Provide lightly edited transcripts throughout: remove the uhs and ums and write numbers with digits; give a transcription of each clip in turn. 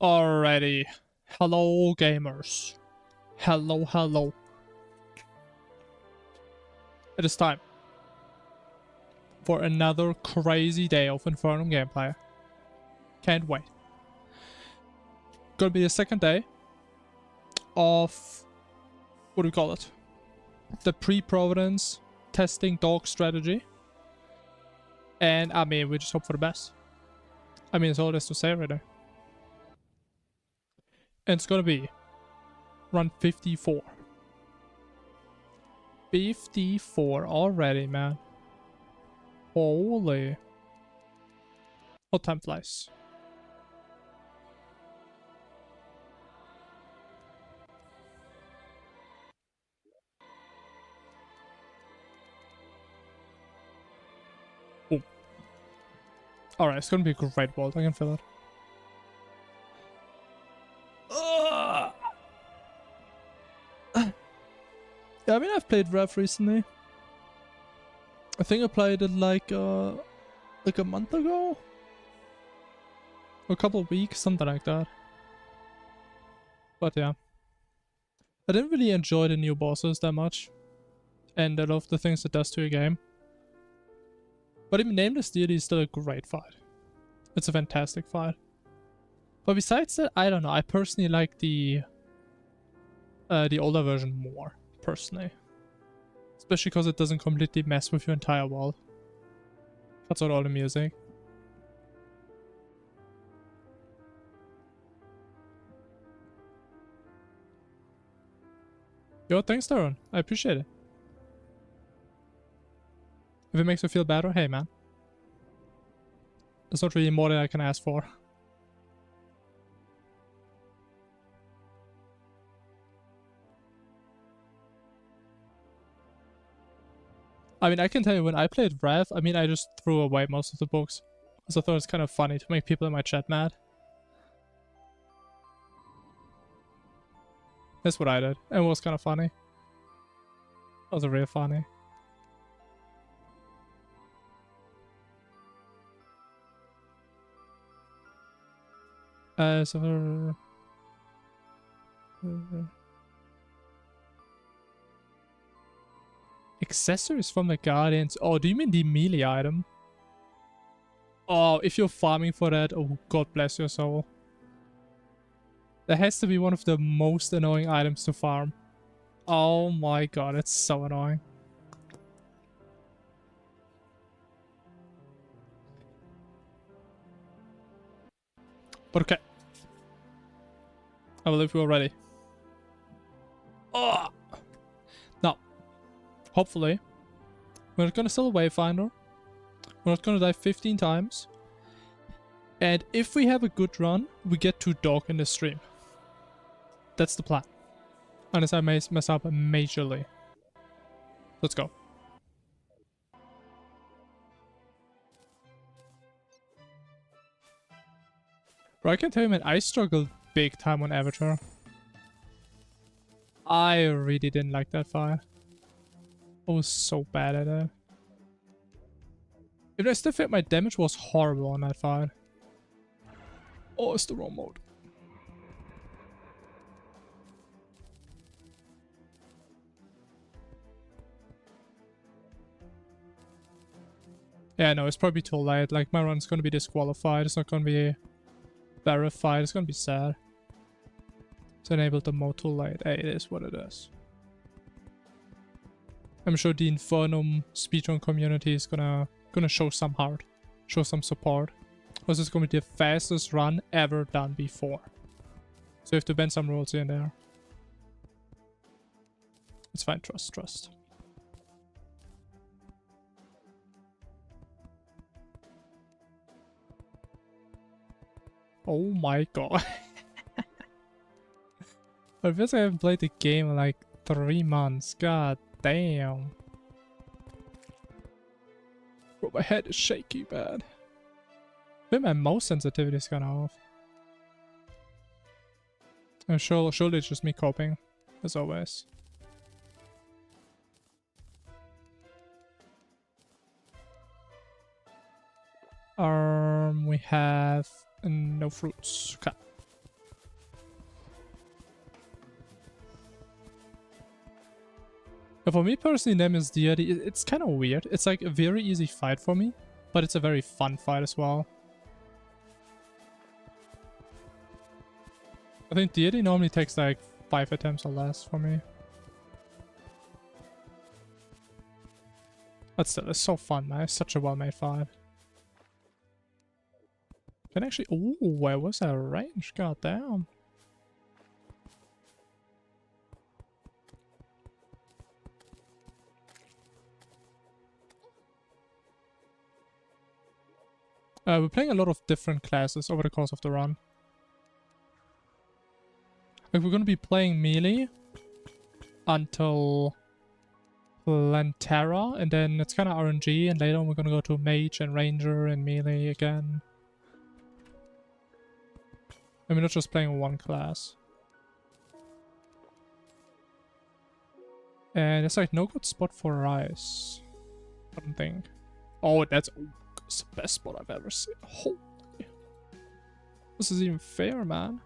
Alrighty. Hello, gamers. Hello, hello. It is time for another crazy day of Infernum gameplay. Can't wait. Gonna be the second day of, what do we call it? The pre-Providence testing dog strategy. And I mean, we just hope for the best. I mean, that's all there is to say right there. And it's gonna be run 54. 54 already, man. Holy. How time flies. Oh. Alright, it's gonna be a great world. I can feel it. Yeah, I mean, I've played Rev recently. I think I played it like a month ago? Or a couple of weeks, something like that. But yeah. I didn't really enjoy the new bosses that much. And I love the things it does to your game. But even Nameless Deity is still a great fight. It's a fantastic fight. But besides that, I don't know. I personally like the older version more, personally. Especially because it doesn't completely mess with your entire world. Cuts out all the music. Yo, thanks, Darren. I appreciate it. If it makes me feel better, hey, man. There's not really more that I can ask for. I mean, I can tell you, when I played Rev, I mean, I just threw away most of the books. Because I thought it was kind of funny to make people in my chat mad. That's what I did. And it was kind of funny. It was real funny. Accessories from the Guardians. Oh, do you mean the melee item? Oh, if you're farming for that, oh, God bless your soul. That has to be one of the most annoying items to farm. Oh my god, it's so annoying. But okay. I believe we're ready. Oh! Now, hopefully, we're not gonna sell a Wayfinder. We're not gonna die 15 times. And if we have a good run, we get to dog in the stream. That's the plan. Unless I mess up majorly. Let's go. Bro, I can tell you, man, I struggled big time on Avatar. I really didn't like that fight. I was so bad at it. If I still think my damage was horrible on that fight. Oh, it's the wrong mode. Yeah, no, it's probably too late. Like, my run's gonna be disqualified. It's not gonna be verified. It's gonna be sad. It's enabled the mode too late. Hey, it is what it is. I'm sure the Infernum speedrun community is gonna show some heart. Show some support. Because it's gonna be the fastest run ever done before. So you have to bend some rules here and there. It's fine, trust. Oh my god. I guess I haven't played the game in like 3 months. God damn. Bro, my head is shaky, bad. I think my mouse sensitivity is kind of off. And surely it's just me coping, as always. We have no fruits. Okay. But for me personally, Nemesis Deity, it's kind of weird. It's like a very easy fight for me, but it's a very fun fight as well. I think Deity normally takes like 5 attempts or less for me. But still, it's so fun, man. It's such a well-made fight. Can actually... Ooh, where was that range? God damn. We're playing a lot of different classes over the course of the run. Like, we're gonna be playing melee until Plantar, and then it's kind of RNG, and later on we're gonna go to mage and ranger and melee again. And we're not just playing one class. And it's like no good spot for Rice. I don't think. Oh, that's the best spot I've ever seen. Holy. This is even fair, man.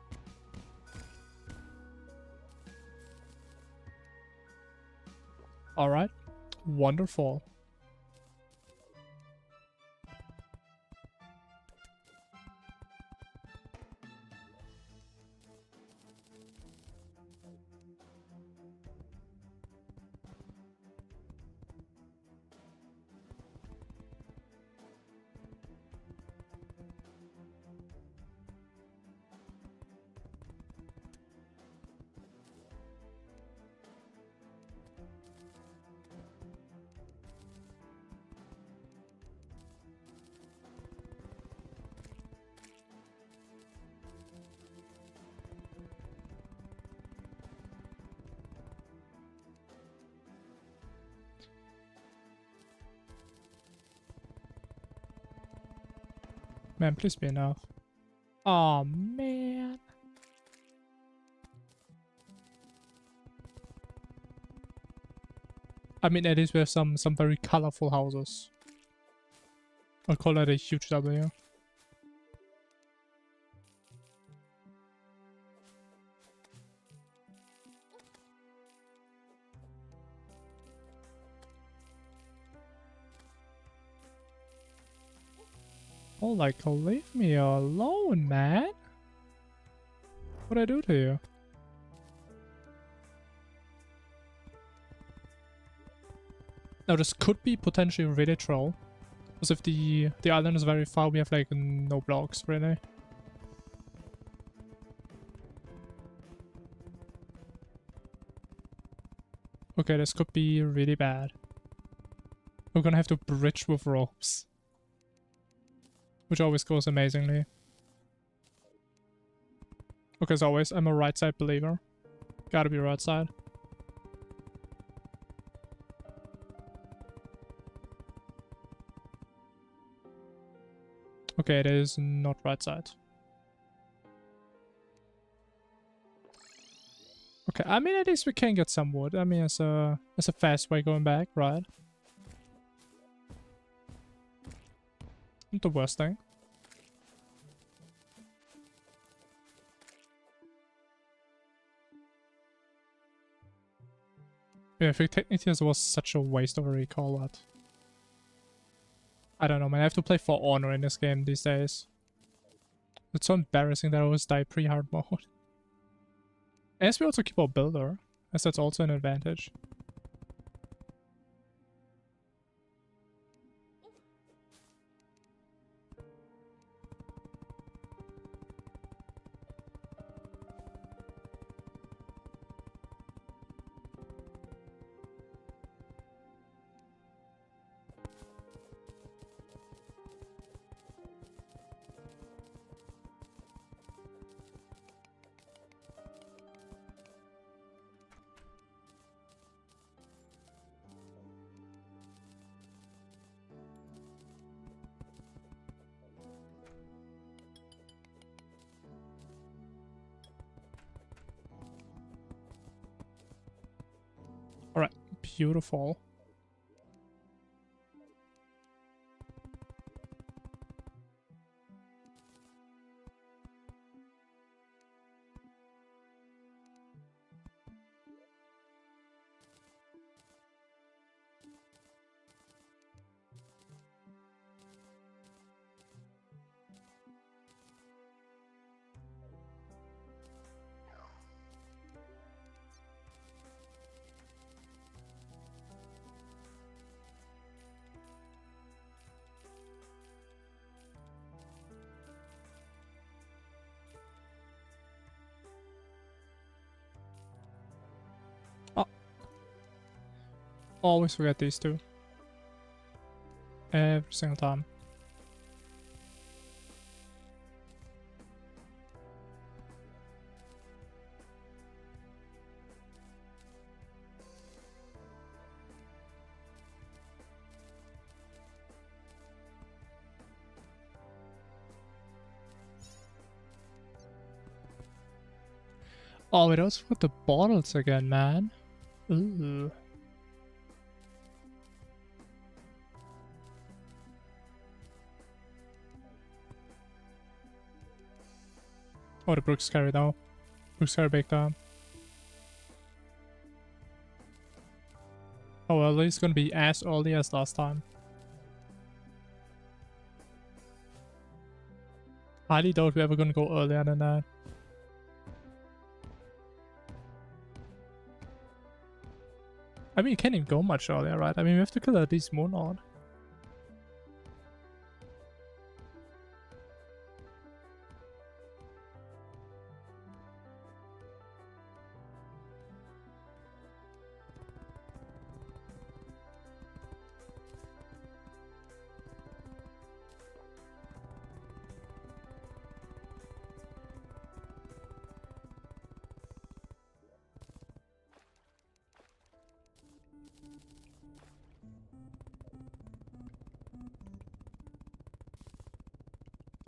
Alright. Wonderful. Man, please be enough. Oh man. I mean, at least we have some very colorful houses. I'll call that a huge W. Oh, like, leave me alone, man. What'd I do to you? Now, this could be potentially really troll. Because if the island is very far, we have, like, no blocks, really. Okay, this could be really bad. We're gonna have to bridge with ropes. Which always goes amazingly. Okay, as always, I'm a right side believer. Gotta be right side. Okay, it is not right side. Okay, I mean, at least we can get some wood. I mean, it's a fast way going back, right? Not the worst thing. Yeah, I think technically this was such a waste of a recall, but I don't know, man. I have to play for honor in this game these days. It's so embarrassing that I always die pre-hard mode. As we also keep our builder, as that's also an advantage. Alright, beautiful. Always forget these two. Every single time. Oh, it also got the bottles again, man. Ooh. Oh, the Brooks carry though. Brooks carry big time. Oh, well, it's gonna be as early as last time. Highly doubt we're ever gonna go earlier than that. I mean, you can't even go much earlier, right? I mean, we have to kill at least Moon Lord.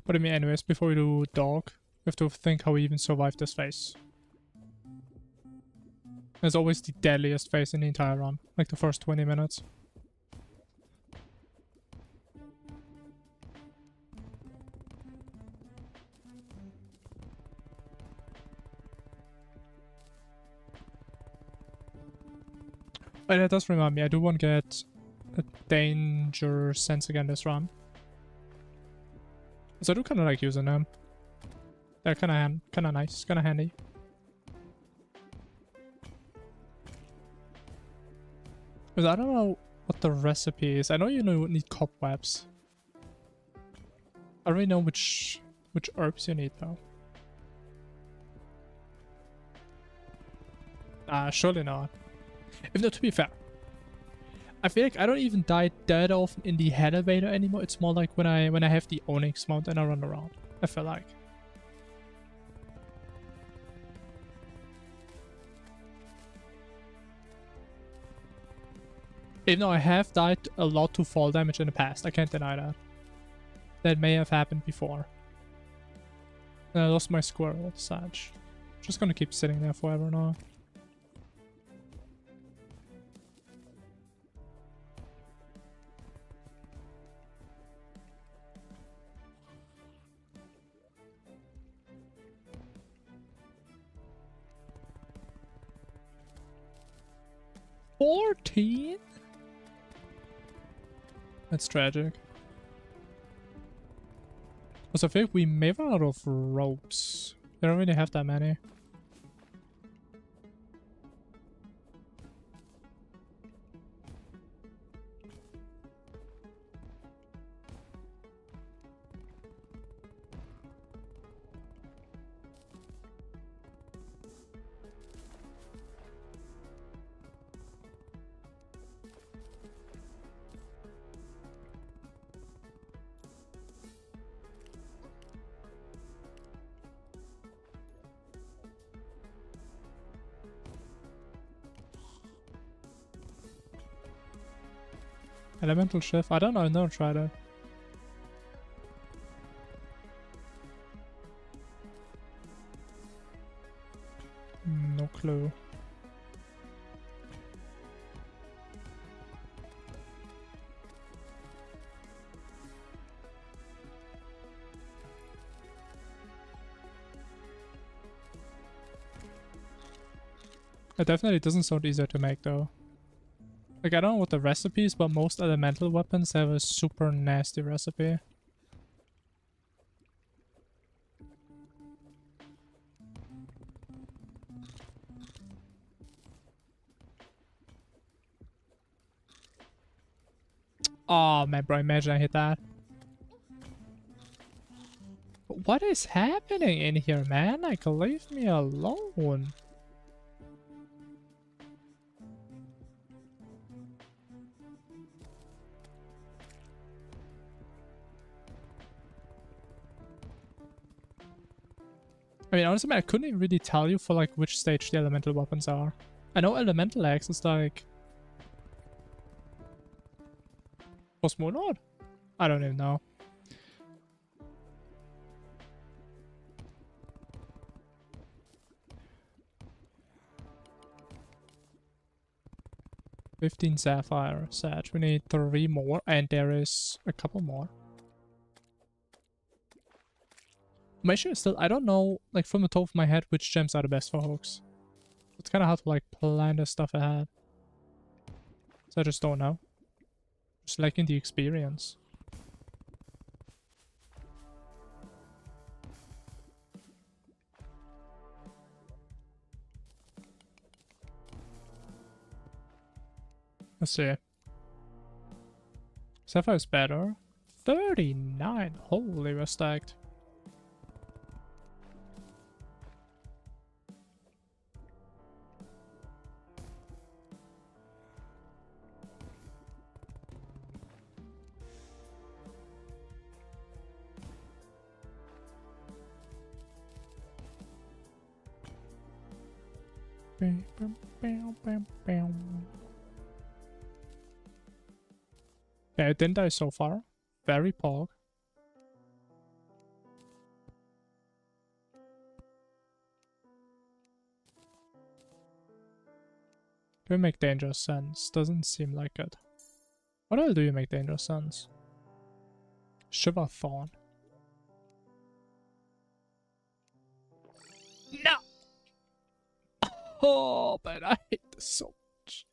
But I mean, anyways, before we do dog, we have to think how we even survive this phase. It's always the deadliest phase in the entire run, like the first 20 minutes. But that does remind me, I do want to get a danger sense again this run. So I do kind of like using them. They're kind of nice, kind of handy. Because I don't know what the recipe is. I know you need cobwebs. I don't really know which herbs you need though. Surely not. If not, to be fair, I feel like I don't even die that often in the elevator anymore. It's more like when I have the Onyx mount and I run around. I feel like. Even though I have died a lot to fall damage in the past, I can't deny that. That may have happened before. And I lost my squirrel, such. Just gonna keep sitting there forever now. $14? That's tragic. Also, I think we may run out of ropes. They don't really have that many. Elemental shift? I don't know, I've never tried it. No clue. It definitely doesn't sound easier to make though. Like, I don't know what the recipe is, but most elemental weapons have a super nasty recipe. Oh man, bro, imagine I hit that. What is happening in here, man? Like, leave me alone. I mean, honestly, I couldn't even really tell you for like which stage the elemental weapons are. I know elemental axe is like... Cosmonaut? I don't even know. $15 sapphire sage. We need 3 more, and there is a couple more. My issue is still, I don't know, like from the top of my head, which gems are the best for hooks. It's kind of hard to like plan this stuff ahead. So I just don't know. Just lacking the experience. Let's see. Sapphire is better. 39. Holy, we're stacked. Yeah, it didn't die so far. Very pog. Do you make dangerous sense? Doesn't seem like it. What else do you make dangerous sense? Shiver Thorn. No! Oh, but I hate this so much.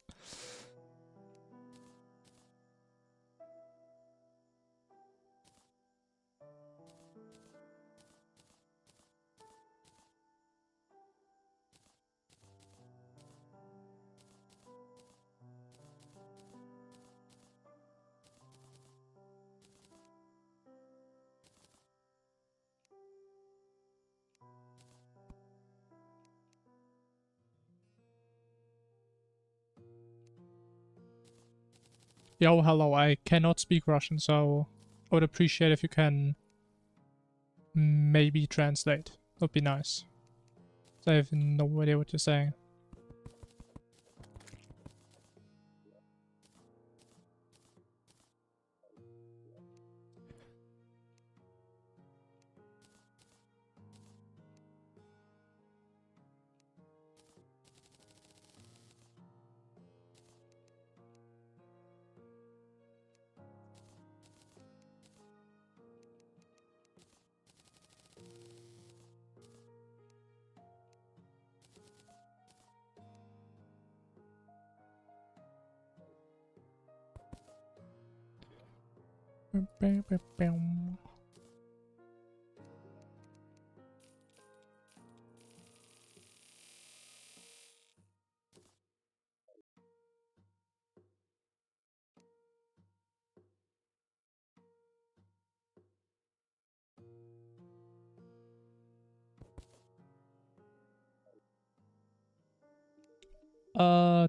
Yo, hello, I cannot speak Russian, so I would appreciate if you can maybe translate. That would be nice. I have no idea what you're saying.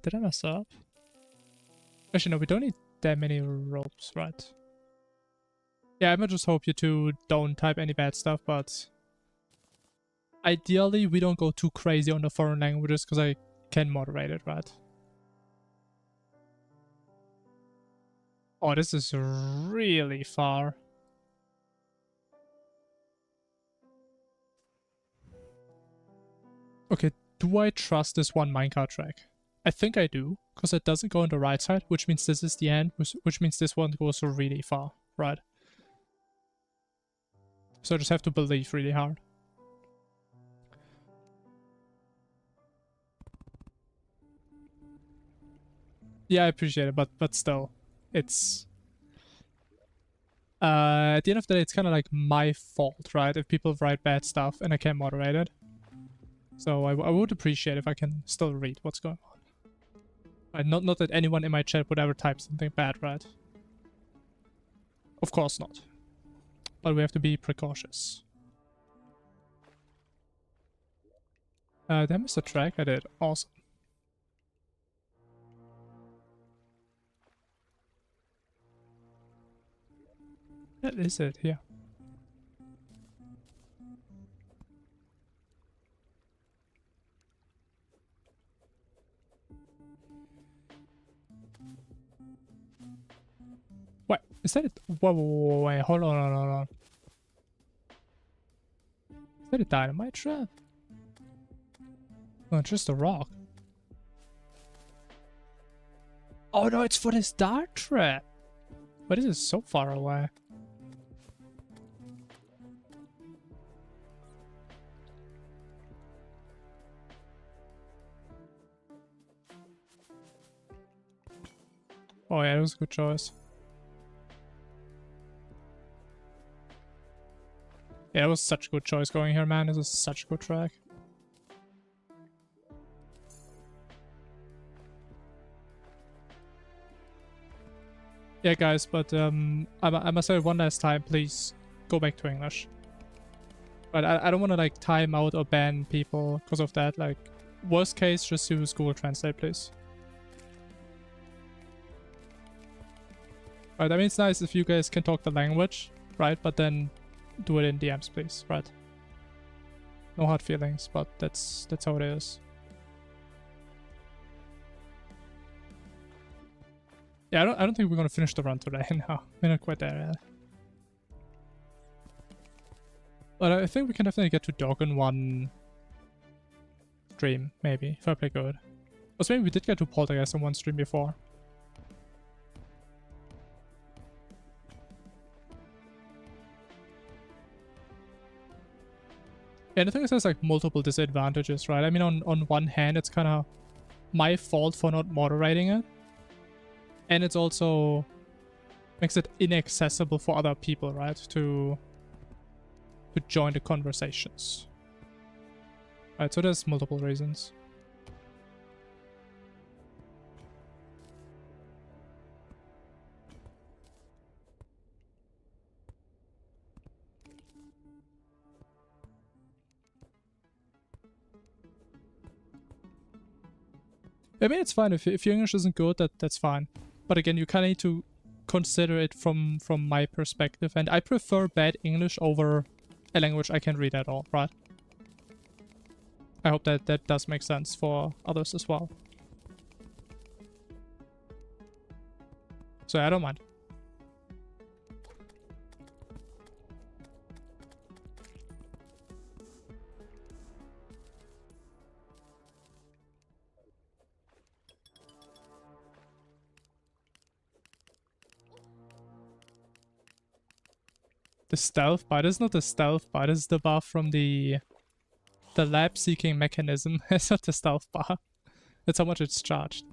Did I mess up? Actually, no, we don't need that many ropes, right? Yeah, I might just hope you two don't type any bad stuff, but ideally we don't go too crazy on the foreign languages because I can moderate it, right? Oh, this is really far. Okay, do I trust this one minecart track? I think I do, because it doesn't go on the right side, which means this is the end, which means this one goes really far, right? So I just have to believe really hard. Yeah, I appreciate it, but still, it's... at the end of the day, it's kind of like my fault, right? If people write bad stuff and I can't moderate it. So I would appreciate if I can still read what's going on. Right, not that anyone in my chat would ever type something bad, right? Of course not. But we have to be precautious. Did I miss a track? I did. Awesome. That is it, yeah. What? Is that it? Whoa, wait, hold on. Is that a dynamite trap? Oh, just a rock. Oh no, it's for this dart trap. But this is so far away. Oh yeah, that was a good choice. Yeah, that was such a good choice going here, man. This is such a good track. Yeah, guys, but I must say one last time, please go back to English. But I don't want to like time out or ban people because of that. Like, worst case, just use Google Translate, please. Right, I mean, it's nice if you guys can talk the language, right? But then do it in DMs, please, right? No hard feelings, but that's how it is. Yeah, I don't think we're gonna finish the run today. No, we're not quite there yet. But I think we can definitely get to dog in one stream, maybe, if I play good. Or maybe we did get to Poltergeist in one stream before. Yeah, the thing is there's like multiple disadvantages, right? I mean, on one hand, it's kind of my fault for not moderating it. And it's also makes it inaccessible for other people, right? To join the conversations. Right, so there's multiple reasons. I mean, it's fine. If your English isn't good, that's fine. But again, you kind of need to consider it from my perspective. And I prefer bad English over a language I can read at all, right? I hope that does make sense for others as well. So I don't mind. The stealth bar. This is not the stealth bar. This is the bar from the lab seeking mechanism. It's not the stealth bar. That's how much it's charged.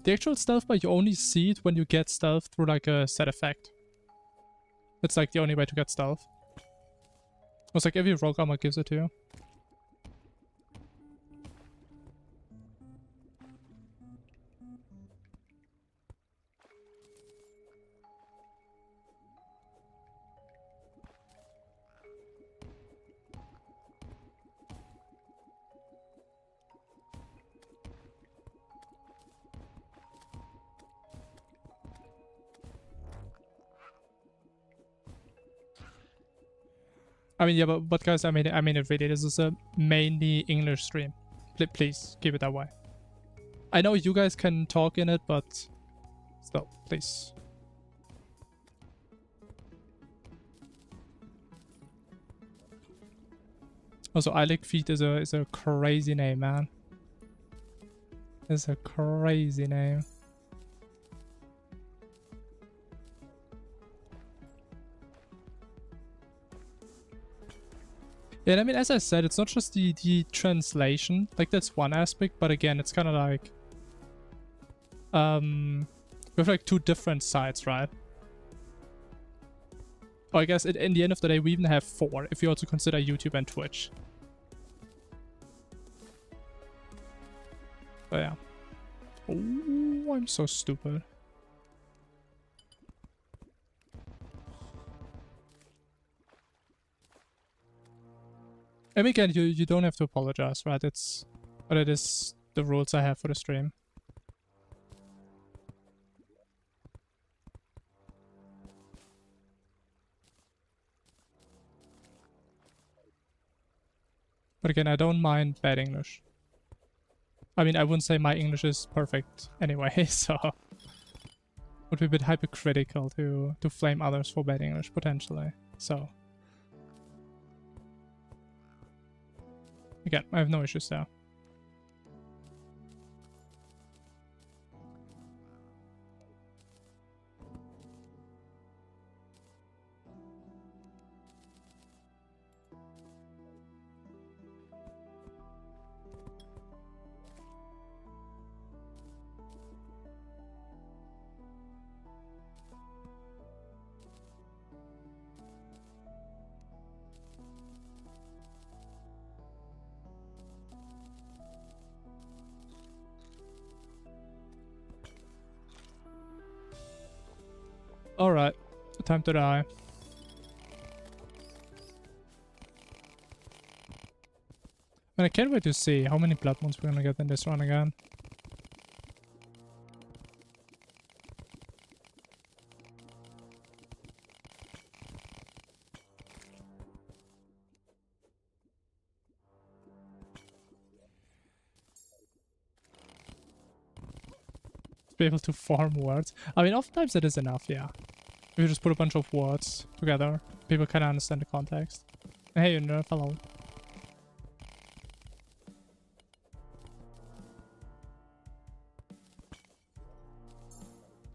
The actual stealth bar, you only see it when you get stealth through like a set effect. It's like the only way to get stealth. It's like every rogue armor gives it to you. I mean, yeah, but guys, I mean it really. This is a mainly English stream. Please keep it that way. I know you guys can talk in it, but still, please. Also, Eilig Feet is a crazy name, man. It's a crazy name. Yeah, I mean, as I said, it's not just the translation. Like, that's one aspect, but again, it's kind of like... we have like two different sides, right? Or I guess in the end of the day, we even have four, if you also consider YouTube and Twitch. But yeah. Oh, I'm so stupid. And again, you don't have to apologize, right? But it is the rules I have for the stream. But again, I don't mind bad English. I mean, I wouldn't say my English is perfect anyway, so would be a bit hypocritical to flame others for bad English potentially. So again, I have no issues there. Alright, time to die. And I can't wait to see how many blood moons we're gonna get in this run again. Be able to farm words. I mean, oftentimes it is enough, yeah. If you just put a bunch of words together, people kind of understand the context. Hey, you nerf, hello.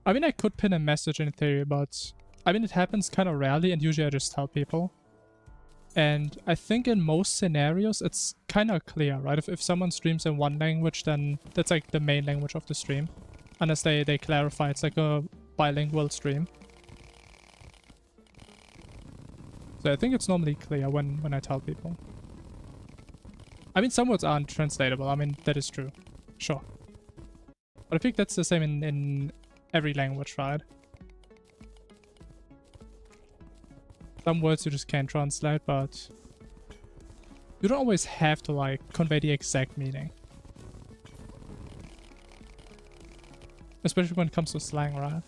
I mean, I could pin a message in theory, but I mean, it happens kind of rarely, and usually I just tell people. And I think in most scenarios, it's kind of clear, right? If someone streams in one language, then that's like the main language of the stream. Unless they clarify it's like a bilingual stream. So I think it's normally clear when I tell people. I mean, some words aren't translatable. I mean, that is true. Sure. But I think that's the same in every language, right? Some words you just can't translate, but you don't always have to, like, convey the exact meaning. Especially when it comes to slang, right?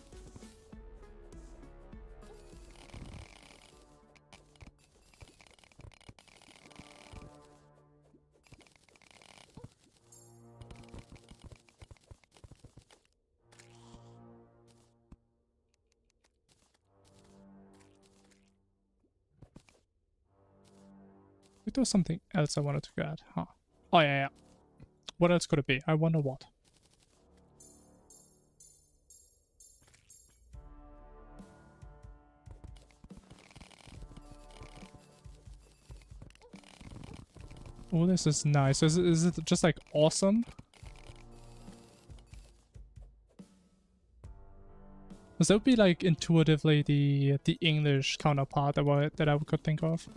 I think there was something else I wanted to get, huh? Oh yeah, yeah. What else could it be? I wonder what. Oh, this is nice. Is it just like awesome? Because that would be like intuitively the English counterpart that I could think of.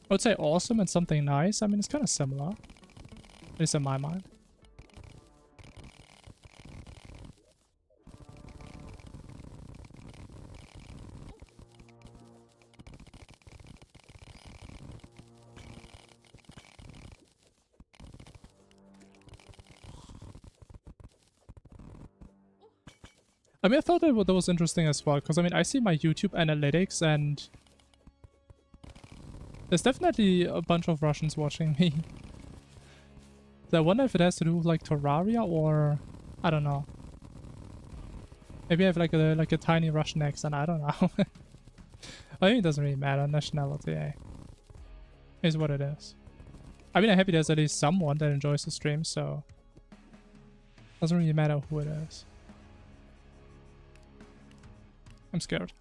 I would say awesome and something nice. I mean, it's kind of similar. At least in my mind. I mean, I thought that was interesting as well, because I mean, I see my YouTube analytics and there's definitely a bunch of Russians watching me. So I wonder if it has to do with like Terraria or I don't know. Maybe I have like a tiny Russian accent, I don't know. I think it doesn't really matter, nationality, eh? Is what it is. I mean, I'm happy there's at least someone that enjoys the stream, so doesn't really matter who it is. I'm scared.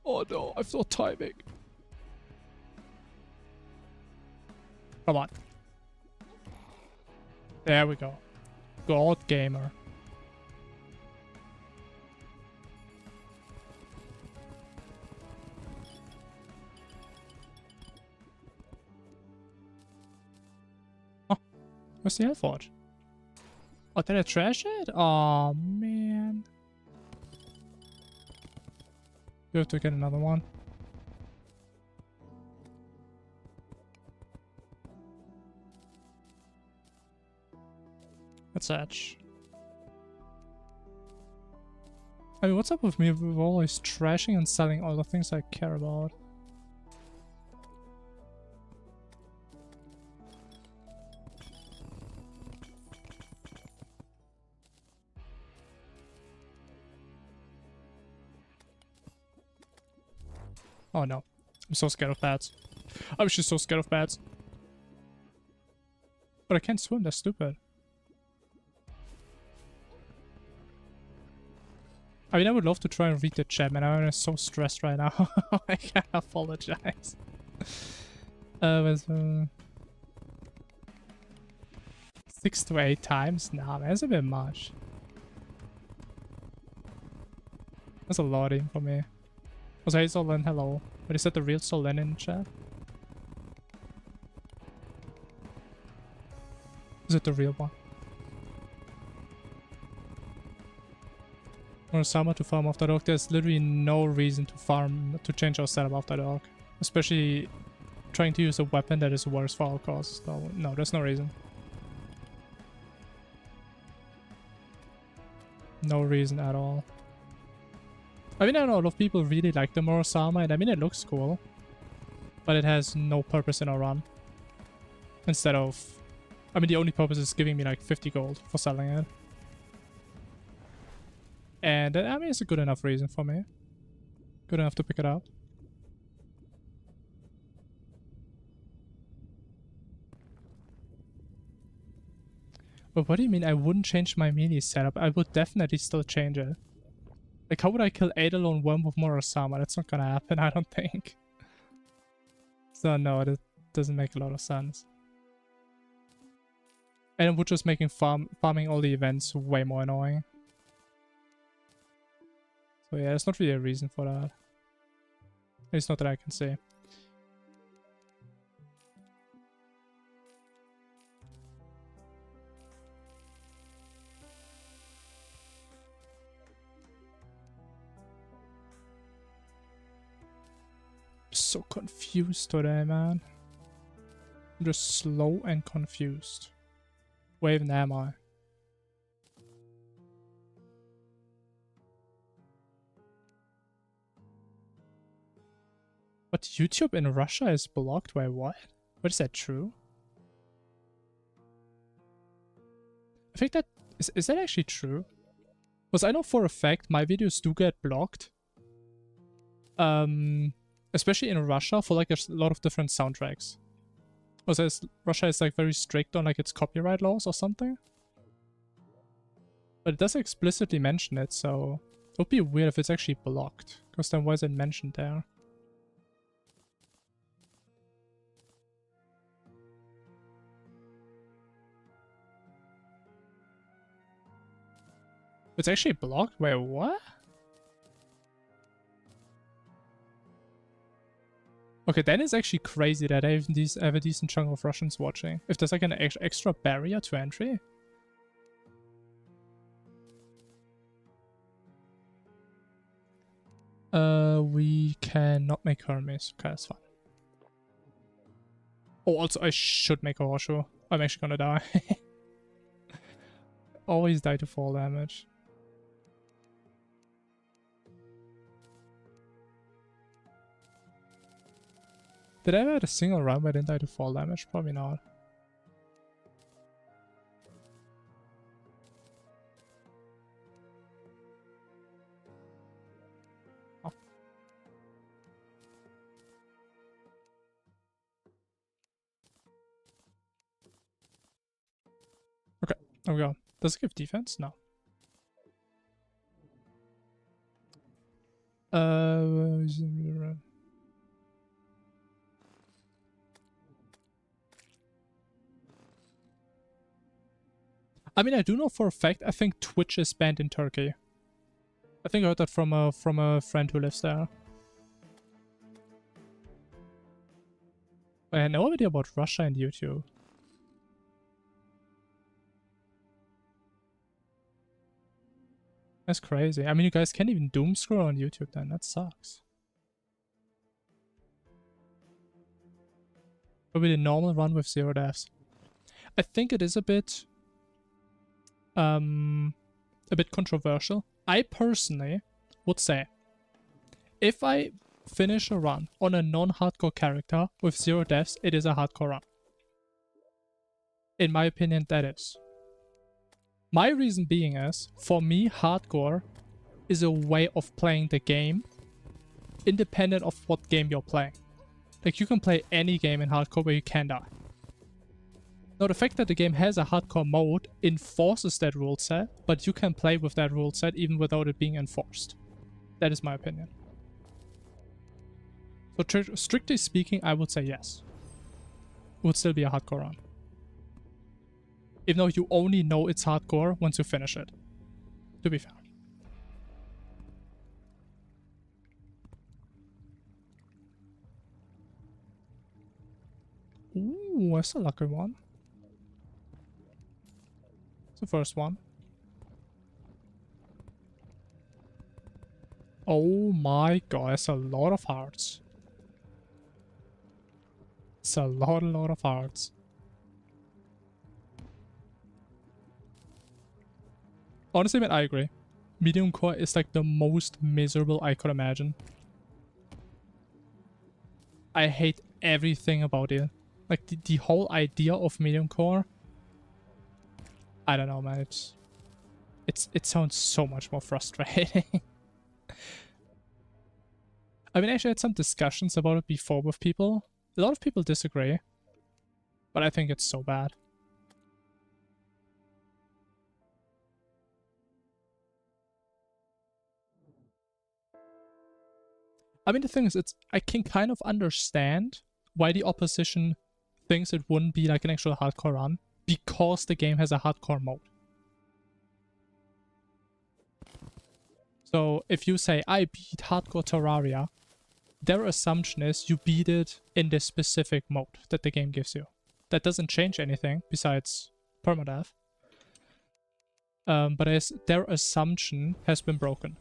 Oh no, I've no timing. Come on. There we go. God gamer. Oh, where's the Hellforge? Oh, did I trash it? Oh man. You have to get another one. That's Edge. I mean, what's up with me with always trashing and selling all the things I care about? Oh no. I'm so scared of bats. I was just so scared of bats. But I can't swim, that's stupid. I mean, I would love to try and read the chat, man. I'm so stressed right now. I can't apologize. But, 6 to 8 times? Nah, man, that's a bit much. That's a lot in for me. Also, hey Solin, hello. But is that the real Solin in chat? Is it the real one? Or summer to farm after dark. There's literally no reason to change our setup after dark. Especially trying to use a weapon that is worse for our cause. So no, there's no reason. No reason at all. I mean, I know a lot of people really like the Morosama, and I mean, it looks cool. But it has no purpose in our run. Instead of... I mean, the only purpose is giving me like 50 gold for selling it. And I mean, it's a good enough reason for me. Good enough to pick it up. But what do you mean I wouldn't change my melee setup? I would definitely still change it. Like, how would I kill Eidolon Worm with Morosama? That's not gonna happen, I don't think. So no, that doesn't make a lot of sense. And it would just make farming all the events way more annoying. So yeah, there's not really a reason for that. At least not that I can see. I'm so confused today, man. I'm just slow and confused. Where even am I? But YouTube in Russia is blocked? Wait, what? What is that true? I think that... Is that actually true? Because I know for a fact my videos do get blocked. Especially in Russia for like a lot of different soundtracks. Because Russia is like very strict on like its copyright laws or something. But it does explicitly mention it, so... It would be weird if it's actually blocked. Because then why is it mentioned there? It's actually blocked? Wait, what? Okay, then it's actually crazy that I have a decent chunk of Russians watching. If there's like an extra barrier to entry. We cannot make Hermes. Okay, that's fine. Oh, also I should make a Horseshoe. I'm actually gonna die. Always die to fall damage. Did I ever have a single run where I didn't die to fall damage? Probably not. Oh. Okay, there we go. Does it give defense? No. I mean, I do know for a fact, I think Twitch is banned in Turkey. I think I heard that from a friend who lives there. I had no idea about Russia and YouTube. That's crazy. I mean, you guys can't even doom scroll on YouTube then. That sucks. Probably the normal run with 0 deaths. I think it is a bit controversial. I personally would say, if I finish a run on a non-hardcore character with 0 deaths, it is a hardcore run. In my opinion, that is. My reason being is, for me, hardcore is a way of playing the game independent of what game you're playing. Like, you can play any game in hardcore where you can die. Now, the fact that the game has a hardcore mode enforces that rule set, but you can play with that rule set even without it being enforced. That is my opinion. So, strictly speaking, I would say yes. It would still be a hardcore run. Even though you only know it's hardcore once you finish it. To be fair. Ooh, that's a lucky one. It's the first one. Oh my god, that's a lot of hearts. It's a lot of hearts. Honestly, man, I agree. Medium core is like the most miserable I could imagine. I hate everything about it. Like, the whole idea of medium core, I don't know, man. It sounds so much more frustrating. I mean, actually, I had some discussions about it before with people. A lot of people disagree, but I think it's so bad. I mean, the thing is, I can kind of understand why the opposition thinks it wouldn't be like an actual hardcore run, because the game has a hardcore mode. So if you say, I beat hardcore Terraria, their assumption is you beat it in this specific mode that the game gives you. That doesn't change anything besides permadeath. But as their assumption has been broken.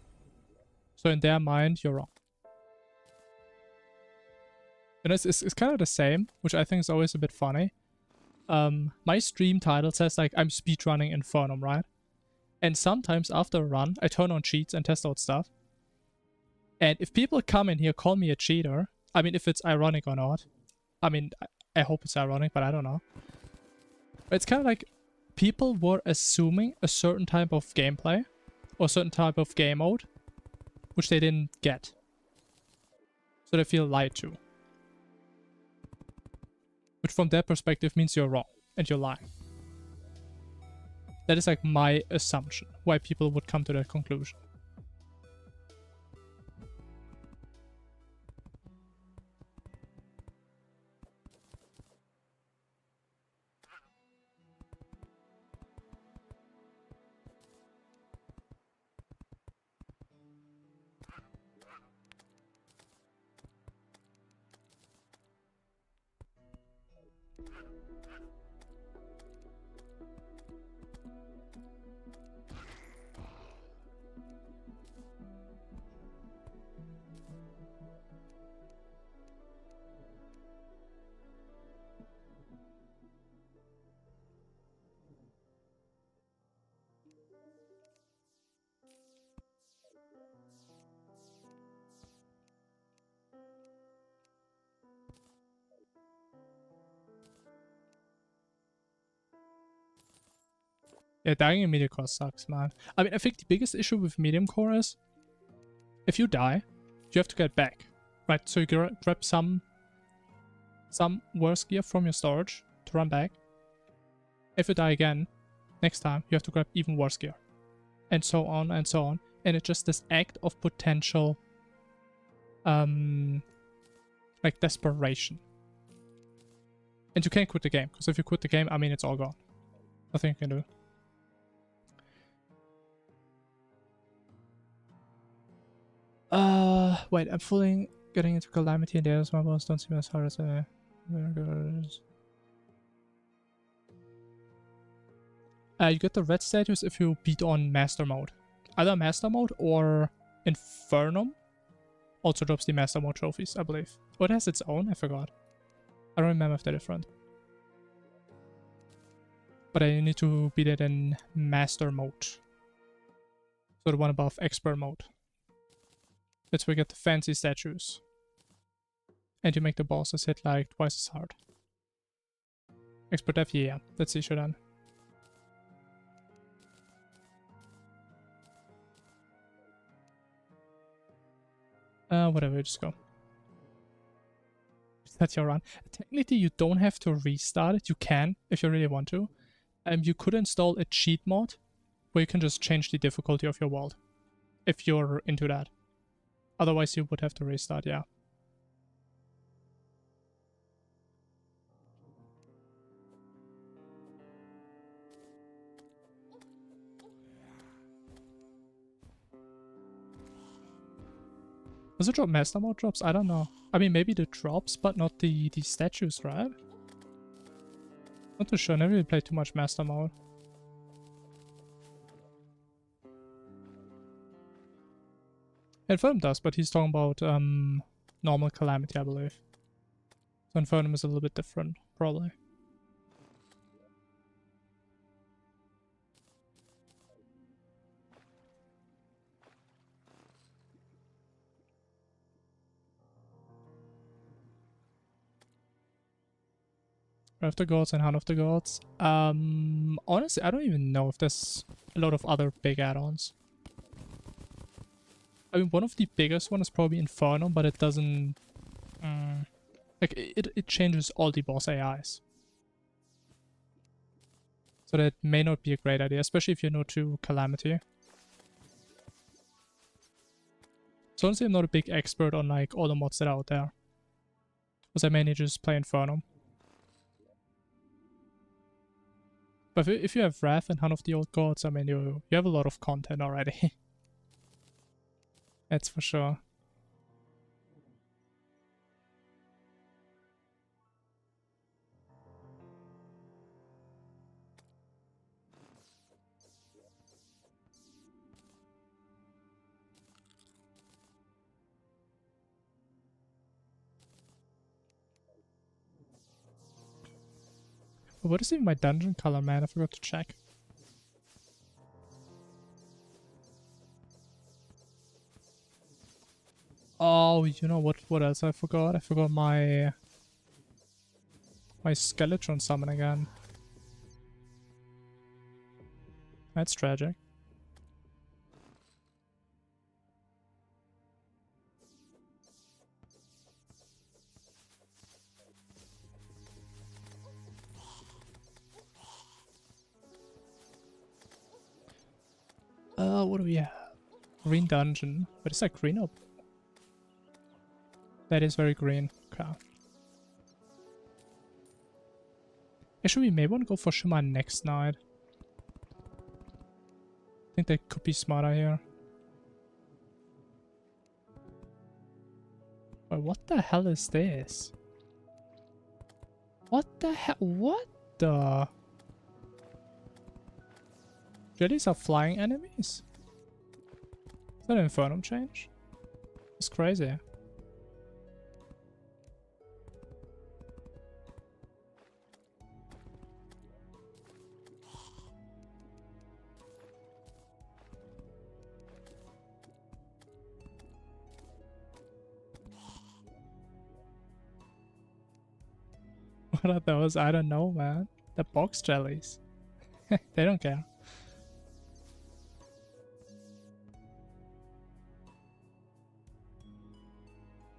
So in their mind, you're wrong. And it's kind of the same, which I think is always a bit funny. My stream title says, like, I'm speedrunning Infernum, right? And sometimes after a run, I turn on cheats and test out stuff. And if people come in here, call me a cheater, I mean, if it's ironic or not, I mean, I hope it's ironic, but I don't know. It's kind of like people were assuming a certain type of gameplay or a certain type of game mode, which they didn't get. So they feel lied to. Which from their perspective means you're wrong and you're lying. That is like my assumption, why people would come to that conclusion. Yeah, dying in medium core sucks, man. I mean, I think the biggest issue with medium core is if you die, you have to get back, right? So you grab some worse gear from your storage to run back. If you die again, next time you have to grab even worse gear, and so on and so on. And it's just this act of potential, like desperation. And you can't quit the game, because if you quit the game, I mean, it's all gone. Nothing you can do. Wait, I'm fully getting into Calamity and the others my boss don't seem as hard as I... you get the red status if you beat on Master Mode. Either Master Mode or Infernum also drops the Master Mode trophies, I believe. Or it has its own, I forgot. I don't remember if they're different. But I need to beat it in Master Mode. So the one above Expert Mode. That's where you get the fancy statues. And you make the bosses hit like twice as hard. Expert Death, yeah, that's the issue then. Whatever, just go. That's your run. Technically, you don't have to restart it. You can, if you really want to. You could install a cheat mod where you can just change the difficulty of your world, if you're into that. Otherwise, you would have to restart, yeah. Does it drop master mode drops? I don't know. I mean, maybe the drops, but not the statues, right? Not too sure. Never really played too much master mode. Infernum does, but he's talking about normal Calamity, I believe. So Infernum is a little bit different, probably. Wrath of the Gods and Hand of the Gods. Honestly, I don't even know if there's a lot of other big add-ons. I mean, one of the biggest one is probably Infernum, but it doesn't... like, it changes all the boss AIs. So that may not be a great idea, especially if you're new to Calamity. So honestly, I'm not a big expert on, like, all the mods that are out there. Because I mainly just play Infernum. But if you have Wrath and Hand of the Old Gods, I mean, you have a lot of content already. That's for sure. But what is even my dungeon color, man? I forgot to check. Oh, you know what else I forgot? I forgot my Skeletron summon again. That's tragic. What do we have? Green dungeon. But is that green up? That is very green. Okay. Actually, we may want to go for Shimmer next night. I think that could be smarter here. Wait, what the hell is this? What the hell? What the? Jellies are flying enemies? Is that an Infernum change? It's crazy. What are those? I don't know, man. The box jellies. They don't care.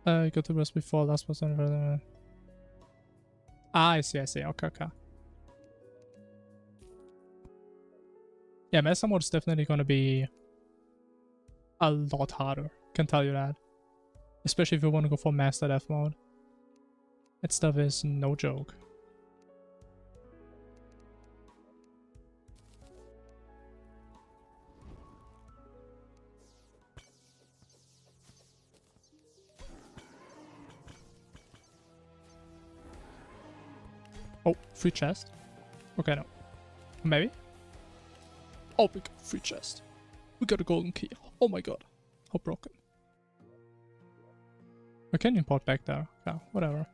Go to rest before last person. Ah, I see. Okay. Yeah, Master Mode is definitely gonna be a lot harder. Can tell you that. Especially if you want to go for Master Death Mode. That stuff is no joke. Oh, free chest? Okay, no. Maybe? Oh, we got free chest. We got a golden key. Oh my god. How broken. I can import back there. Yeah, whatever.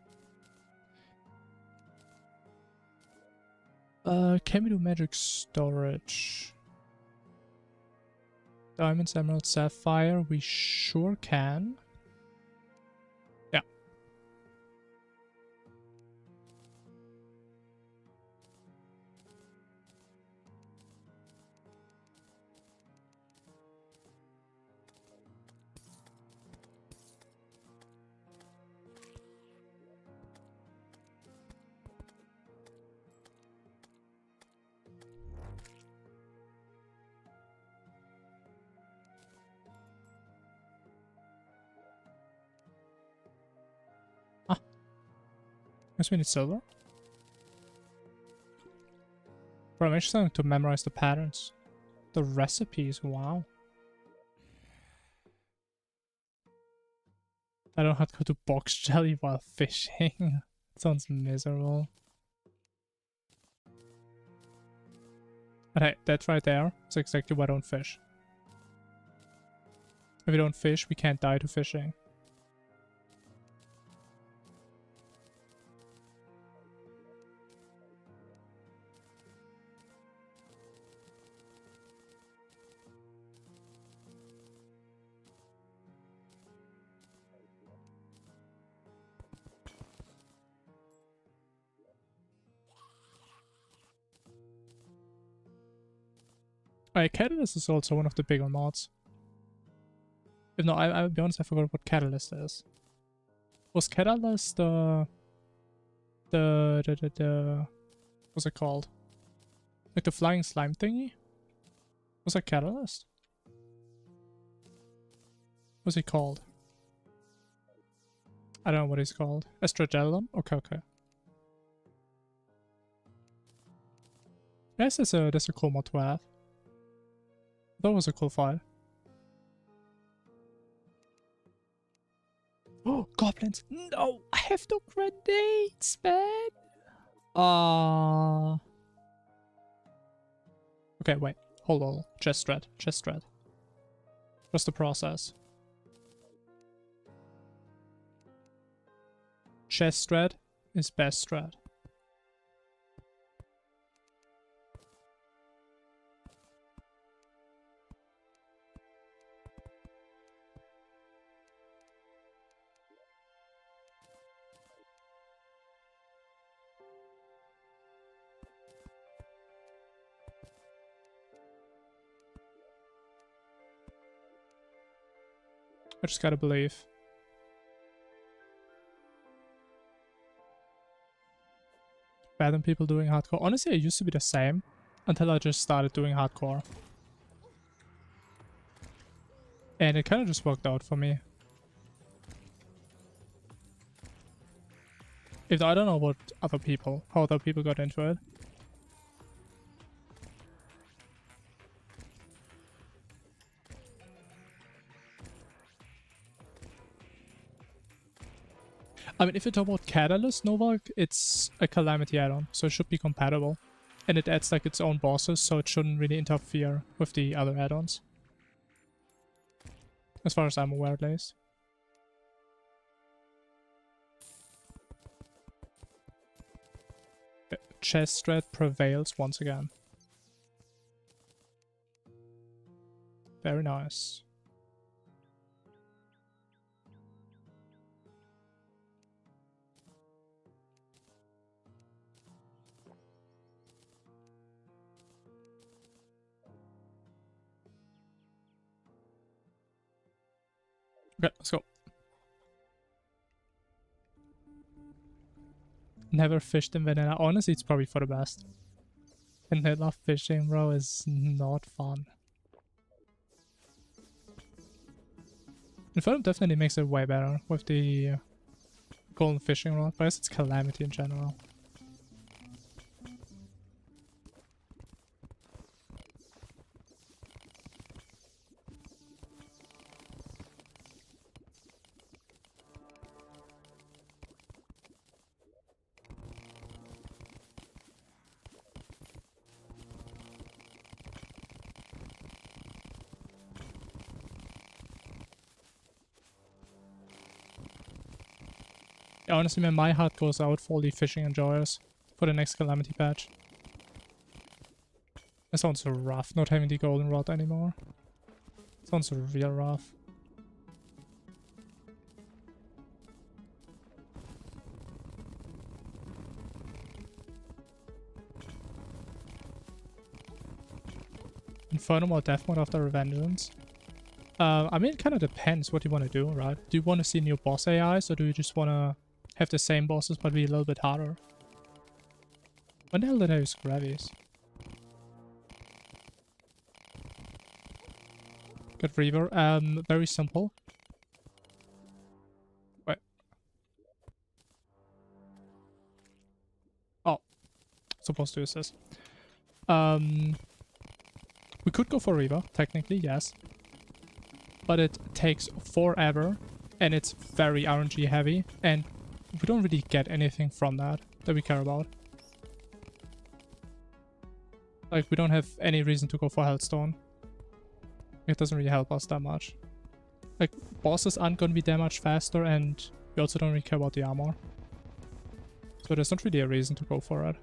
Can we do magic storage? Diamonds, emerald, sapphire. We sure can. Yeah. Guess we need silver. Bro, I'm actually starting to memorize the patterns. The recipes, wow. I don't have to go to box jelly while fishing. Sounds miserable. But hey, that right there is exactly why I don't fish. If we don't fish, we can't die to fishing. Alright, Catalyst is also one of the bigger mods. If no, I'll be honest, I forgot what Catalyst is. Was Catalyst the what's it called? Like the flying slime thingy? Was that Catalyst? What's he called? I don't know what he's called. Astragellum? Okay, okay. Yes, that's a cool mod to have. That was a cool fight. Oh, goblins! No! I have no grenades, man! Okay, wait. Hold on. Chest strat. Chest strat. What's the process? Chest strat is best strat. I just gotta believe. Better than people doing hardcore. Honestly, I used to be the same until I just started doing hardcore. And it kind of just worked out for me. If I don't know what other people, how other people got into it. I mean, if you talk about Catalyst Novak, it's a Calamity add-on, so it should be compatible. And it adds like its own bosses, so it shouldn't really interfere with the other add-ons. As far as I'm aware, at least. Chest strat prevails once again. Very nice. Okay, let's go. Never fished in vanilla. Honestly, it's probably for the best. Vanilla fishing, bro, is not fun. Infernum definitely makes it way better with the golden fishing rod, but I guess it's Calamity in general. Yeah, honestly, man, my heart goes out for all the fishing enjoyers for the next Calamity patch. It sounds so rough not having the golden rod anymore. Sounds real rough. Infernum or Death Mode after Revengeance? I mean, it kind of depends what you want to do, right? Do you want to see new boss AIs, or do you just want to have the same bosses but be a little bit harder? When the hell did I use Gravies? Good Reaver. Very simple. Wait. supposed to use this. We could go for Reaver, technically, yes. But it takes forever, and it's very RNG heavy, and we don't really get anything from that we care about. Like, we don't have any reason to go for Hellstone. It doesn't really help us that much. Like, bosses aren't gonna be that much faster, and we also don't really care about the armor. So there's not really a reason to go for it.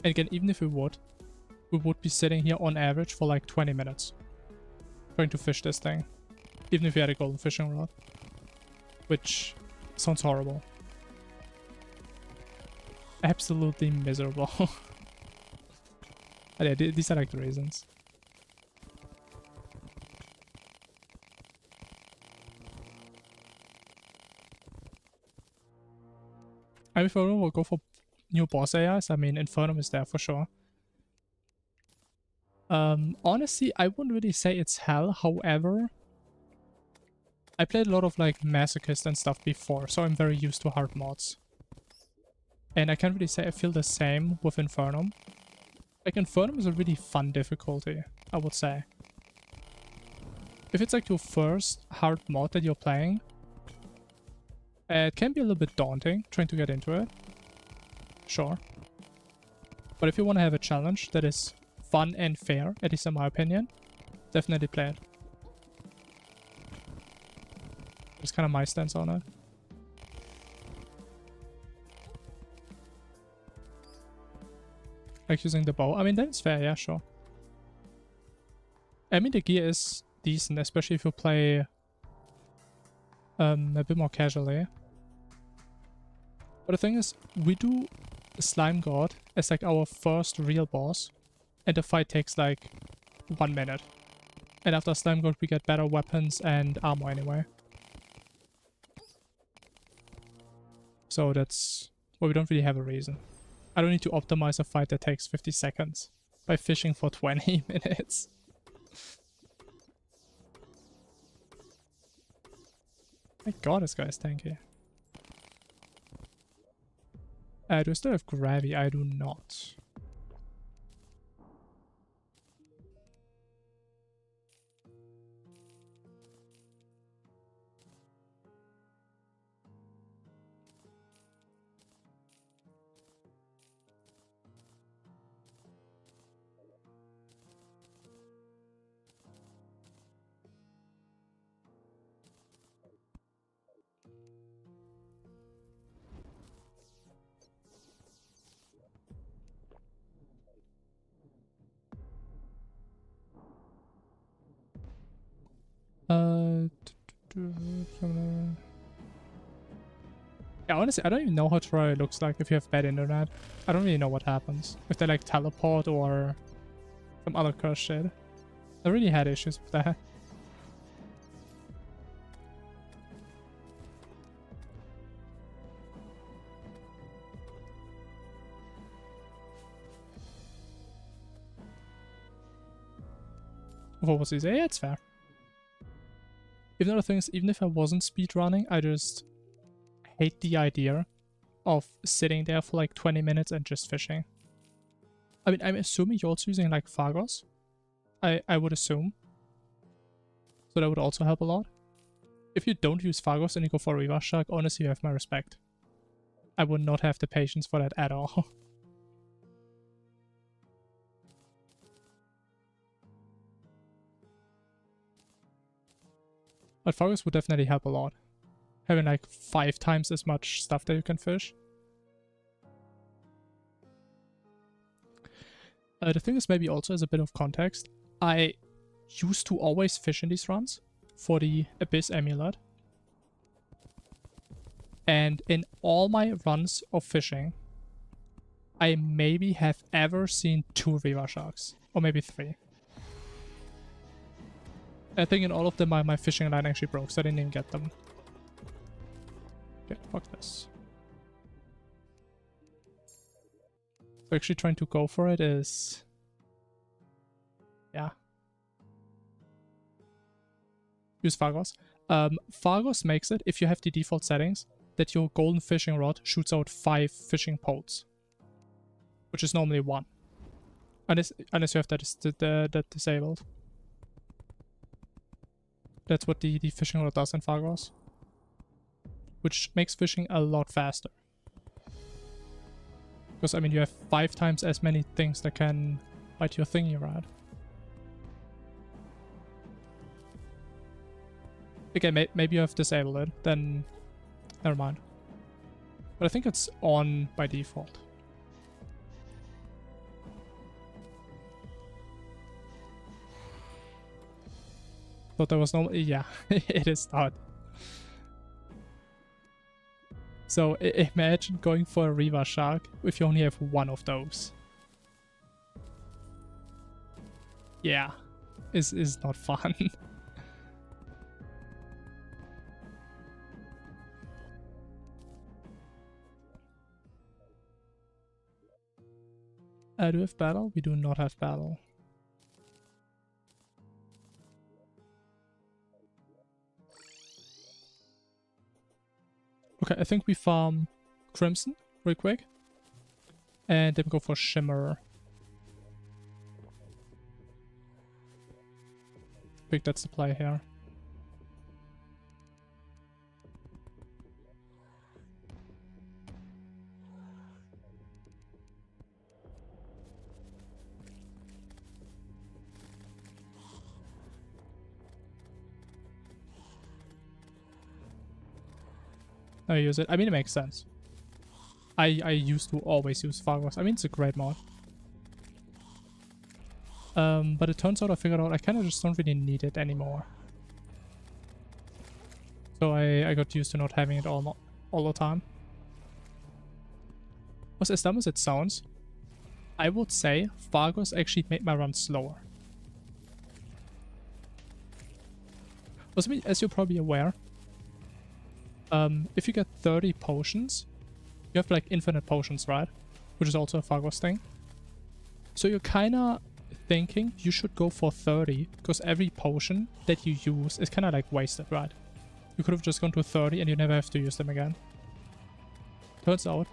And again, even if we would be sitting here on average for like 20 minutes. Trying to fish this thing. Even if we had a golden fishing rod. Which sounds horrible. Absolutely miserable. But yeah, these are like the reasons. I mean, if I will go for new boss AIs, I mean, Infernum is there for sure. Honestly, I wouldn't really say it's hell. However, I played a lot of like Masochist and stuff before, so I'm very used to hard mods. And I can't really say I feel the same with Infernum. Like, Infernum is a really fun difficulty, I would say. If it's like your first hard mod that you're playing, it can be a little bit daunting trying to get into it. Sure. But if you want to have a challenge that is fun and fair, at least in my opinion, definitely play it. That's kind of my stance on it. Like using the bow. I mean, that's fair, yeah, sure. I mean, the gear is decent, especially if you play a bit more casually. But the thing is, we do the Slime God as like our first real boss, and the fight takes like 1 minute. And after Slime God we get better weapons and armor anyway. So that's why we don't really have a reason. I don't need to optimize a fight that takes 50 seconds by fishing for 20 minutes. My god, this guy is tanky. Do I still have Gravy? I do not. Yeah, honestly, I don't even know how Terraria looks like if you have bad internet. I don't really know what happens. If they like teleport or some other curse shit. I really had issues with that. What was he saying? Yeah, it's fair. Even other things, even if I wasn't speedrunning, I just hate the idea of sitting there for like 20 minutes and just fishing. I mean, I'm assuming you're also using like Phagos. I would assume. So that would also help a lot. If you don't use Phagos and you go for Reaver Shark, honestly, you have my respect. I would not have the patience for that at all. But Phagos would definitely help a lot. Having like 5 times as much stuff that you can fish. The thing is, maybe also as a bit of context, I used to always fish in these runs for the Abyss Amulet. And in all my runs of fishing, I maybe have ever seen 2 Reaver Sharks. Or maybe 3. I think in all of them my fishing line actually broke, so I didn't even get them. Okay, fuck this. So actually trying to go for it is... yeah. Use Phagos. Phagos makes it, if you have the default settings, that your golden fishing rod shoots out 5 fishing poles, which is normally 1. Unless you have that disabled. That's what the fishing rod does in Fargos. Which makes fishing a lot faster. Because, I mean, you have 5 times as many things that can bite your thingy, right? Okay, maybe you have disabled it, then never mind. But I think it's on by default. Thought there was no... Yeah, it is not. So imagine going for a Reaver Shark if you only have 1 of those. Yeah, is not fun. Do we have battle? We do not have battle. Okay, I think we farm Crimson real quick. And then go for Shimmer. I think that's the play here. I use it. I mean, it makes sense. I used to always use Fargos. I mean, it's a great mod. But it turns out I figured out I kind of just don't really need it anymore. So I got used to not having it all the time. As dumb as it sounds, I would say Fargos actually made my run slower. As you're probably aware, if you get 30 potions, you have like infinite potions, right? Which is also a Fargos thing. So you're kinda thinking you should go for 30, because every potion that you use is kinda like wasted, right? You could have just gone to 30 and you never have to use them again. Turns out,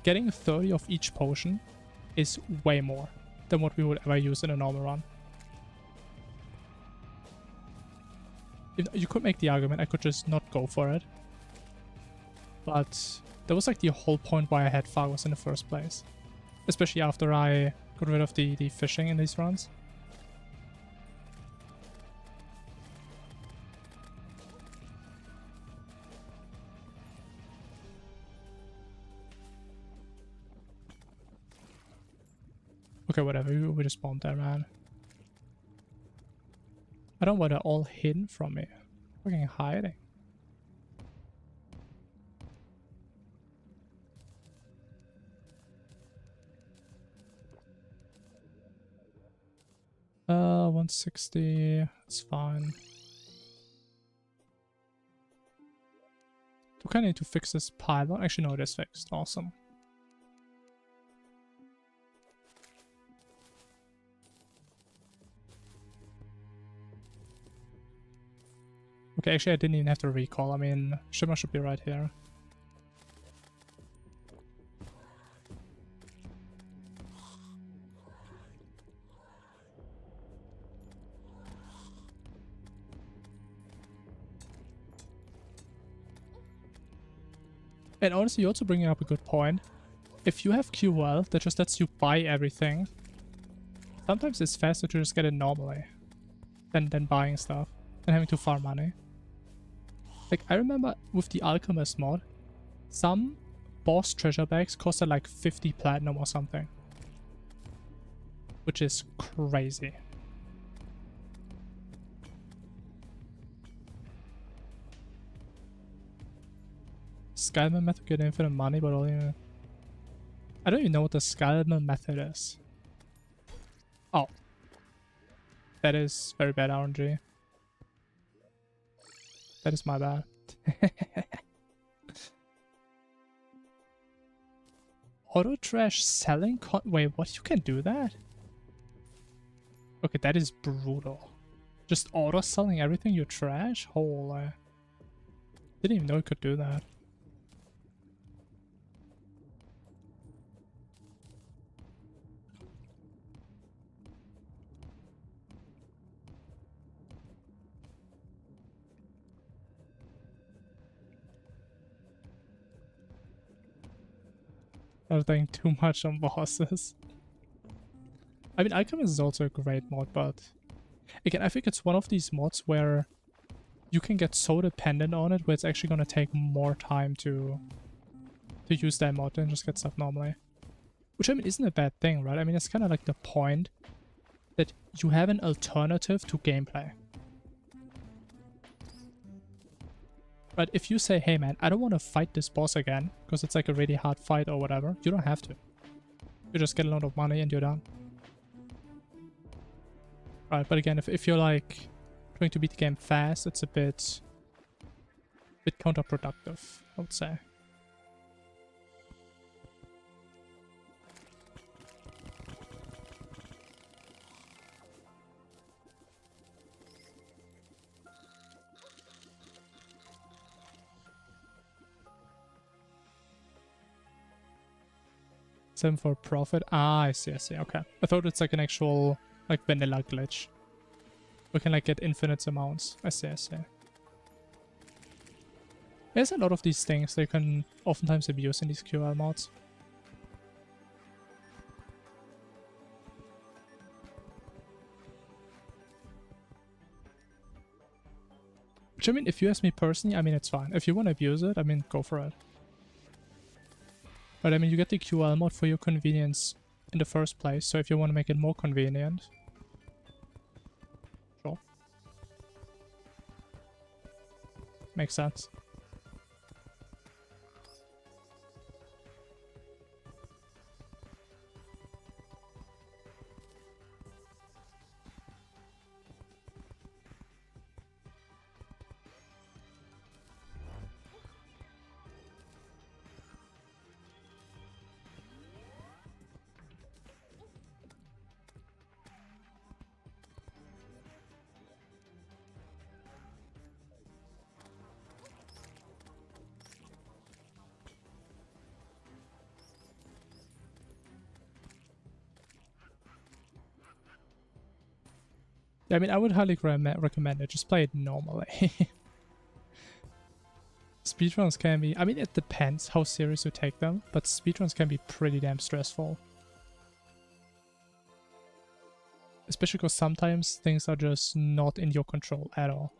getting 30 of each potion is way more than what we would ever use in a normal run. You could make the argument I could just not go for it. But that was like the whole point why I had Fargos in the first place. Especially after I got rid of the fishing in these runs. Okay, whatever, we just spawned there, man. I don't know why they're all hidden from me. Fucking hiding. Uh, 160, it's fine. Do I need to fix this pylon? Actually, no, it is fixed. Awesome. Okay, actually, I didn't even have to recall. I mean, Shimmer should be right here. And honestly, you're also bringing up a good point. If you have QL that just lets you buy everything, sometimes it's faster to just get it normally than buying stuff and having to farm money. Like, I remember with the Alchemist mod, some boss treasure bags costed like 50 platinum or something. Which is crazy. Skullman method get infinite money, but only... I don't even know what the Skullman method is. Oh. That is very bad RNG. That is my bad. Auto trash selling wait, what? You can do that? Okay, that is brutal. Just auto selling everything you trash? Holy. Didn't even know you could do that. Not think too much on bosses. I mean, Alchemist is also a great mod, but again, I think it's one of these mods where you can get so dependent on it where it's actually going to take more time to use that mod than just get stuff normally. Which, I mean, isn't a bad thing, right? I mean, it's kind of like the point that you have an alternative to gameplay. But if you say, hey man, I don't want to fight this boss again because it's like a really hard fight or whatever, you don't have to. You just get a lot of money and you're done. Right, but again, if you're like trying to beat the game fast, it's a bit counterproductive, I would say. Seven for profit. Ah, I see, okay. I thought it's like an actual, like, vanilla glitch. We can, like, get infinite amounts. I see. There's a lot of these things that you can oftentimes abuse in these QL mods. Which, I mean, if you ask me personally, I mean, it's fine. If you want to abuse it, I mean, go for it. But I mean, you get the QL mod for your convenience in the first place, so if you want to make it more convenient, sure. Makes sense. Yeah, I mean, I would highly recommend it. Just play it normally. Speedruns can be... I mean, it depends how serious you take them, but speedruns can be pretty damn stressful. Especially because sometimes things are just not in your control at all.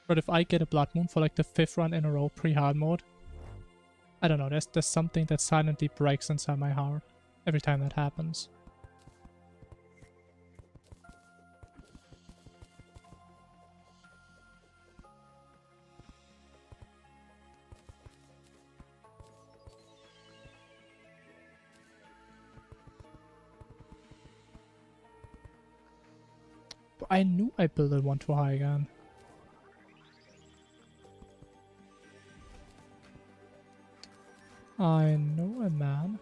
But if I get a Blood Moon for like the 5th run in a row pre-hard mode, I don't know, there's something that silently breaks inside my heart every time that happens. But I knew I built it one too high again. I know it, man.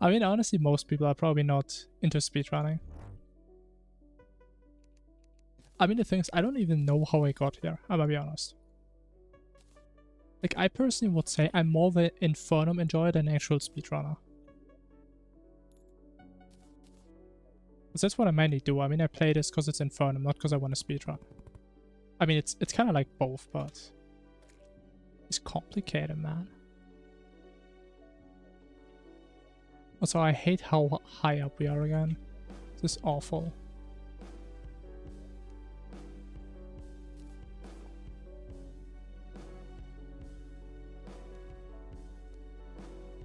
I mean, honestly, most people are probably not into speedrunning. I mean, the thing is, I don't even know how I got here, I'm gonna be honest. Like, I personally would say I'm more of an Infernum enjoyer than an actual speedrunner. Because that's what I mainly do. I mean, I play this because it's Infernum, not because I want to speedrun. I mean, it's kind of like both, but it's complicated, man. Also, I hate how high up we are again. This is awful.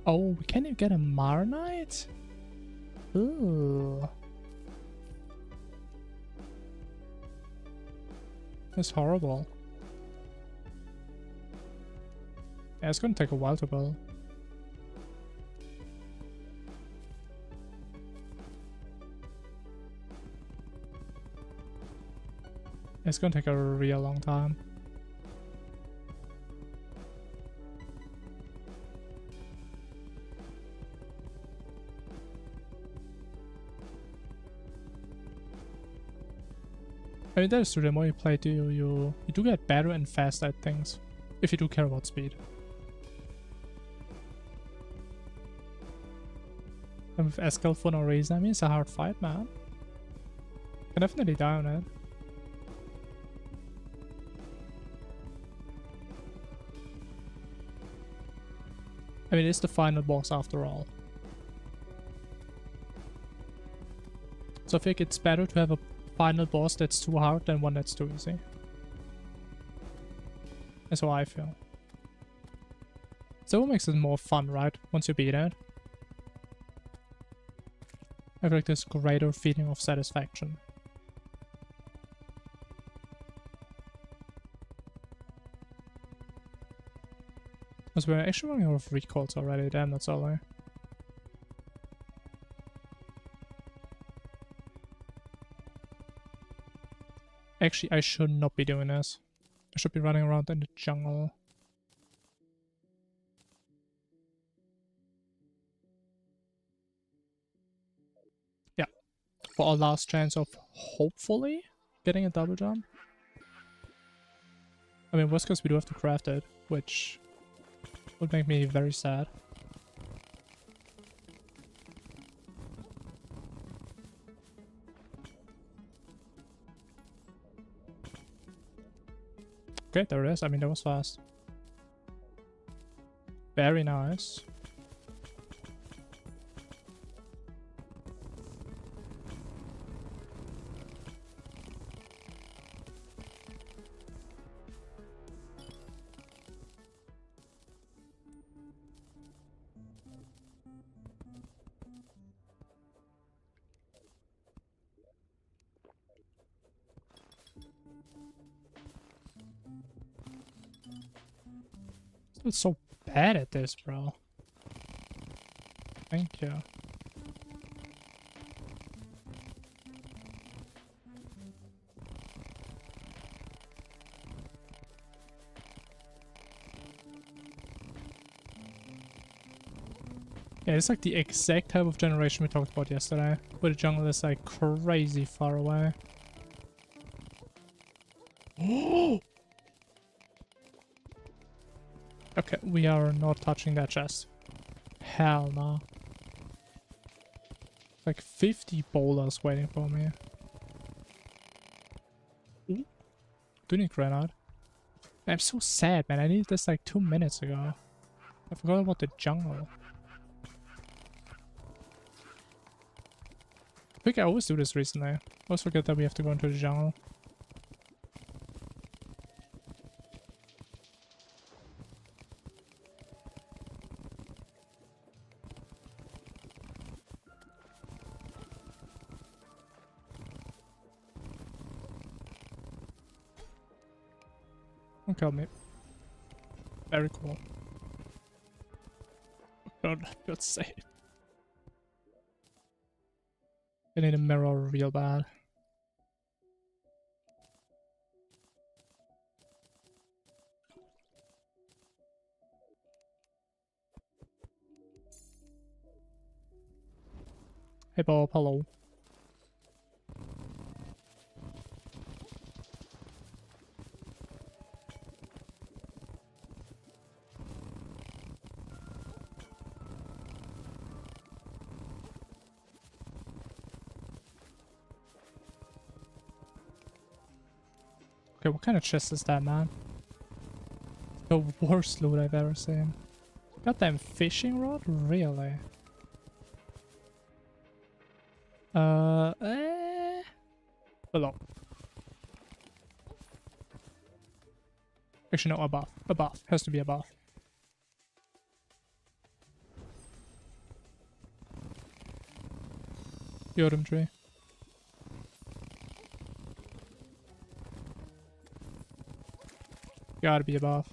Oh, we can't even get a Marnite? Ooh. That's horrible. Yeah, it's gonna take a while to build. It's gonna take a real long time. I mean, that is true. The more you play, you do get better and faster at things, if you do care about speed. And with Eskel for no reason, I mean, it's a hard fight, man. Can definitely die on it. I mean, it's the final boss after all. So I think it's better to have a final boss that's too hard than one that's too easy. That's how I feel. So what makes it more fun, right? Once you beat it. I feel like there's greater feeling of satisfaction. Because we're actually running out of recalls already, damn, that's all right. Actually, I should not be doing this. I should be running around in the jungle. Yeah. For our last chance of hopefully getting a double jump. I mean, worst case we do have to craft it, which would make me very sad. Okay, there it is. I mean, that was fast. Very nice. It's so bad at this, bro. Thank you. Yeah, it's like the exact type of generation we talked about yesterday, where the jungle is like crazy far away. Oh! Okay, we are not touching that chest. Hell no. Like 50 boulders waiting for me. Ooh. Do need granite. I'm so sad, man. I needed this like 2 minutes ago. I forgot about the jungle. I think I always do this recently. I always forget that we have to go into the jungle. Don't kill me. Very cool. God, good save. I need a mirror real bad. Hey Bob, hello. Okay, what kind of chest is that, man? The worst loot I've ever seen. Goddamn fishing rod? Really? Below. Actually, no, above. Above. Has to be above. Yodum tree. Gotta be above.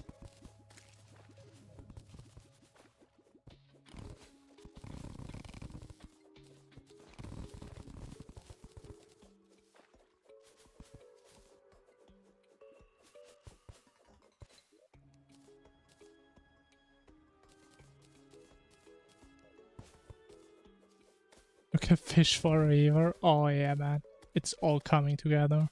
Cook a fish for a river. Oh yeah, man. It's all coming together.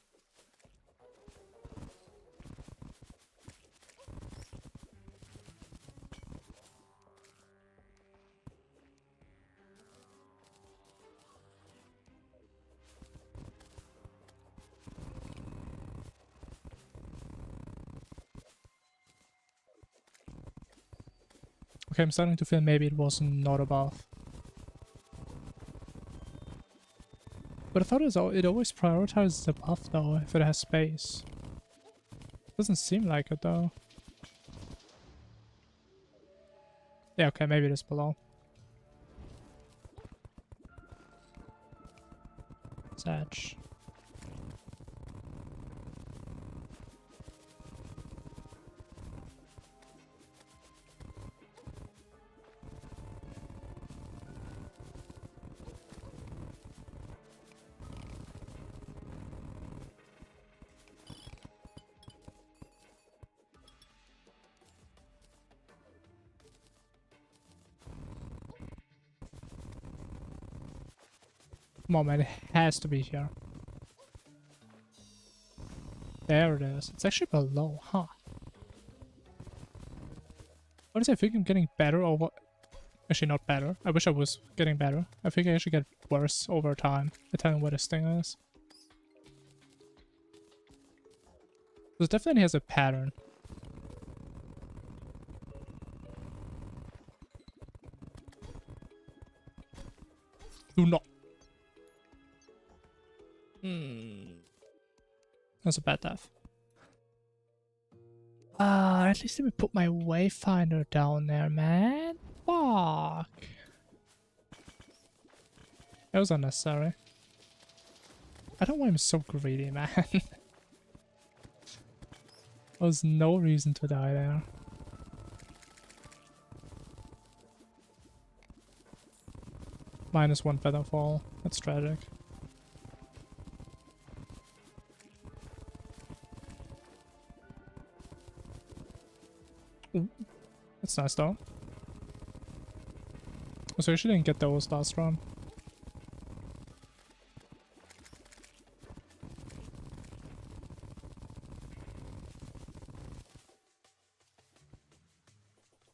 Okay, I'm starting to feel maybe it was not above. But I thought it always prioritizes above though, if it has space. Doesn't seem like it though. Yeah, okay, maybe it is below. Satch. Come on, man, it has to be here. There it is. It's actually below, huh? What is it? I think I'm getting better or what? Actually, not better. I wish I was getting better. I think I actually get worse over time at telling where this thing is. This definitely has a pattern. Do not. That's a bad death. At least let me put my wayfinder down there, man. Fuck. That was unnecessary. I don't know why I'm so greedy, man. There was no reason to die there. -1 feather fall. That's tragic. Ooh, that's nice though. So I actually didn't get those last run.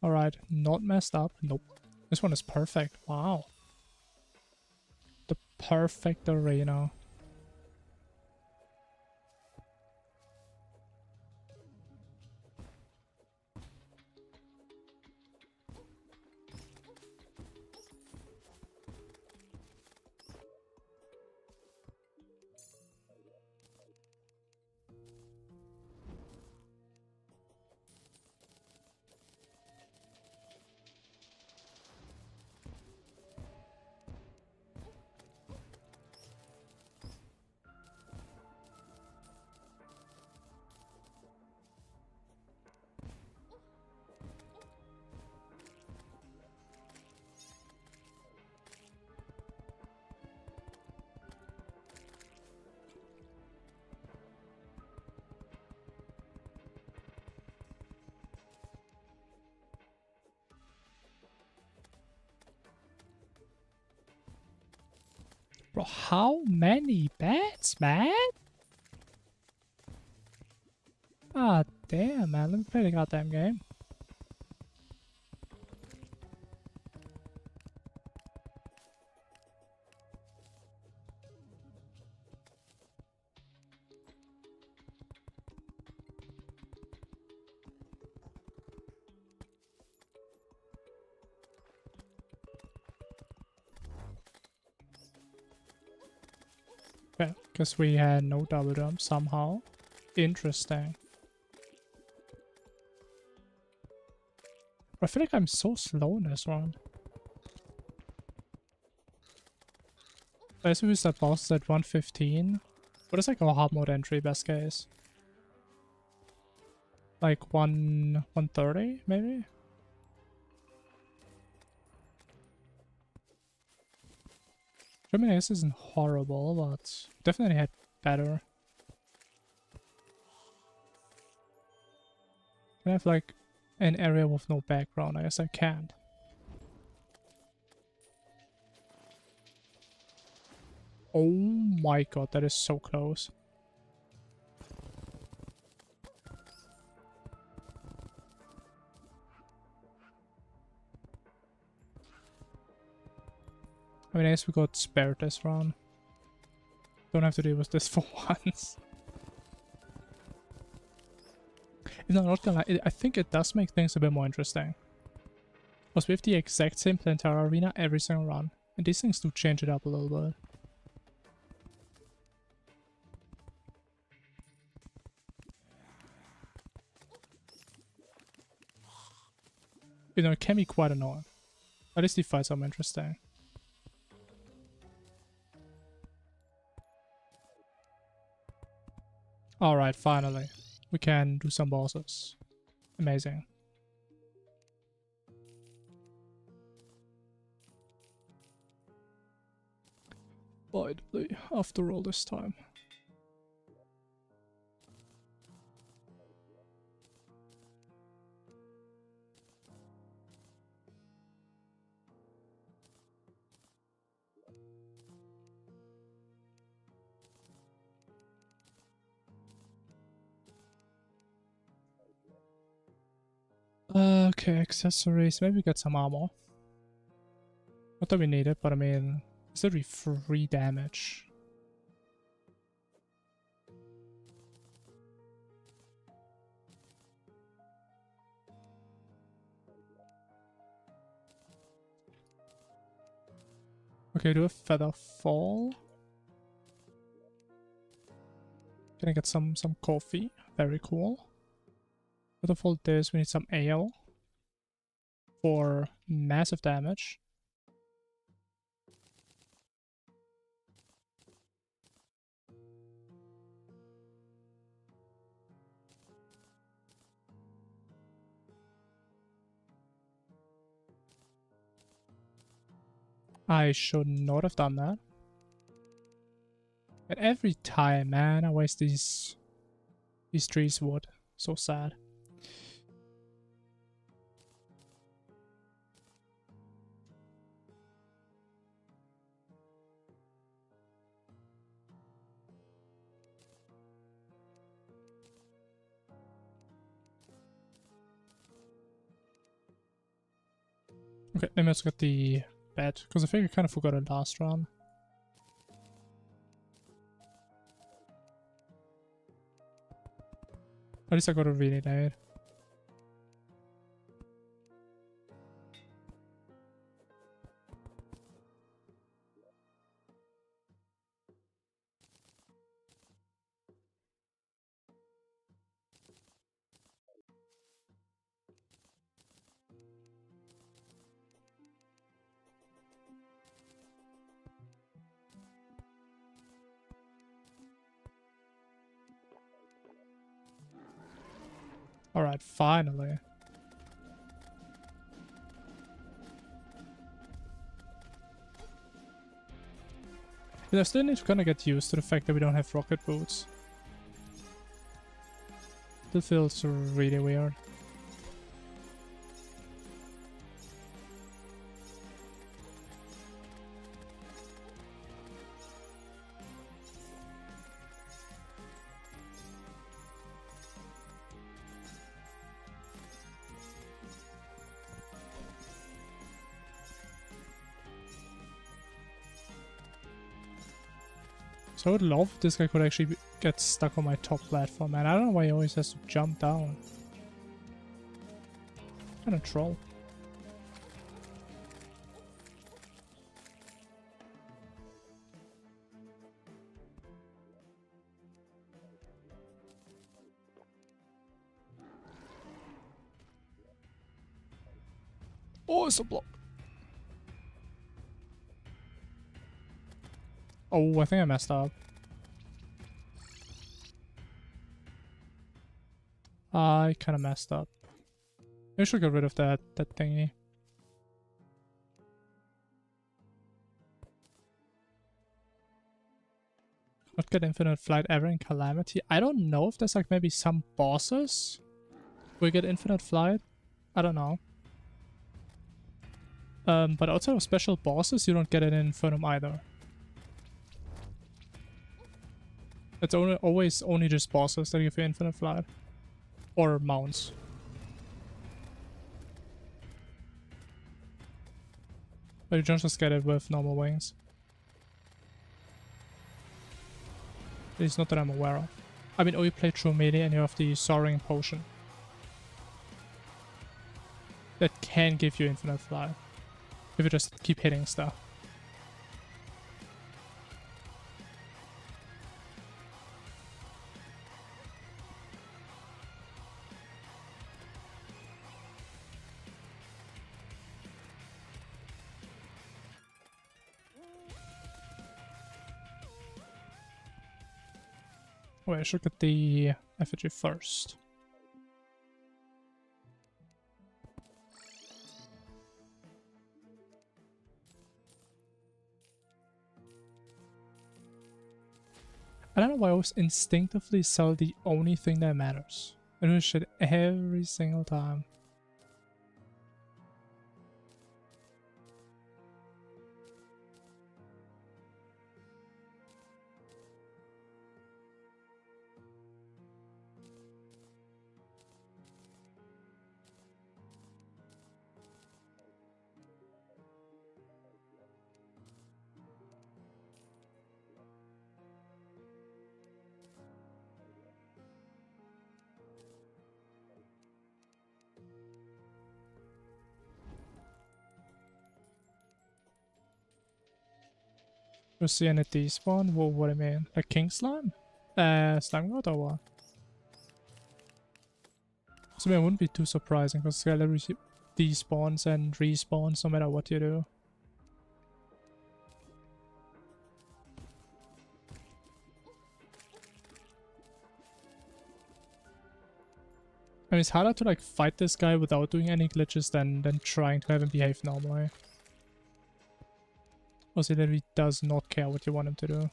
Alright, not messed up. Nope. This one is perfect. Wow. The perfect arena. Bro, how many bats, man? Ah, damn, man. Let me play the goddamn game. Okay, because we had no double jump somehow. Interesting. I feel like I'm so slow in this one. I suppose that boss is at 115. What is like a hard mode entry best case? Like 130 maybe? I mean, this isn't horrible, but definitely had better. Can I have like an area with no background? I guess I can't. Oh my god, that is so close. I mean, I guess we got spared this round. Don't have to deal with this for once. No, not gonna lie, I think it does make things a bit more interesting. Because we have the exact same Plantar arena every single run. And these things do change it up a little bit. You know, it can be quite annoying. At least the fights are more interesting. Alright, finally. We can do some bosses. Amazing. Finally, after all this time. Okay, accessories. Maybe get some armor. Not that we need it, but I mean, it's literally free damage. Okay, do a feather fall. Can I get some coffee? Very cool. Feather fall this, we need some ale for massive damage. I should not have done that. And every time, man, I waste these trees wood. So sad. Okay, let me just get the bed, because I think I kind of forgot it last round. At least I got it really late. Alright, finally. But I still need to kind of get used to the fact that we don't have rocket boots. That feels really weird. So I would love if this guy could actually get stuck on my top platform, man. I don't know why he always has to jump down. Kind of troll. Oh, it's a block. Oh, I think I messed up. I kind of messed up. I should get rid of that thingy. Not get infinite flight ever in Calamity. I don't know if there's like maybe some bosses where you get infinite flight. I don't know. But outside of special bosses, you don't get it in Infernum either. It's always only just bosses that give you infinite flight. Or mounts. But you don't just get it with normal wings. At least not that I'm aware of. I mean, you play through melee and you have the soaring potion. That can give you infinite flight. If you just keep hitting stuff. Wait, I should get the effigy first. I don't know why I always instinctively sell the only thing that matters. I do this shit every single time. You see any despawn? Whoa, what do I mean? Like King Slime? Slime God or what? So I mean, it wouldn't be too surprising because Gallery despawns and respawns no matter what you do. I mean, it's harder to like fight this guy without doing any glitches than trying to have him behave normally. Also, he literally does not care what you want him to do.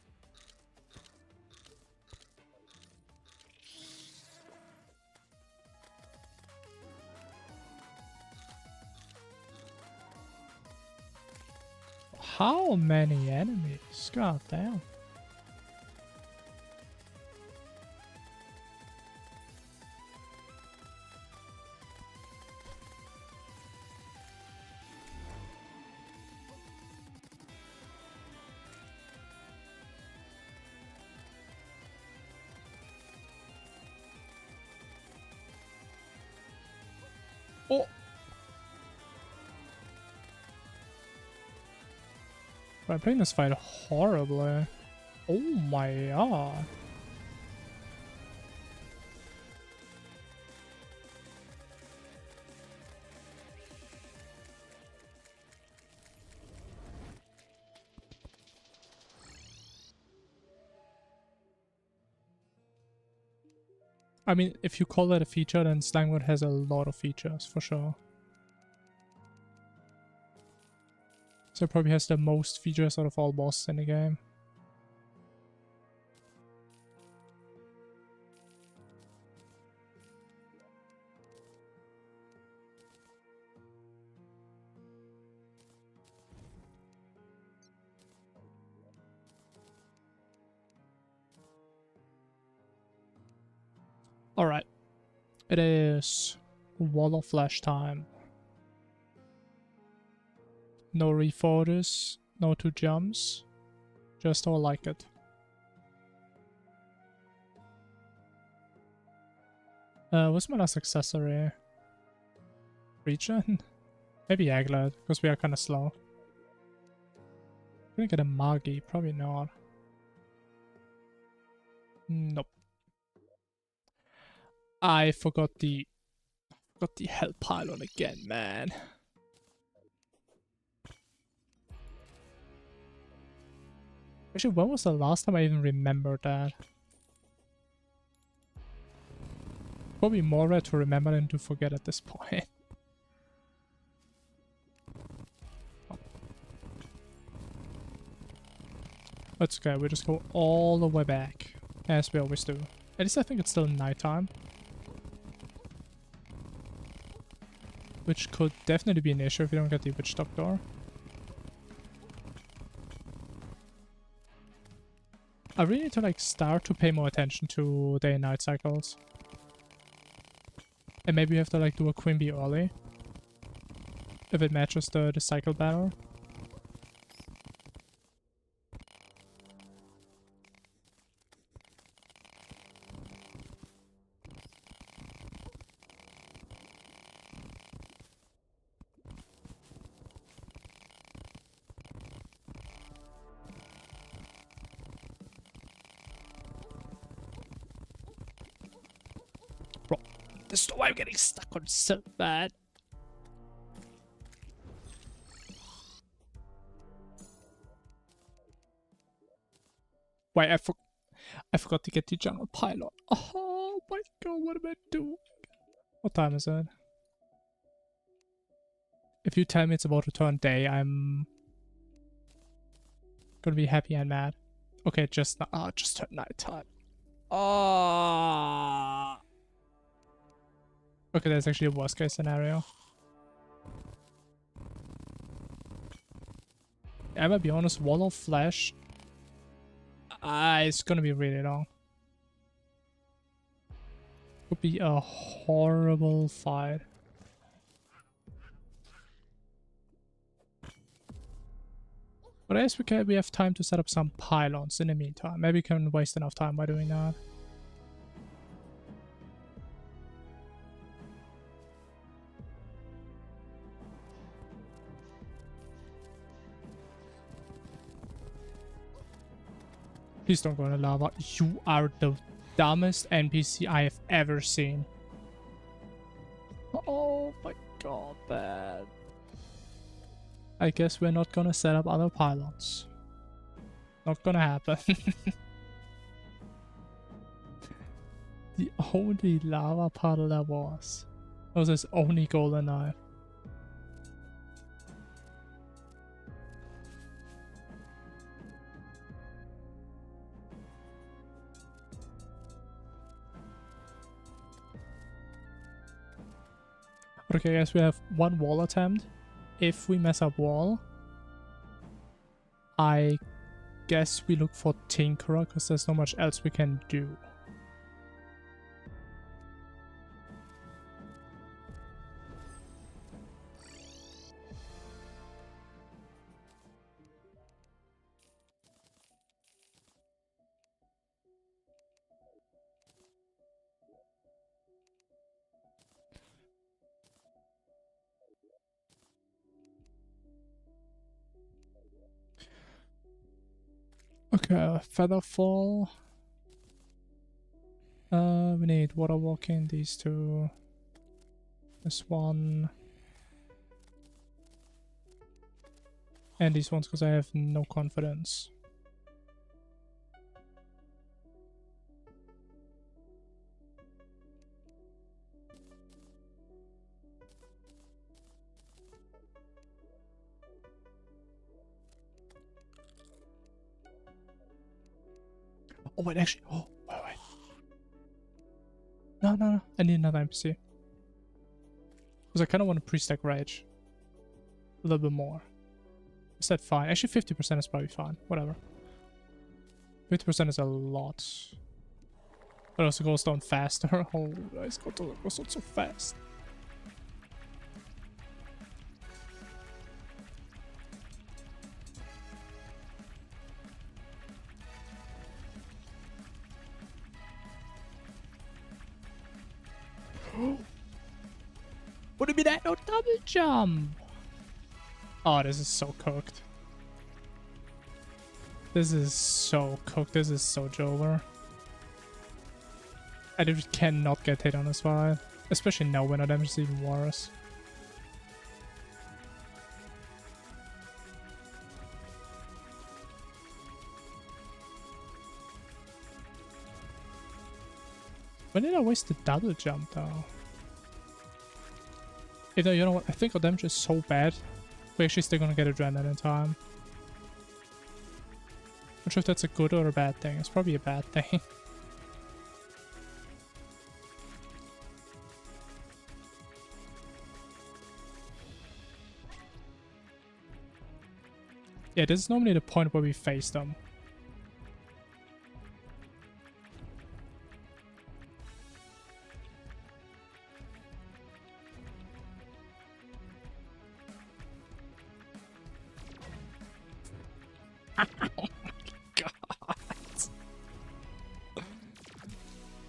How many enemies? God damn. Oh! I'm playing this fight horribly. Oh my god. I mean, if you call that a feature, then Slangwood has a lot of features, for sure. So it probably has the most features out of all bosses in the game. Alright. It is Wall of Flash time. No reforges, no 2 jumps. Just how I like it. What's my last accessory? Regen? Maybe Aglet, because we are kinda slow. Gonna get a Magi, probably not. Nope. I forgot the Hell Pylon again, man. Actually, when was the last time I even remembered that? Probably more rare to remember than to forget at this point. That's okay, we just go all the way back, as we always do. At least I think it's still nighttime. Which could definitely be an issue if you don't get the Witch Doctor. I really need to like start to pay more attention to day and night cycles. And maybe you have to like do a Queen Bee early. If it matches the cycle better. Bro, this is why I'm getting stuck on so bad. Wait, I forgot to get the jungle pylon. Oh my god, what am I doing? What time is it? If you tell me it's about to turn day, I'm gonna be happy and mad. Okay, just turned night time. Oh. Okay, that's actually a worst case scenario. I'm gonna be honest, Wall of Flesh. It's gonna be really long. Would be a horrible fight. But I guess we have time to set up some pylons in the meantime. Maybe we can waste enough time by doing that. Please don't go in the lava. You are the dumbest NPC I have ever seen. Oh my god, bad. I guess we're not gonna set up other pylons. Not gonna happen. The only lava puddle there was his only golden knife. Okay, guys, we have one wall attempt. If we mess up wall, I guess we look for Tinkerer, because there's not much else we can do. Okay, Featherfall. We need Water Walking, these two. This one. And these ones, because I have no confidence. Oh wait, actually, wait. No, I need another NPC. Because I kind of want to pre-stack Rage. A little bit more. Is that fine? Actually, 50% is probably fine. Whatever. 50% is a lot. But also goes down faster. Oh, it's goes down so fast. What do you mean that? No double jump! Oh, this is so cooked. This is so cooked. This is so Jover. I just cannot get hit on this fight. Especially now when our damage is even worse. When did I waste the double jump though? Either, you know what, I think our damage is so bad, we're actually still gonna get Adrenaline in time. Not sure if that's a good or a bad thing. It's probably a bad thing. Yeah, this is normally the point where we face them. God.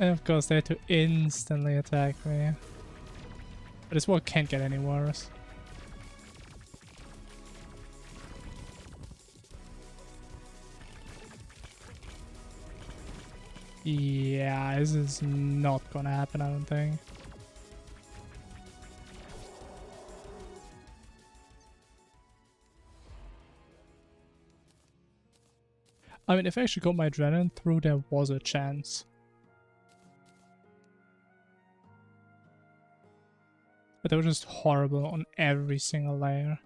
And of course they had to instantly attack me. But this war can't get any worse. Yeah, this is not gonna happen, I don't think. I mean, if I actually got my adrenaline through, there was a chance. But they were just horrible on every single layer.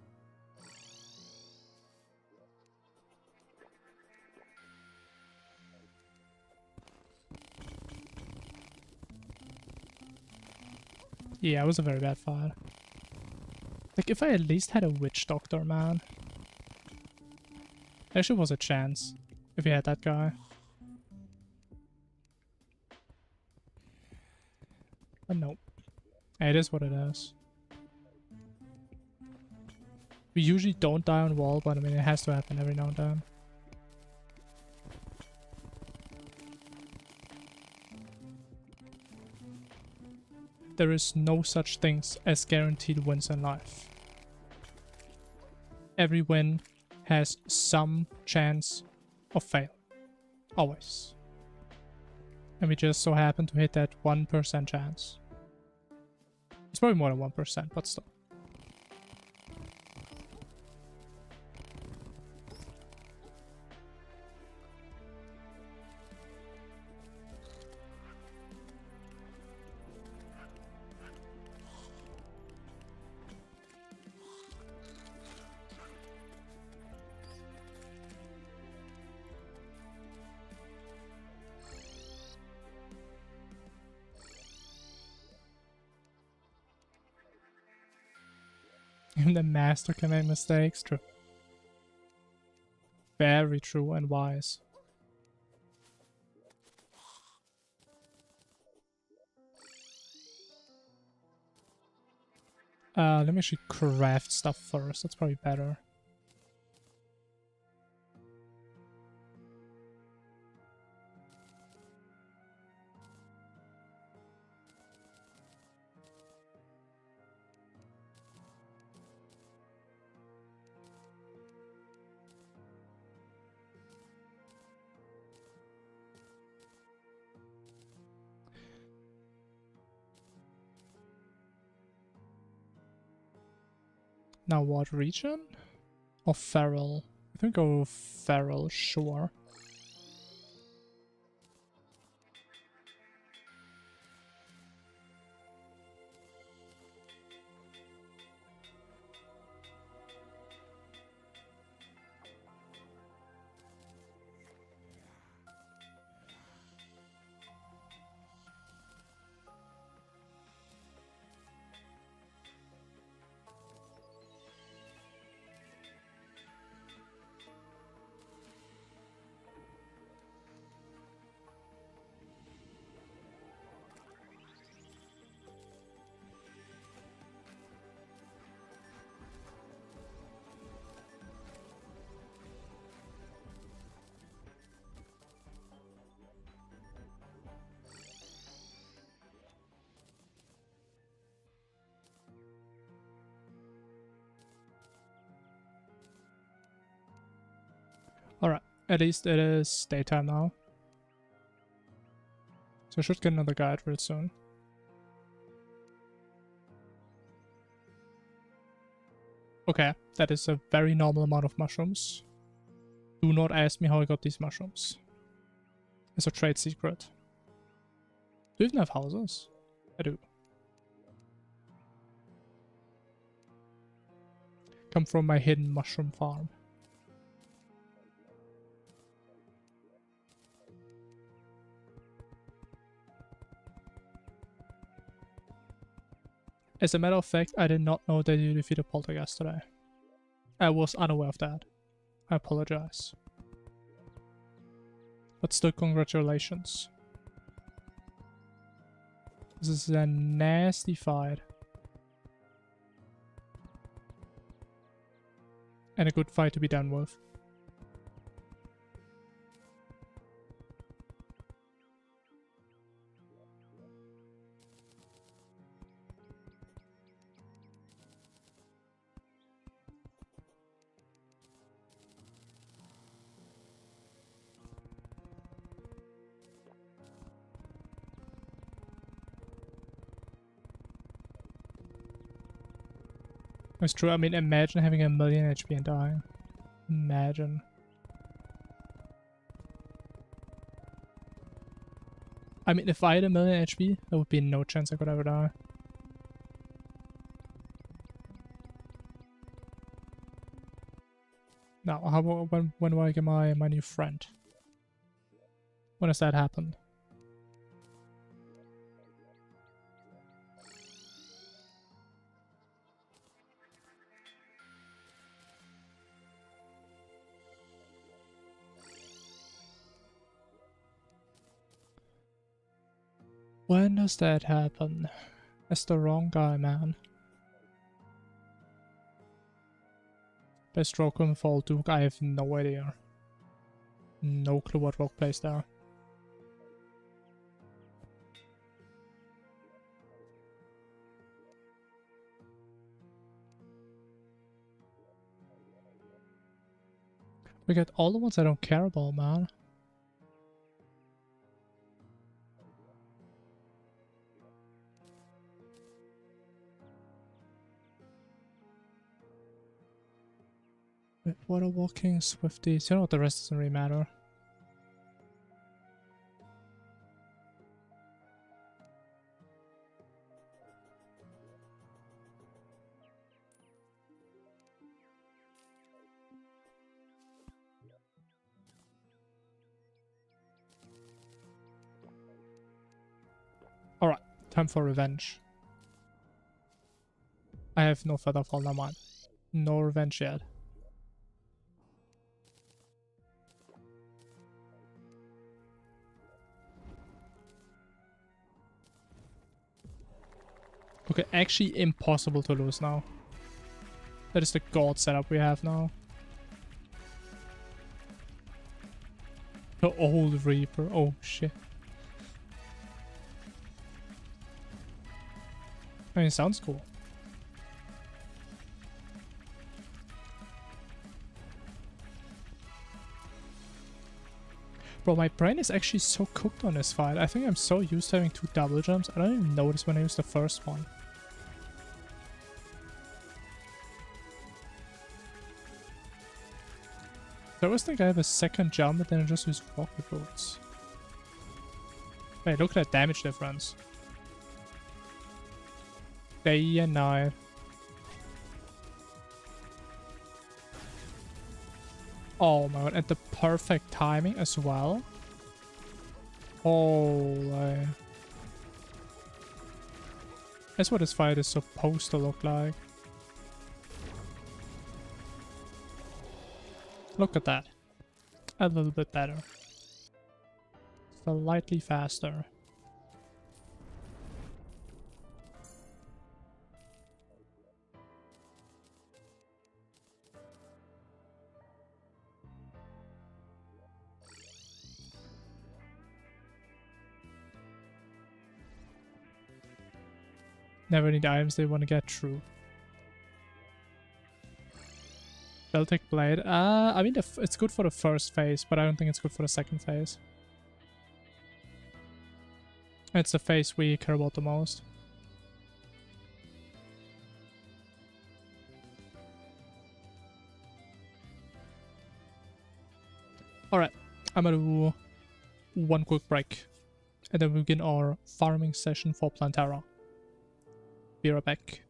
Yeah, it was a very bad fight. Like, if I at least had a witch doctor, man. There actually was a chance if you had that guy. But no. It is what it is. We usually don't die on wall, but I mean, it has to happen every now and then. There is no such things as guaranteed wins in life. Every win has some chance of fail. Always. And we just so happen to hit that 1% chance. It's probably more than 1%, but still. Even the master can make mistakes. True. Very true and wise. Let me actually craft stuff first. That's probably better. Now what region? Or feral? I think I'll go feral, sure. Alright, at least it is daytime now. So I should get another guide real soon. Okay, that is a very normal amount of mushrooms. Do not ask me how I got these mushrooms. It's a trade secret. Do you even have houses? I do. Come from my hidden mushroom farm. As a matter of fact, I did not know that you defeated Poltergeist today. I was unaware of that. I apologize. But still, congratulations. This is a nasty fight. And a good fight to be done with. It's true. I mean, imagine having a million HP and dying. Imagine. I mean, if I had a million HP, there would be no chance I could ever die. Now, how about when do I get my new friend? When does that happen? When does that happen? That's the wrong guy, man. Best rogue fall Duke, I have no idea. No clue what rogue plays there. We get all the ones I don't care about, man. Wait, what are walking swifties? You know what, the rest doesn't really matter. Alright, time for revenge. I have no feather fall, never mind. No revenge yet. Okay, actually impossible to lose now. That is the god setup we have now. The old Reaper, oh shit. I mean, it sounds cool. Bro, my brain is actually so cooked on this fight. I think I'm so used to having 2 double jumps, I don't even notice when I use the first one. I always think I have a second jump, but then I just use rocket boots. Wait, look at that damage difference. Day and night. Oh my god, and the perfect timing as well. Holy. That's what this fight is supposed to look like. Look at that. A little bit better. Slightly faster. Never need items they want to get through. Celtic Blade. I mean, it's good for the first phase, but I don't think it's good for the second phase. It's the phase we care about the most. Alright, I'm gonna do one quick break. And then we begin our farming session for Plantara. Be right back.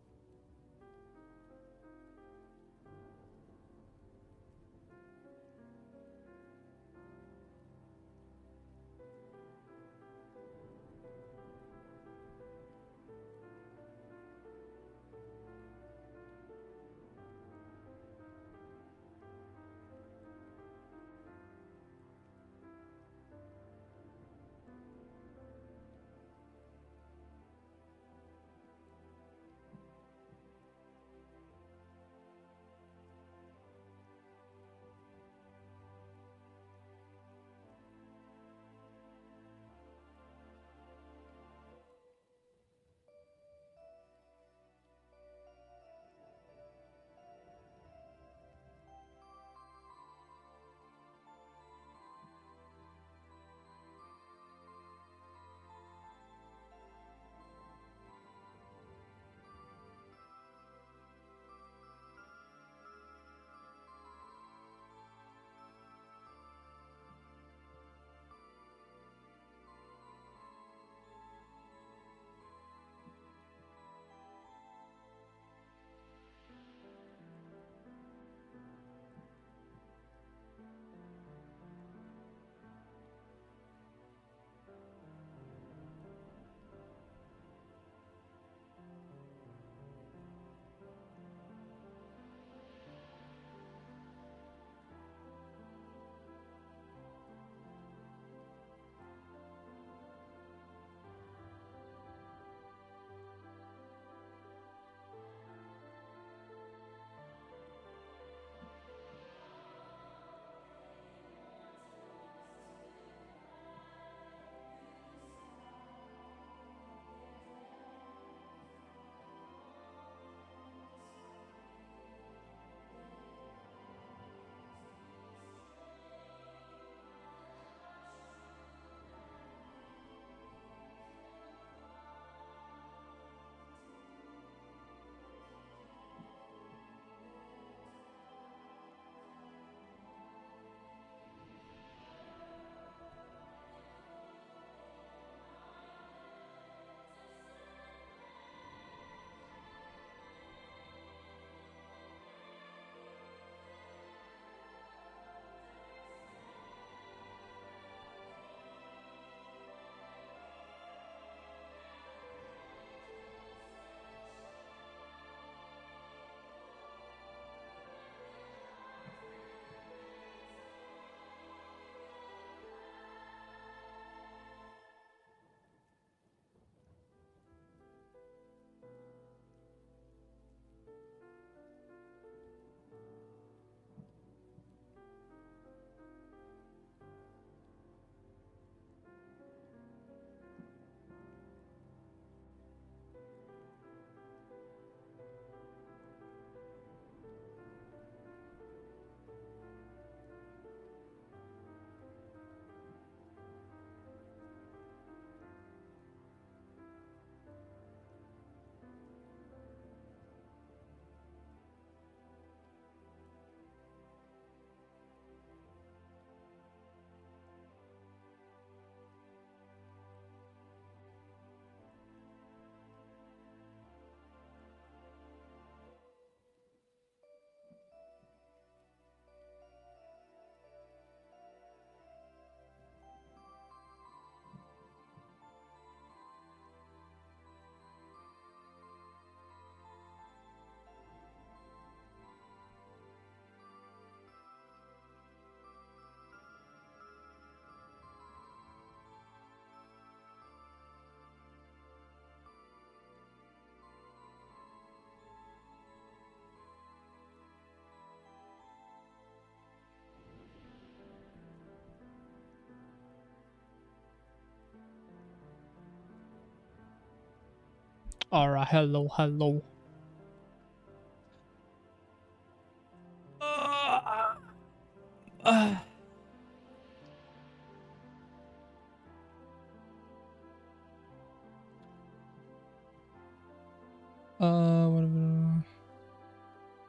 Alright, hello. Whatever.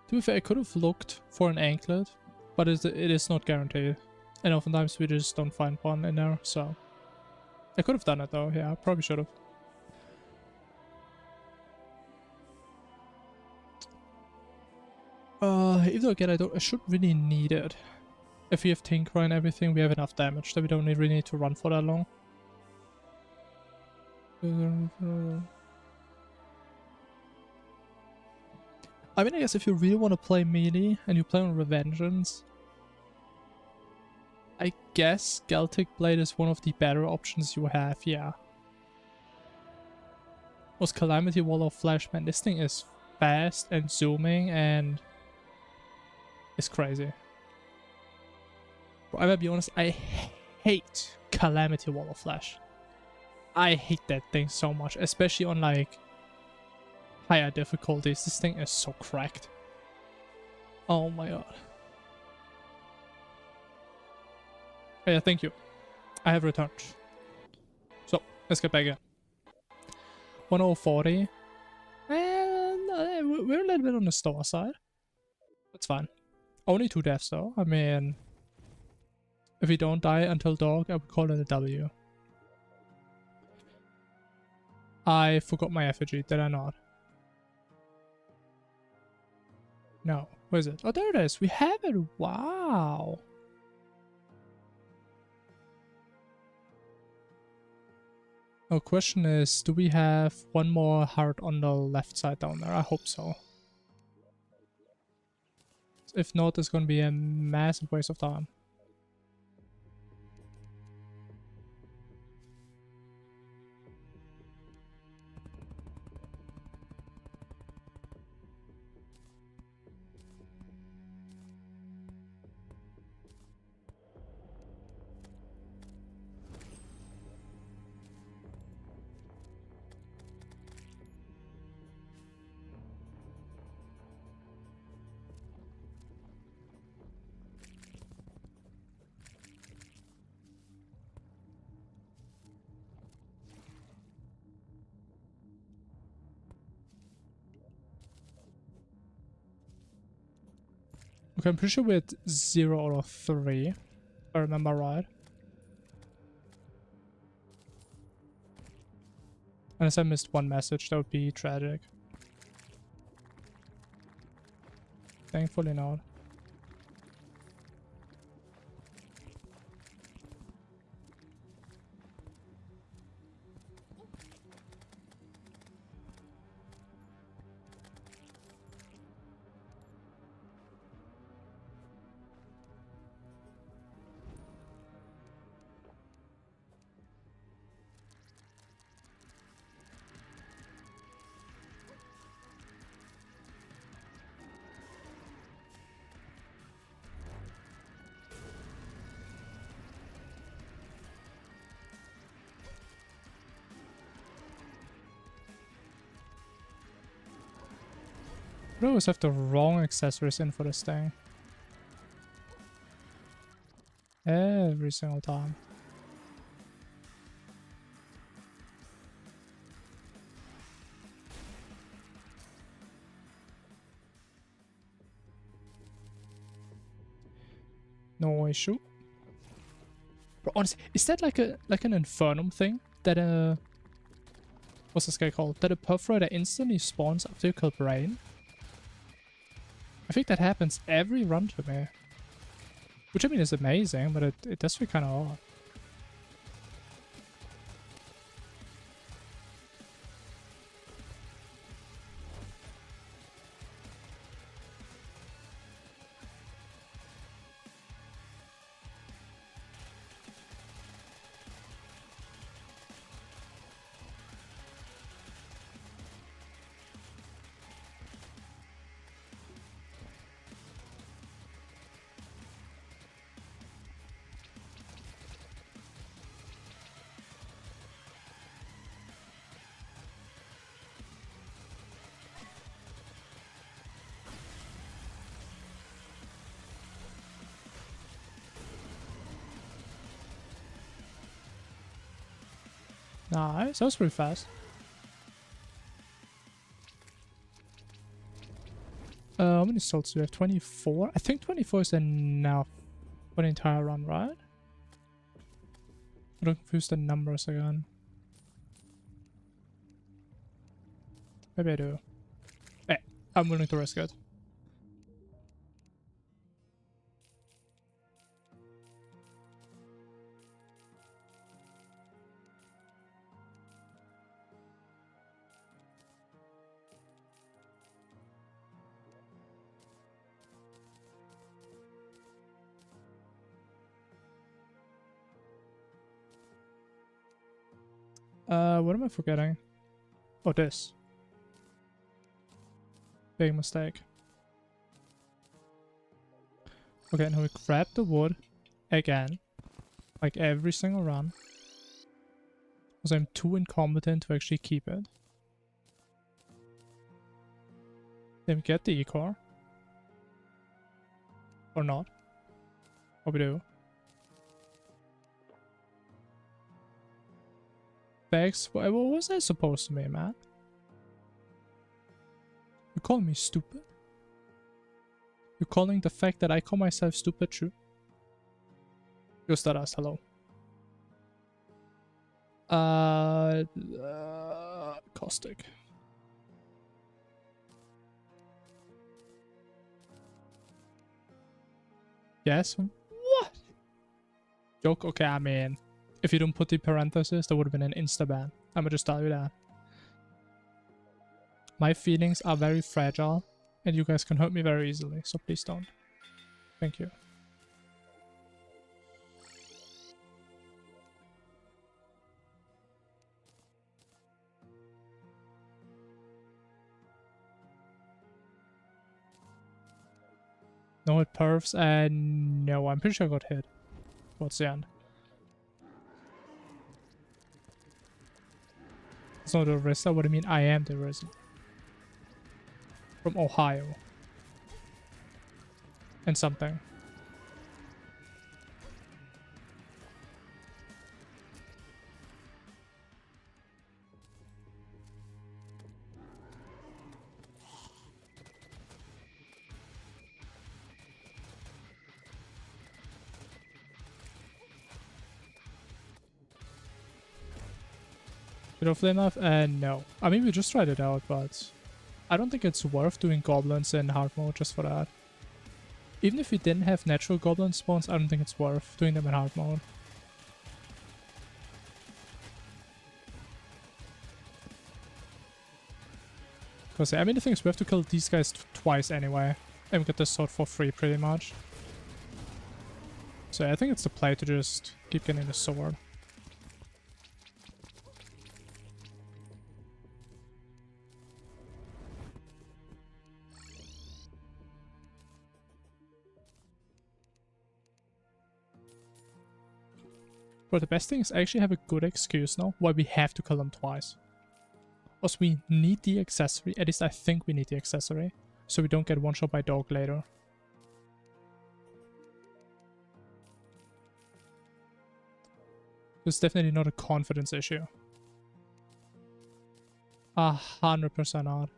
To be fair, I could have looked for an anklet, but it is not guaranteed. And oftentimes we just don't find one in there, so... I could have done it though, yeah, I probably should have. Even though again, I should really need it. If we have Tinker and everything, we have enough damage that we don't really need to run for that long. I mean, I guess if you really want to play melee and you play on Revengeance, I guess Celtic Blade is one of the better options you have, yeah. Was Calamity Wall of Flesh, man, this thing is fast and zooming and it's crazy. Bro, I gotta be honest, I hate Calamity Wall of Flesh. I hate that thing so much, especially on like higher difficulties. This thing is so cracked. Oh my god. Oh yeah, thank you. I have returned. So, let's get back in. 1040. And we're a little bit on the slower side. That's fine. Only 2 deaths though. I mean, if we don't die until dog, I would call it a W. I forgot my effigy, did I not? No. Where is it? Oh, there it is. We have it. Wow. Now, question is, do we have one more heart on the left side down there? I hope so. If not, it's going to be a massive waste of time. Okay, I'm pretty sure we're at 0 out of 3, if I remember right. Unless I missed one message, that would be tragic. Thankfully not. I always have the wrong accessories in for this thing. Every single time. No issue. But honestly, is that like an Infernum thing? That what's this guy called? That a perforator instantly spawns after you kill Brain? I think that happens every run to me. Which I mean is amazing, but it does feel kind of odd. Nice, that was pretty fast. How many salts do we have? 24? I think 24 is enough for the entire run, right? I don't confuse the numbers again. Maybe I do. Hey, I'm willing to risk it. What am I forgetting? Oh, this. Big mistake. Okay, now we grab the wood again. Like every single run. Because I'm too incompetent to actually keep it. Then we get the E-core. Or not. What we do. Bex, what was I supposed to be, man? You calling me stupid? You're calling the fact that I call myself stupid true? Just that us, hello. Caustic. Yes? What? Joke? Okay, I mean, if you don't put the parentheses, there would have been an insta-ban. I'm gonna just tell you that. My feelings are very fragile, and you guys can hurt me very easily, so please don't. Thank you. No hit perfs, and no, I'm pretty sure I got hit. What's the end? It's not the Orisa, what do you mean? I am the Orisa. From Ohio. And something. Bit of flame knife? No. I mean, we just tried it out, but I don't think it's worth doing goblins in hard mode just for that. Even if we didn't have natural goblin spawns, I don't think it's worth doing them in hard mode. Because, I mean, the thing is, we have to kill these guys twice anyway. And we get this sword for free, pretty much. So I think it's the play to just keep getting the sword. But the best thing is I actually have a good excuse now why we have to kill them twice. Because we need the accessory, at least I think we need the accessory, so we don't get one shot by dog later. It's definitely not a confidence issue. 100% not.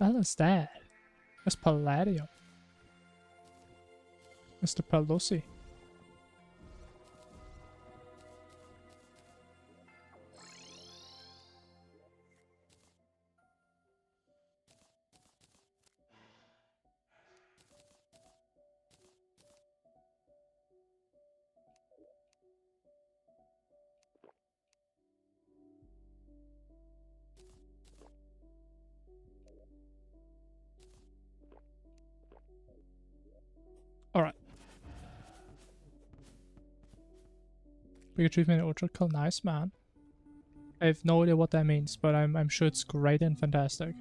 What the hell is that? That's Palladium. Mr. Pelosi. Alright. Big achievement ultra kill, nice man. I have no idea what that means, but I'm sure it's great and fantastic.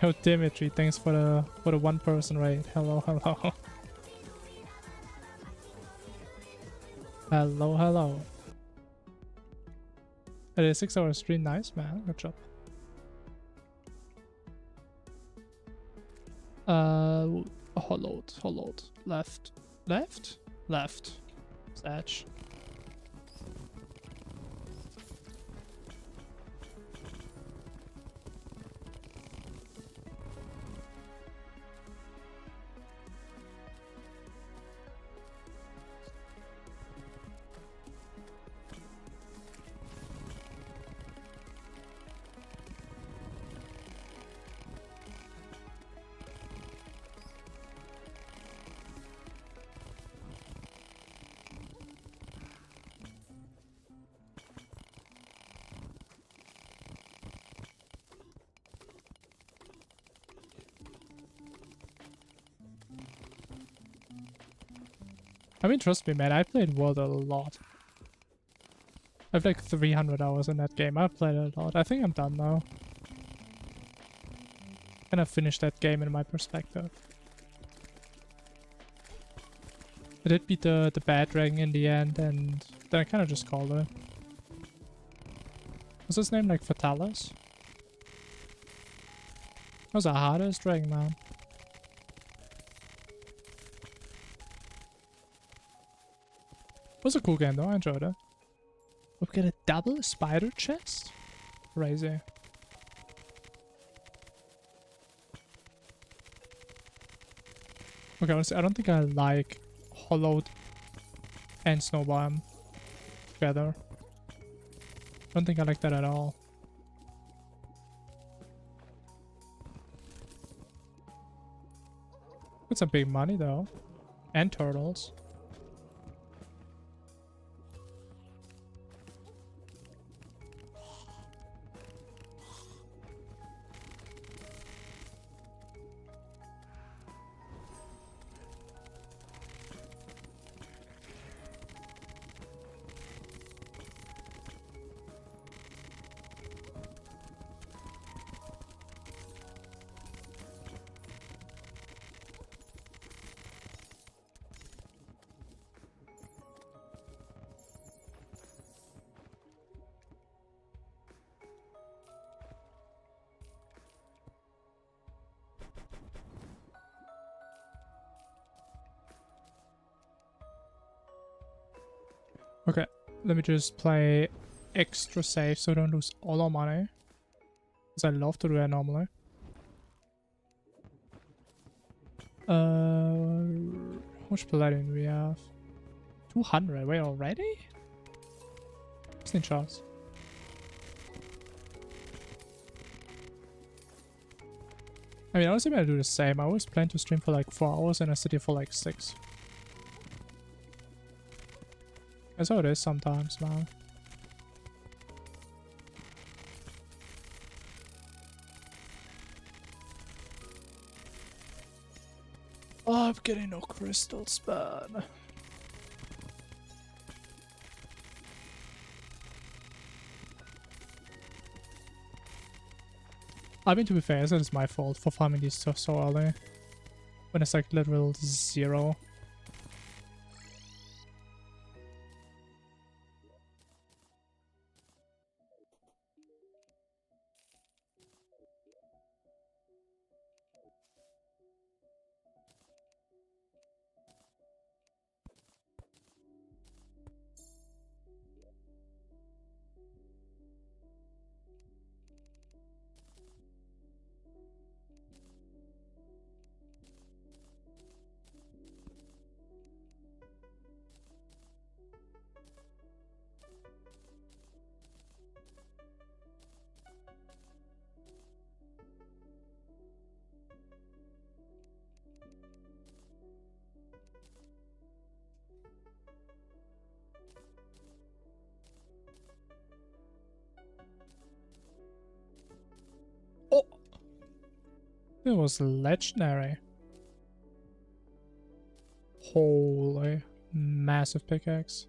Yo, Dimitri, thanks for the 1-person raid. Hello, hello. Hello, hello. It is 6 hours stream, nice man, good job. Hollowed. Left. Edge. I mean, trust me, man, I played World a lot. I have like 300 hours in that game. I've played it a lot. I think I'm done now. And I've finished that game in my perspective. I did beat the bad dragon in the end, and then I kind of just called it. Was his name like Fatalis? That was the hardest dragon, man. It was a cool game though, I enjoyed it. We've got a double spider chest? Crazy. Okay, honestly, I don't think I like Hollowed and Snowbiome together. I don't think I like that at all. With some big money though. And turtles. Okay, let me just play extra safe so I don't lose all our money. Because I love to do that normally. How much palladium do we have? 200, wait, already? What's the chance? I mean, honestly, I'm gonna do the same. I always plan to stream for like 4 hours and I sit here for like 6. That's how it is sometimes, man. Oh, I'm getting no crystals, man. I mean, to be fair, it's my fault for farming these stuff so early. When it's like literal 0. Oh! It was legendary. Holy massive pickaxe.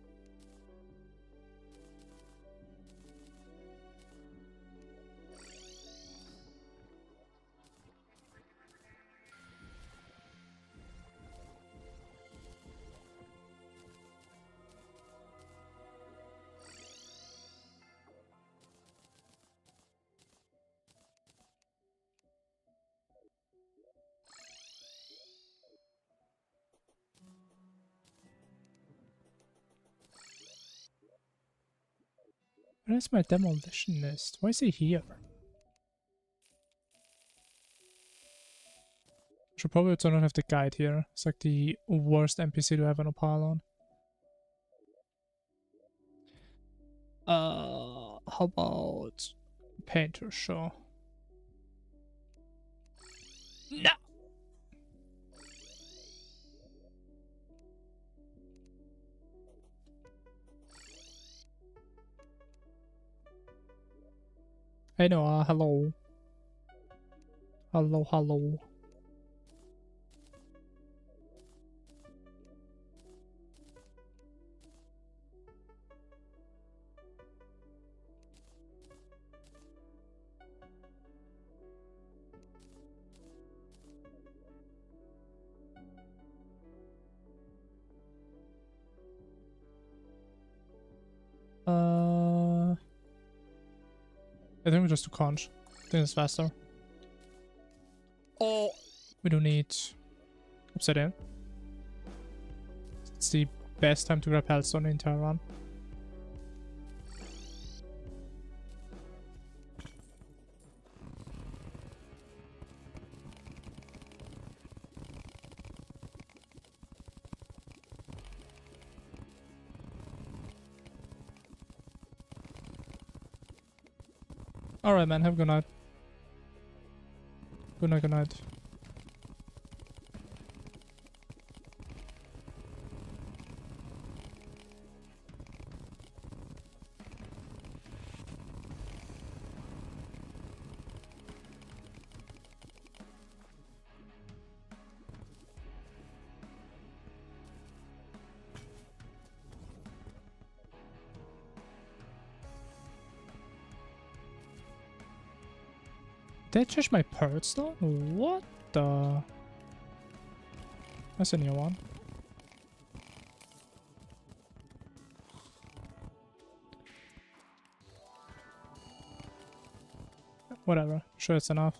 Where's my demolitionist? Why is he here? Should probably turn on have the guide here. It's like the worst NPC to have on a pylon. How about painter? Sure. No. Hey Noah, hello. Hello, hello. I think we just do conch. I think it's faster. Oh, we don't need upside down. It's the best time to grab health on the entire run. Alright, man. Have a good night. Good night, good night. Did I change my parts though? What the? That's a new one. Whatever. Sure, it's enough.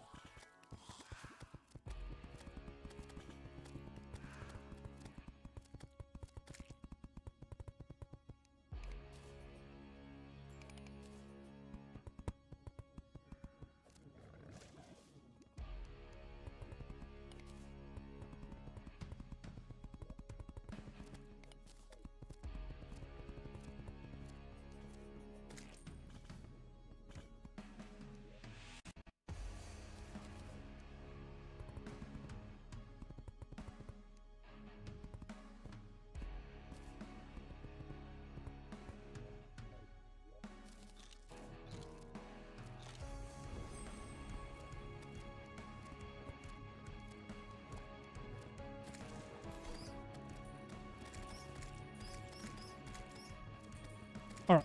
Alright.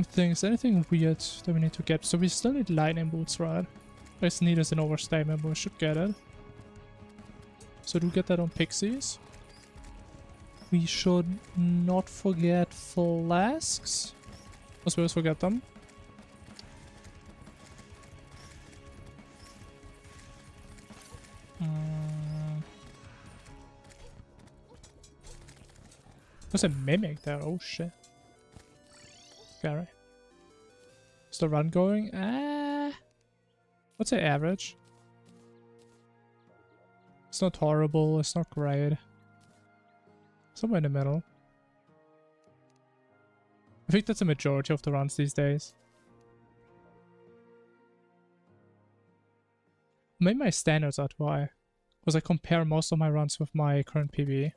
Things, anything weird that we need to get? So we still need lightning boots, right? I just need as an overstatement, but we should get it. So do get that on pixies. We should not forget flasks. Because we always forget them. There's a mimic there, oh shit. Scary. Is the run going? What's the average? It's not horrible, it's not great. Somewhere in the middle. I think that's the majority of the runs these days. Maybe my standards are too high. Because I compare most of my runs with my current PB.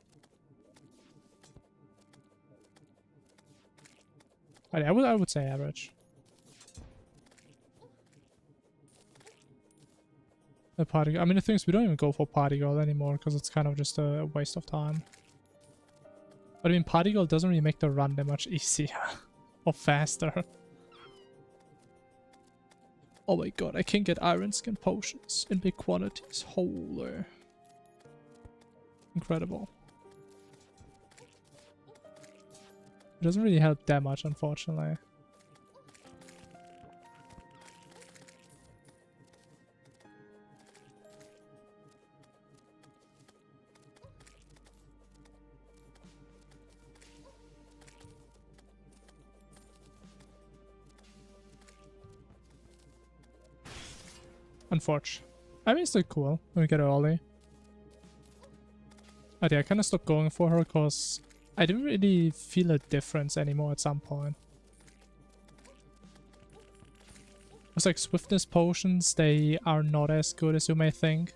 I would say average. The party. I mean, the thing is, we don't even go for party girl anymore because it's kind of just a waste of time. But I mean, party girl doesn't really make the run that much easier or faster. Oh my god, I can get iron skin potions in big quantities. Holy. Incredible. It doesn't really help that much, unfortunately. Unfortunately. I mean, it's still cool when we get early. But yeah, I kind of stopped going for her because I didn't really feel a difference anymore at some point. It's like swiftness potions, they are not as good as you may think.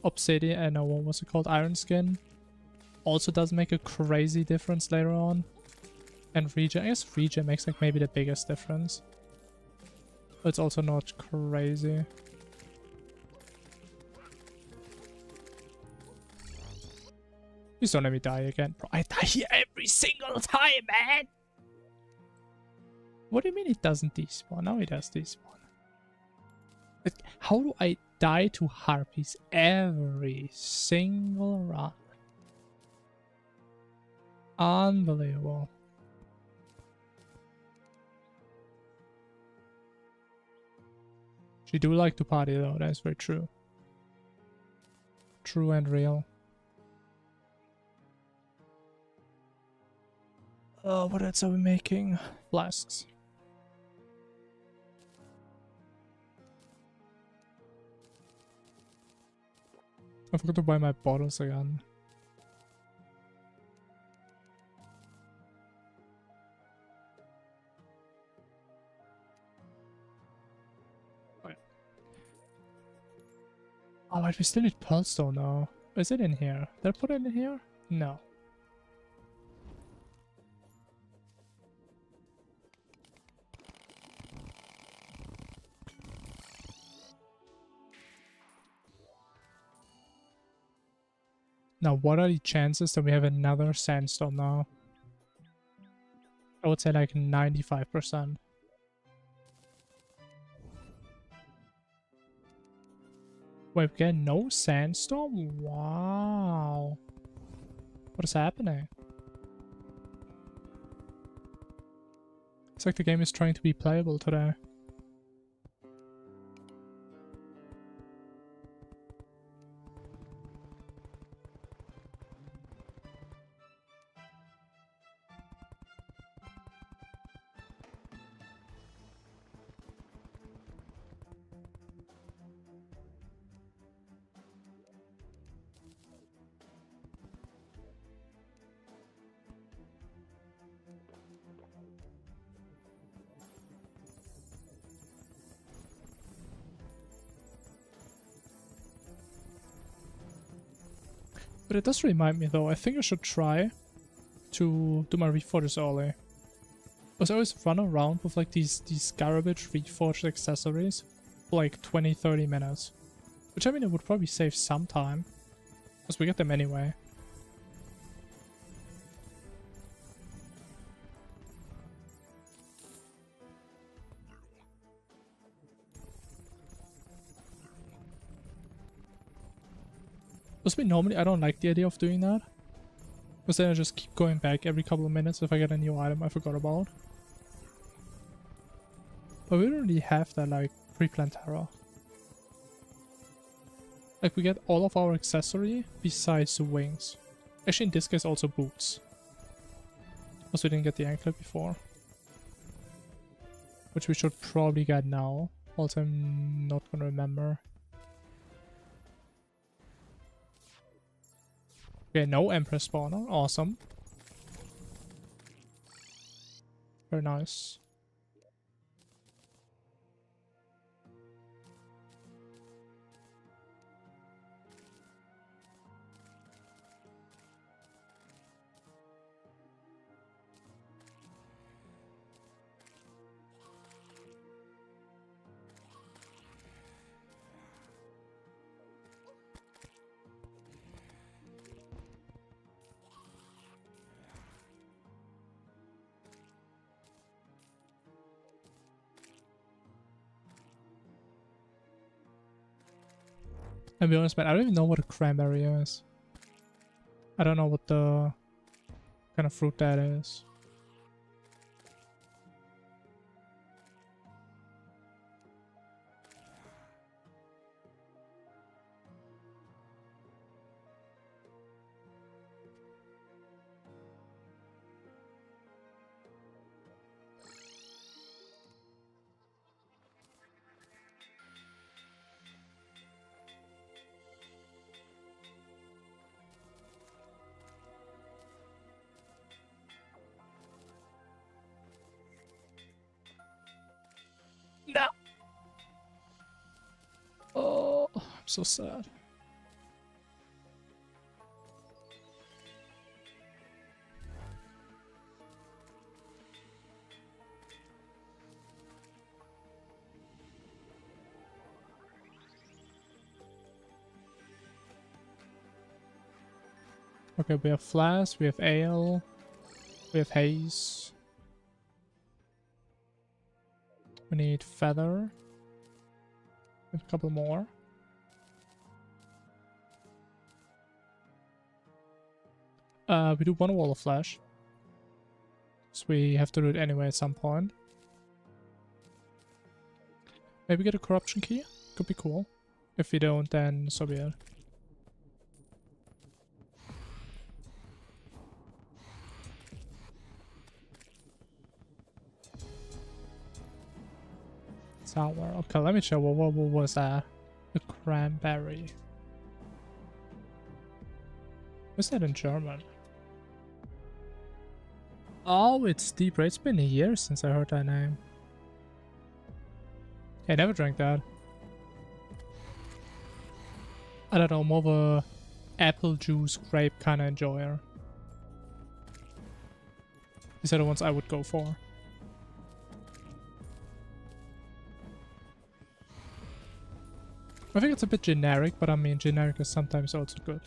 Obsidian, no, what was it called? Iron Skin also does make a crazy difference later on. And regen, I guess regen makes like maybe the biggest difference. But it's also not crazy. Please don't let me die again. Bro, I die here every single time, man! What do you mean it doesn't despawn? Now it does despawn. Like, how do I die to harpies every single run? Unbelievable. She do like to party though, that's very true. True and real. What else are we making? Flasks. I forgot to buy my bottles again. Oh, but we still need Pearlstone now. Is it in here? Did I put it in here? No. Now, what are the chances that we have another sandstone now? I would say like 95%. Wait, we get no sandstorm? Wow. What is happening? It's like the game is trying to be playable today. But it does remind me though, I think I should try to do my reforges early. Because I always run around with like these garbage reforged accessories for like 20-30 minutes. Which I mean it would probably save some time. Because we get them anyway. Because normally I don't like the idea of doing that. Because then I just keep going back every couple of minutes if I get a new item I forgot about. But we don't really have that like pre-Plantara. Like we get all of our accessory besides the wings. Actually in this case also boots. Because we didn't get the anklet before. Which we should probably get now. Also I'm not gonna remember. Okay, no Empress spawner. Awesome. Very nice. I'll be honest, man, I don't even know what a cranberry is. I don't know what the kind of fruit that is. So sad. Okay, we have Flash, we have Ale, we have Haze. We need Feather. We have a couple more. We do one wall of Flash. So we have to do it anyway at some point. Maybe get a corruption key? Could be cool. If we don't, then so be it. Sour. Okay, let me check. What was that? The cranberry. What's that in German? Oh, it's deeper. It's been a year since I heard that name. I never drank that. I don't know, more of a apple juice grape kind of enjoyer. These are the ones I would go for. I think it's a bit generic, but I mean generic is sometimes also good.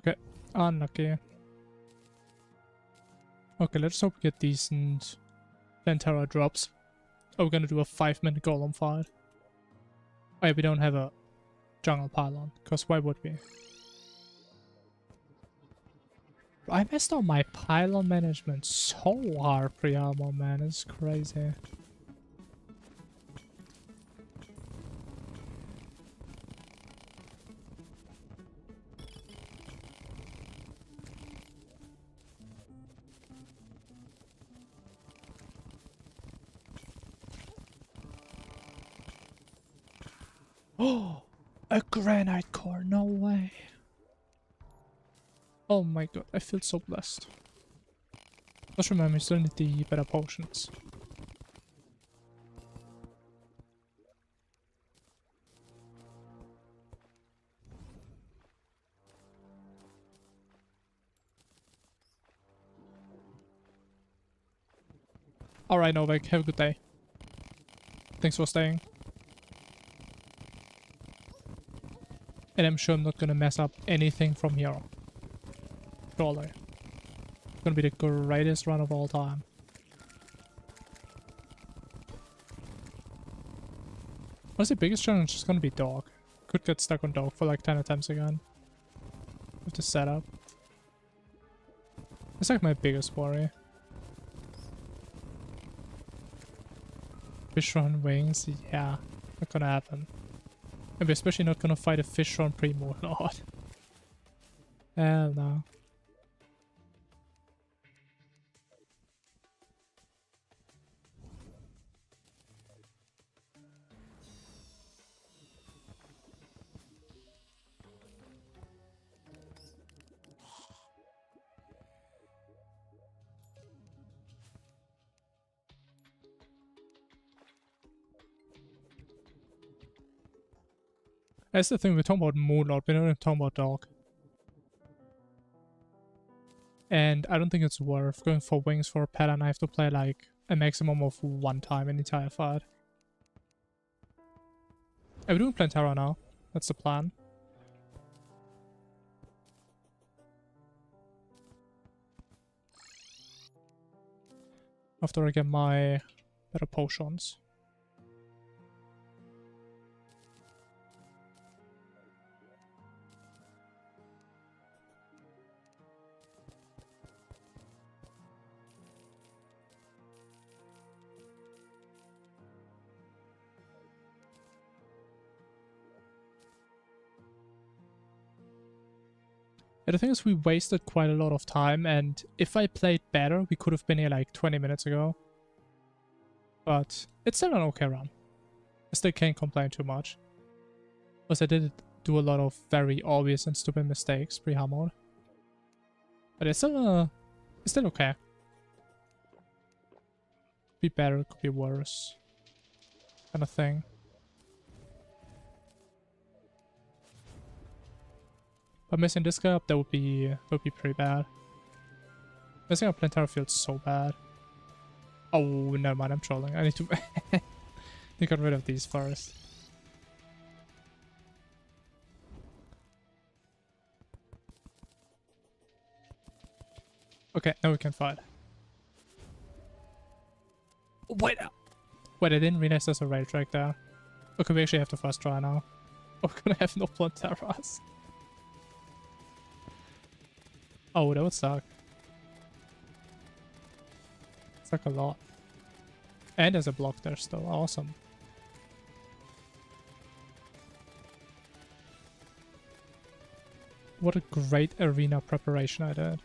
Okay, unlucky. Okay, let's hope we get decent Plantar drops. Oh, we're gonna do a 5-minute golem fight. Oh yeah, we don't have a jungle pylon, because why would we? I messed up my pylon management so hard pre-armor, man. It's crazy. Oh, a granite core, no way. Oh my god, I feel so blessed. Just remember, you still need the better potions. Alright, Novak, have a good day. Thanks for staying. And I'm sure I'm not gonna mess up anything from here. Surely. It's gonna be the greatest run of all time. Honestly, the biggest challenge is gonna be dog. Could get stuck on dog for like 10 attempts again. With the setup. It's like my biggest worry. Fishron wings, yeah, not gonna happen. And we're especially not gonna fight a Fishron Primo Lord. Hell no. That's the thing, we're talking about Moonlord, we're not even talking about Dog. And I don't think it's worth going for wings for a pattern. I have to play like a maximum of 1 time in the entire fight. Are we doing Plantara now? That's the plan. After I get my better potions. And the thing is, we wasted quite a lot of time, and if I played better, we could have been here like 20 minutes ago. But it's still an okay run. I still can't complain too much. Because I did do a lot of very obvious and stupid mistakes pre-hardmode. But it's still okay. Could be better, could be worse. Kind of thing. But missing this guy up, that would be pretty bad. Missing a Plantar feels so bad. Oh, never mind, I'm trolling. I need to get rid of these first. Okay, now we can fight. Oh, wait, I didn't realize there's a rail track there. Okay, we actually have the first try now. Oh, we're gonna have no Plantaras. Oh, that would suck. Suck a lot. And there's a block there still. Awesome. What a great arena preparation I did.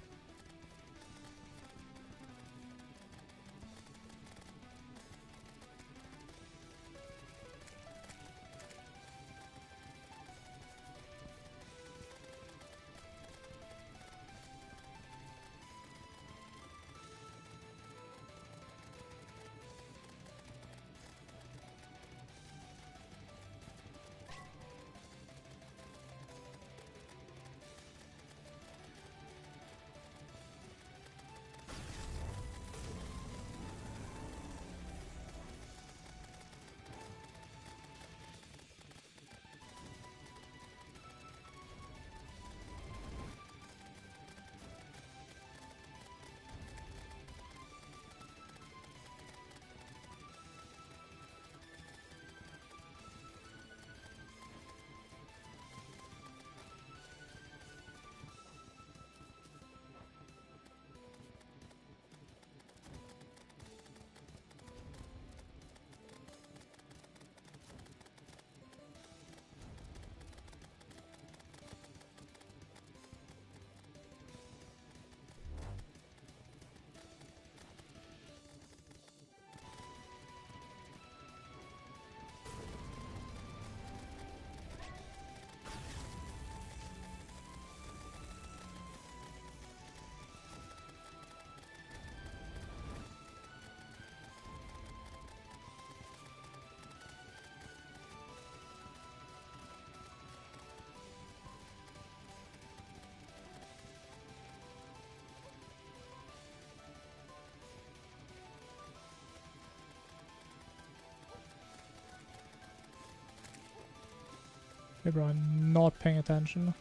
Maybe I'm not paying attention.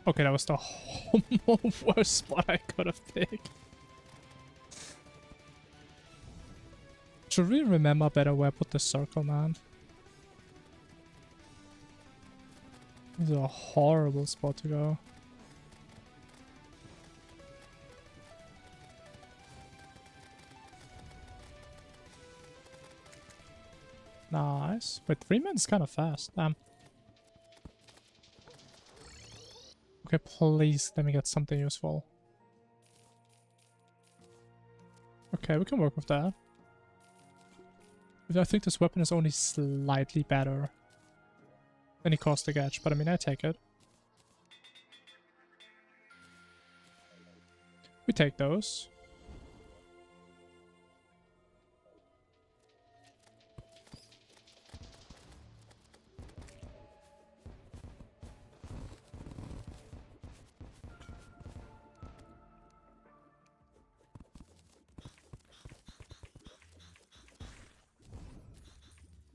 Okay, that was the worst spot I could have picked. Should really remember better where I put the circle, man. This is a horrible spot to go. Nice. Wait, 3 minutes is kind of fast. Damn. Okay, please let me get something useful. Okay, we can work with that. I think this weapon is only slightly better than it cost to catch, but I mean, I take it. We take those.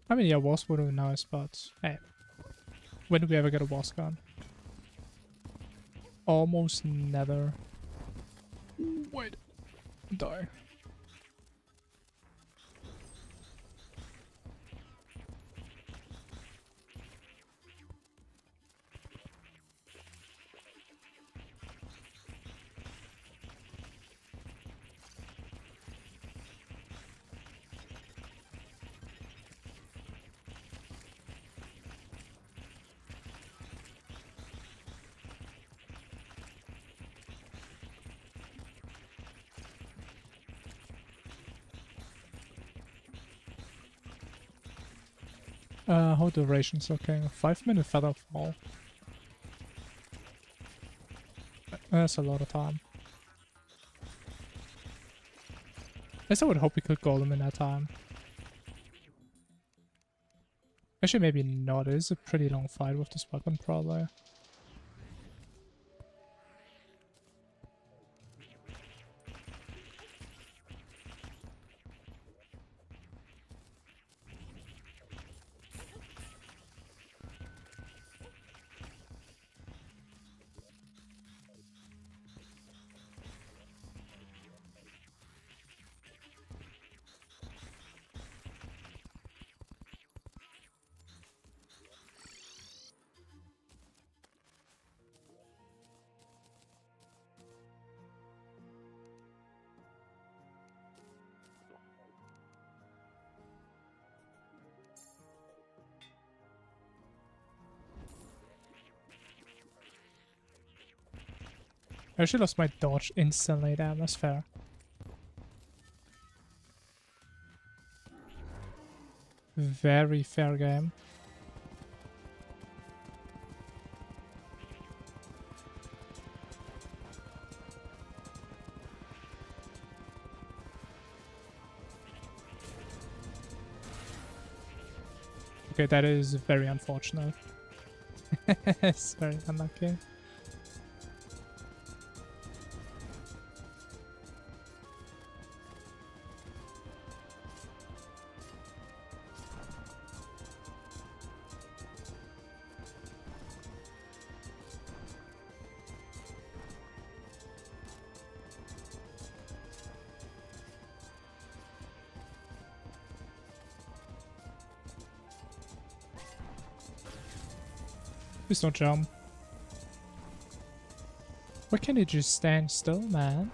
I mean, yeah, wasp would have been nice, but hey. When do we ever get a wasp gun? Almost never. Wait. Die. How duration's looking? 5-minute featherfall. That's a lot of time. I guess I would hope we could golem in that time. Actually, maybe not. It is a pretty long fight with this weapon, probably. I actually lost my dodge instantly, damn, that's fair. Very fair game. Okay, that is very unfortunate. It's very unlucky. Please don't jump. Why can't he just stand still, man?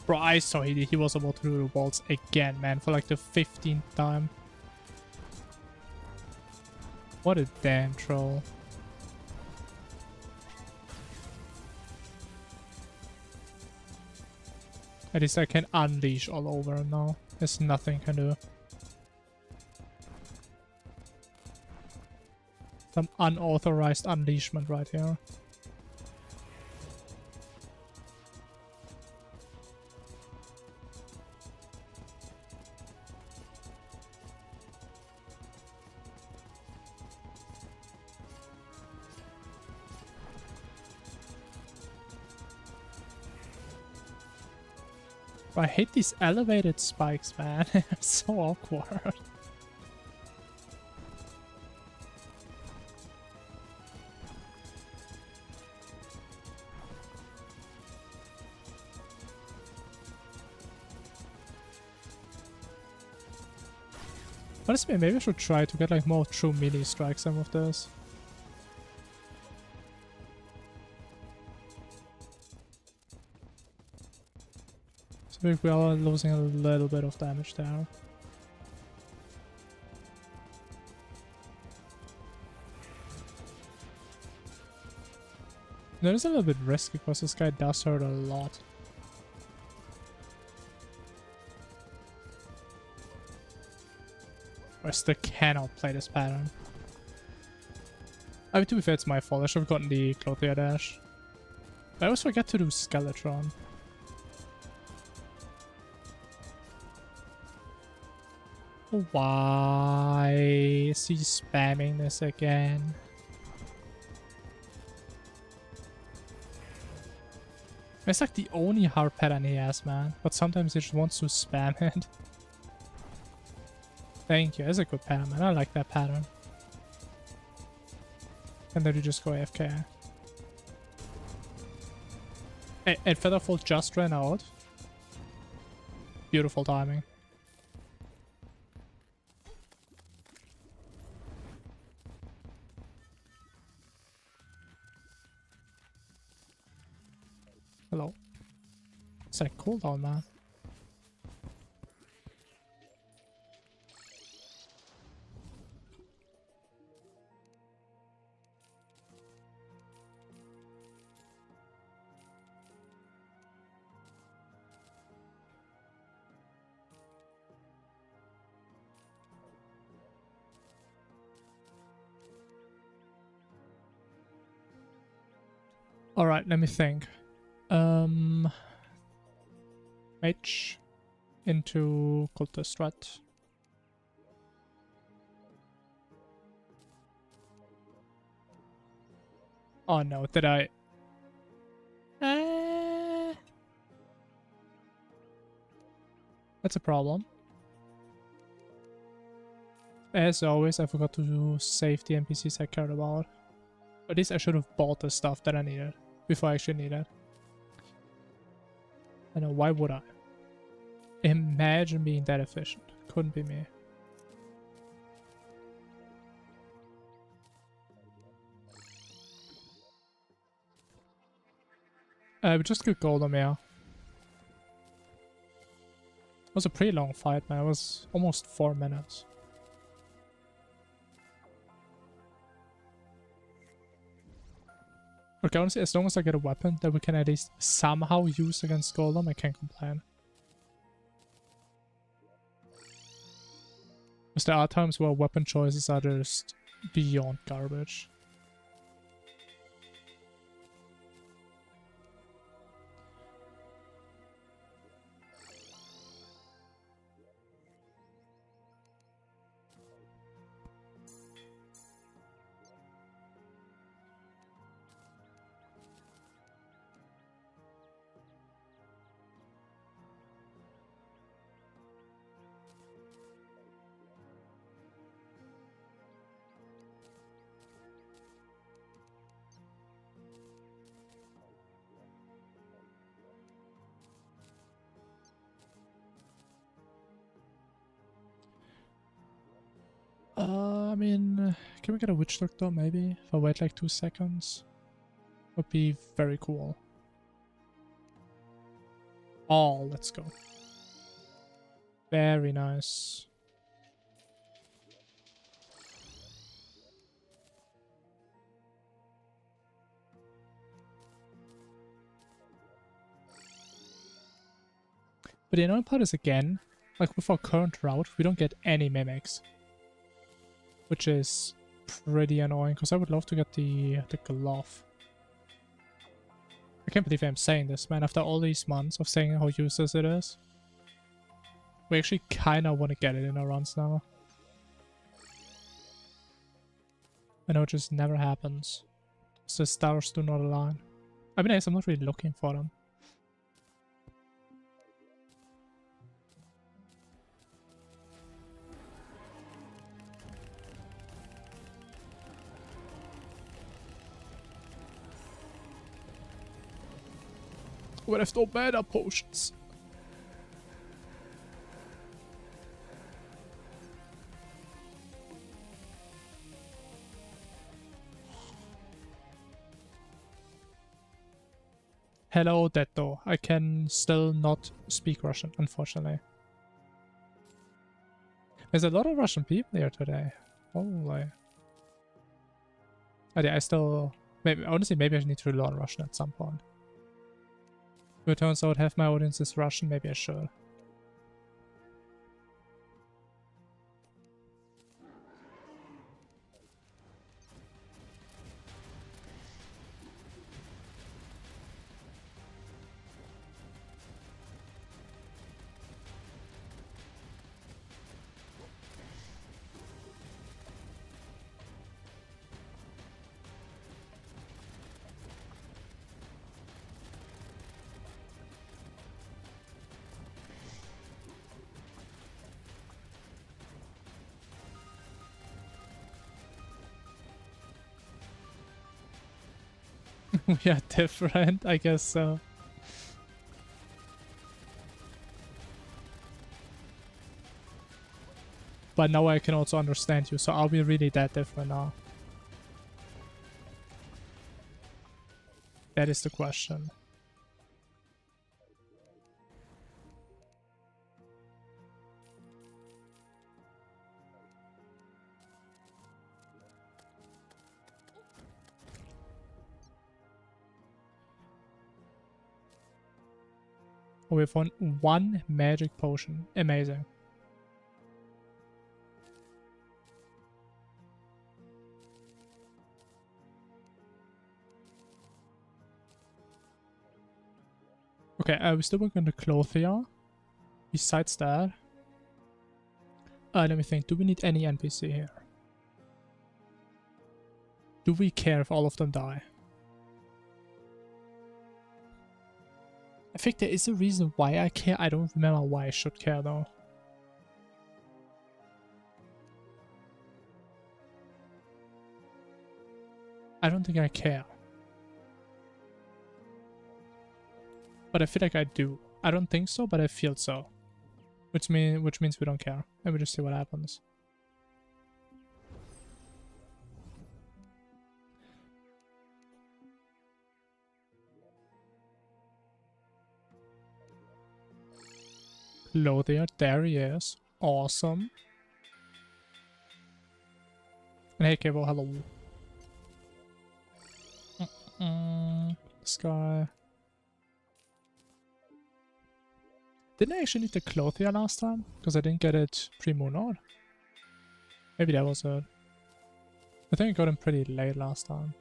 Bro, I saw he was about to do the walls again, man, for like the 15th time. What a damn troll. At least I can unleash all over him now. There's nothing I can do. Some unauthorized unleashment right here. I hate these elevated spikes, man. It's so awkward. Honestly, maybe I should try to get like more true melee strikes some of this. So we are losing a little bit of damage there. That is a little bit risky because this guy does hurt a lot. I still cannot play this pattern. I mean, to be fair, it's my fault. I should have gotten the Clothier dash. I always forget to do Skeletron. Why is he spamming this again? It's like the only hard pattern he has, man. But sometimes he just wants to spam it. Thank you. That's a good pattern, man. I like that pattern. And then you just go AFK. And Featherfall just ran out. Beautiful timing. Hello. It's like cooldown, man. Alright, let me think. Mage into cultist, right? Oh no, did I? That's a problem. As always, I forgot to save the NPCs I cared about. At least I should have bought the stuff that I needed before I actually needed. I know, why would I? Imagine being that efficient. Couldn't be me. We just got Golem here. It was a pretty long fight, man. It was almost 4 minutes. Okay, honestly, as long as I get a weapon that we can at least somehow use against Golem, I can't complain. Because there are times where weapon choices are just beyond garbage. I mean, can we get a Witch Doctor maybe? If I wait like 2 seconds? Would be very cool. Oh, let's go. Very nice. But the annoying part is, again, like with our current route, we don't get any mimics. Which is pretty annoying, because I would love to get the glove. I can't believe I'm saying this, man, after all these months of saying how useless it is. We actually kinda want to get it in our runs now. I know it just never happens. The stars do not align. I mean, I'm not really looking for them. We have no mana potions. Hello, Detto. I can still not speak Russian, unfortunately. There's a lot of Russian people here today. Holy. Oh, yeah, I still... Maybe, honestly, maybe I need to learn Russian at some point. If it turns out half my audience is Russian, maybe I should. We are different, I guess so. But now I can also understand you, so are we really that different now? That is the question. Oh, we have one magic potion. Amazing. Okay, we still working on the Clothier. Besides that, let me think. Do we need any NPC here? Do we care if all of them die? I think there is a reason why I care. I don't remember why I should care though. I don't think I care. But I feel like I do. I don't think so, but I feel so. Which means we don't care. And we just see what happens. Clothier, there he is. Awesome. And hey, Kevo, hello. This guy. Didn't I actually need the Clothier last time? Because I didn't get it pre-Moonord. Maybe that was it. I think I got him pretty late last time.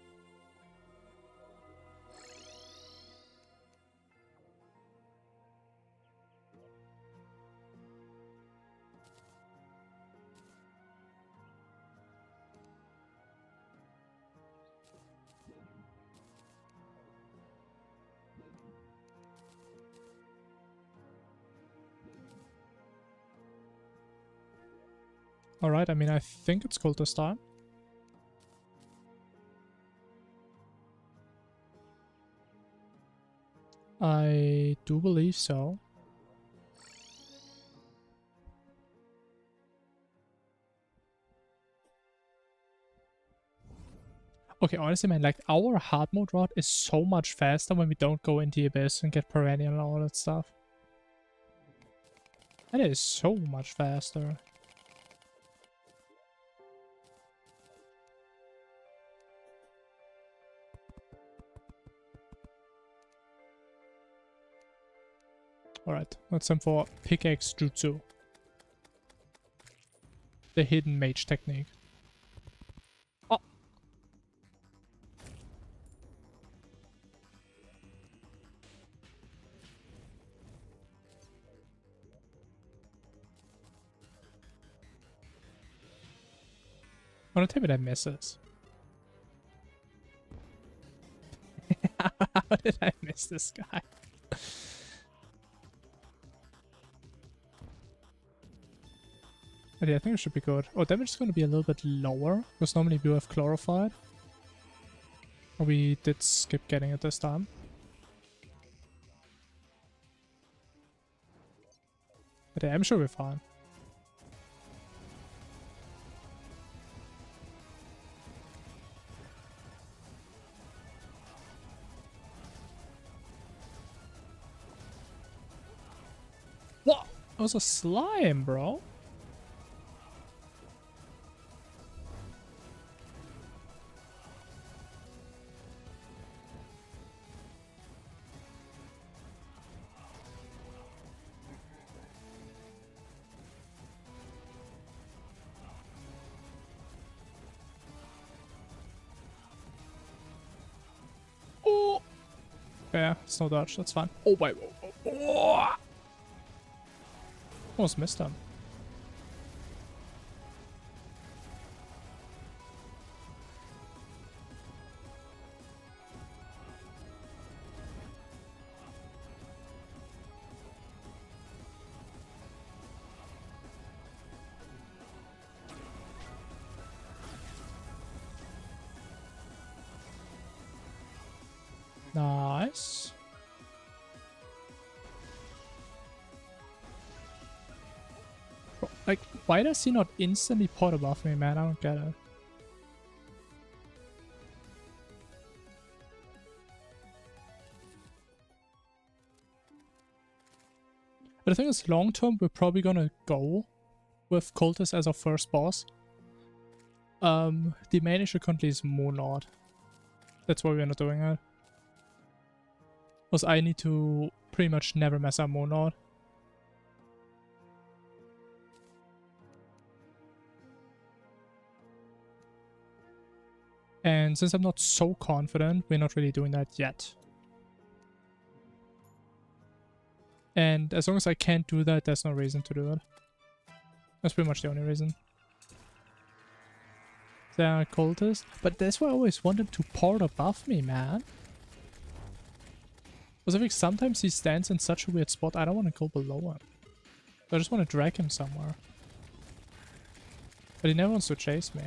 Alright, I mean, I think it's cool this time. I do believe so. Okay, honestly, man, like, our hard mode route is so much faster when we don't go in the abyss and get perennial and all that stuff. That is so much faster. Alright, that's time for Pickaxe Jutsu. The hidden mage technique. Oh! Wanna tell me that misses? How did I miss this guy? Okay, I think it should be good. Oh, damage is going to be a little bit lower, because normally we have Chlorified. We did skip getting it this time. But yeah, I'm sure we're fine. What? It was a slime, bro. Oh! Yeah, it's no dodge, that's fine. Oh, wait. Oh! Almost missed him. Nice. Like, why does he not instantly pot above me, man? I don't get it. But the thing is, long term, we're probably gonna go with Cultist as our first boss. The main issue currently is Monod. That's why we're not doing it. Because I need to pretty much never mess up Monod. And since I'm not so confident, we're not really doing that yet. And as long as I can't do that, there's no reason to do it. That's pretty much the only reason. They're cultists. But that's why I always want him to port above me, man. Because I think sometimes he stands in such a weird spot, I don't want to go below him. I just want to drag him somewhere. But he never wants to chase me.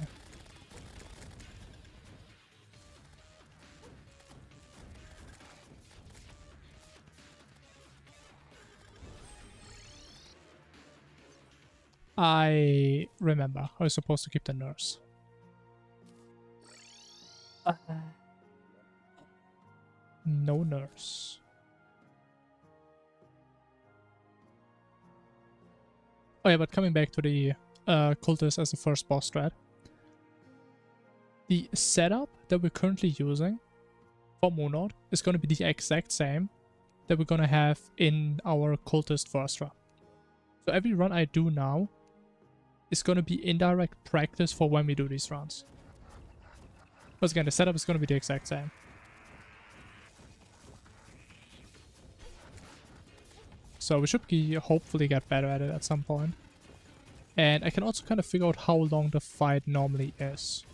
I remember. I was supposed to keep the nurse. No nurse. Oh yeah, but coming back to the cultist as the first boss strat. The setup that we're currently using for Monod is going to be the exact same that we're going to have in our cultist first run. So every run I do now is going to be indirect practice for when we do these runs. Because again, the setup is going to be the exact same. So we should hopefully get better at it at some point. And I can also kind of figure out how long the fight normally is.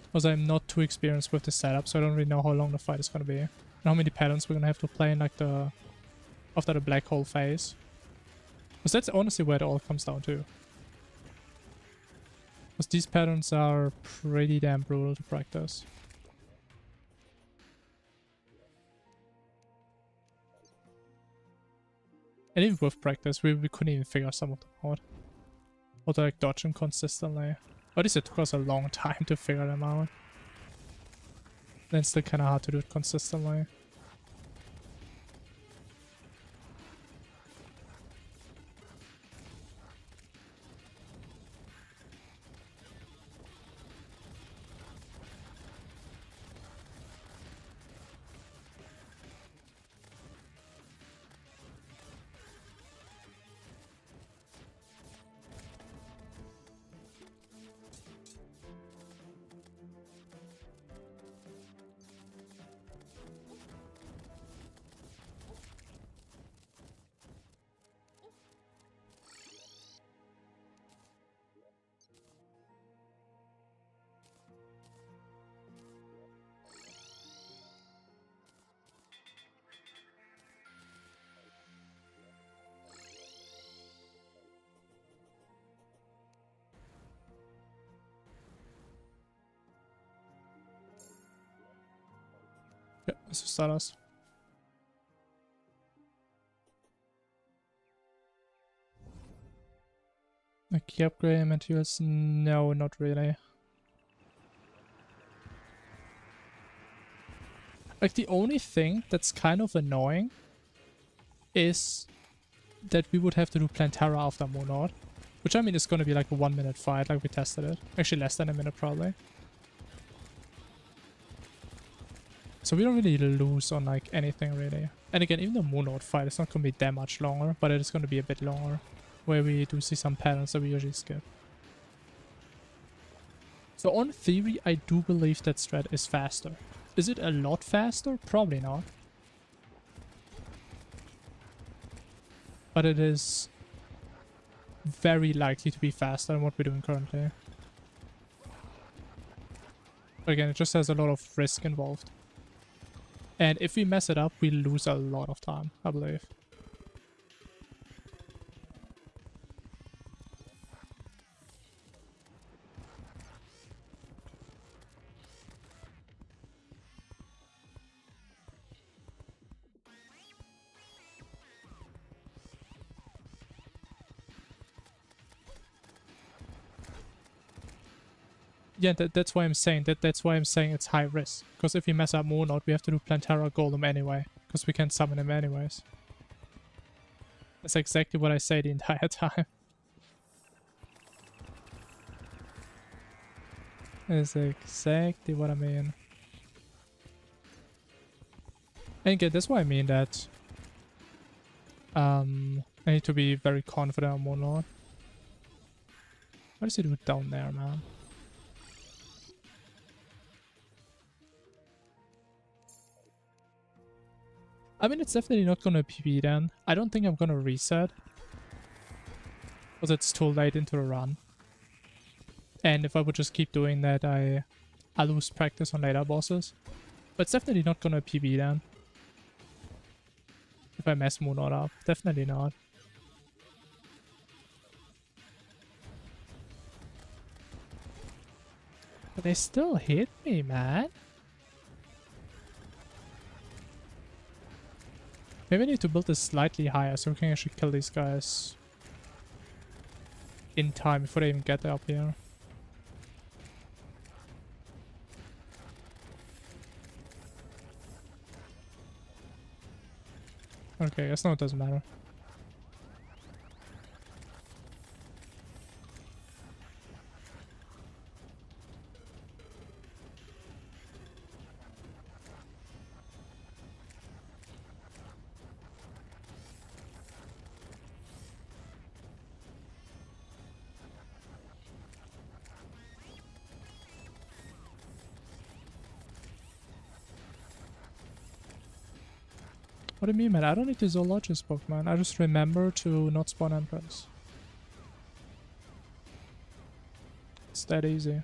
Because I'm not too experienced with the setup, so I don't really know how long the fight is going to be. And how many patterns we're going to have to play in like after the black hole phase. Because that's honestly where it all comes down to. Because these patterns are pretty damn brutal to practice. And even with practice, we couldn't even figure some of them out. Or to like dodge them consistently. Or at least it took us a long time to figure them out. Then it's still kind of hard to do it consistently. Yeah, let's just start us. Like key upgrade materials? No, not really. Like the only thing that's kind of annoying is that we would have to do Plantar after Monod. Which I mean is going to be like a 1 minute fight, like we tested it. Actually less than a minute probably. So we don't really lose on like anything really. And again, even the Monod fight is not going to be that much longer, but it is going to be a bit longer. Where we do see some patterns that we usually skip. So on theory, I do believe that strat is faster. Is it a lot faster? Probably not. But it is very likely to be faster than what we're doing currently. But again, it just has a lot of risk involved. And if we mess it up, we lose a lot of time, I believe. Yeah, that's why I'm saying that's why I'm saying it's high risk. Because if we mess up Moonlord, we have to do Plantar and Golem anyway. Because we can't summon him anyways. That's exactly what I say the entire time. That's exactly what I mean. And again, that's why I mean that I need to be very confident on Moonlord. What does he do down there, man? I mean, it's definitely not gonna PB then. I don't think I'm gonna reset. Because it's too late into the run. And if I would just keep doing that, I lose practice on later bosses. But it's definitely not gonna PB then. If I mess Moonlord up. Definitely not. But they still hit me, man. Maybe I need to build this slightly higher so we can actually kill these guys in time before they even get up here. Okay, I guess no, it doesn't matter. What do you mean, man? I don't need to zoologist book, man. I just remember to not spawn Empress. It's that easy.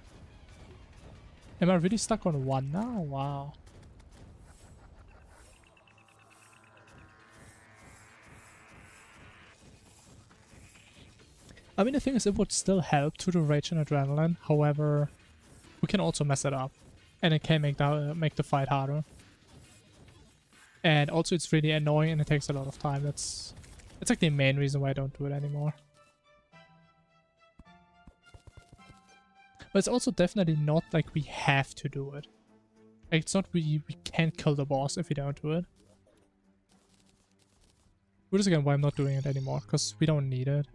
Am I really stuck on one now? Wow. I mean, the thing is, it would still help to do Rage and Adrenaline. However, we can also mess it up. And it can make the fight harder. And also it's really annoying and it takes a lot of time. That's like the main reason why I don't do it anymore. But it's also definitely not like we have to do it. Like it's not we can't kill the boss if we don't do it. Which is again why I'm not doing it anymore, because we don't need it.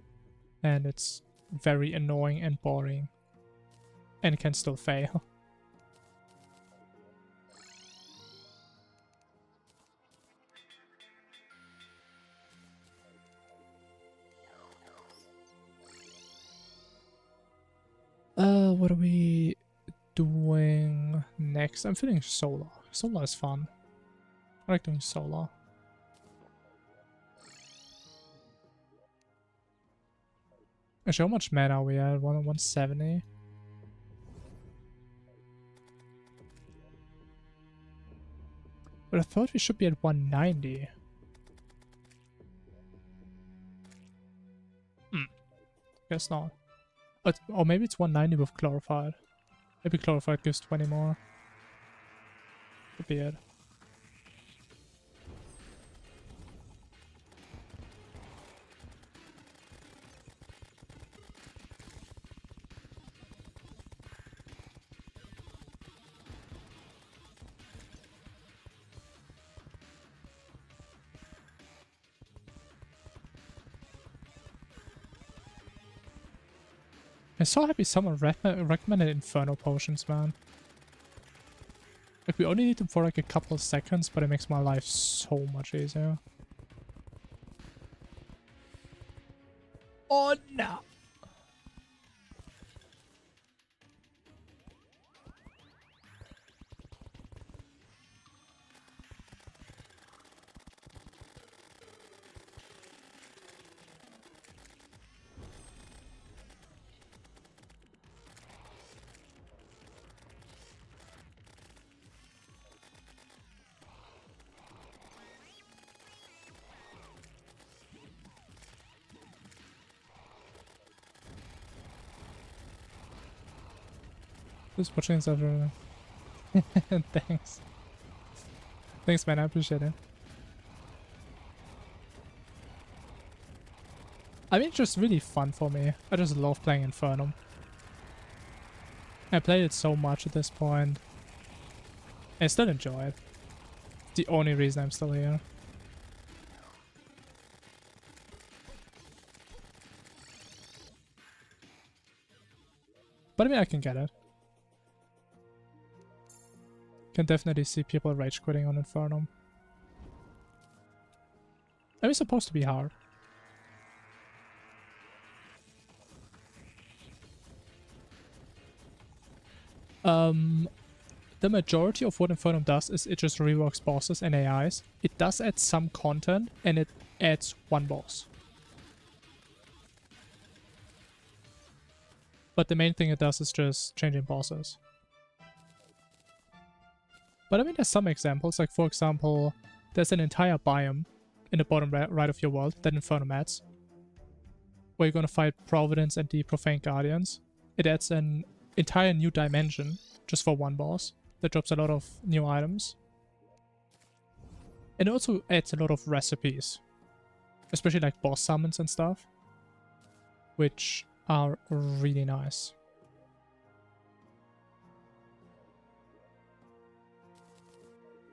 And it's very annoying and boring. And it can still fail. What are we doing next? I'm feeling Solar. Solar is fun. I like doing Solar. Actually, how much mana are we at? 170? But I thought we should be at 190. Guess not. But, or maybe it's 190 with Clarified. Maybe Clarified gives 20 more. Could be it. I'm so happy someone recommended Inferno potions, man. Like, we only need them for like a couple of seconds, but it makes my life so much easier. Oh no! Just watching this after. Thanks. Thanks, man. I appreciate it. I mean, it's just really fun for me. I just love playing Infernum. I played it so much at this point. I still enjoy it. It's the only reason I'm still here. But I mean, I can get it. Can definitely see people rage quitting on Infernum. I mean, it's supposed to be hard. The majority of what Infernum does is it just reworks bosses and AIs. It does add some content, and it adds one boss. But the main thing it does is just changing bosses. But I mean, there's some examples, like for example, there's an entire biome in the bottom right of your world that Infernum adds, where you're gonna fight Providence and the Profane Guardians. It adds an entire new dimension just for one boss that drops a lot of new items. And it also adds a lot of recipes, especially like boss summons and stuff, which are really nice.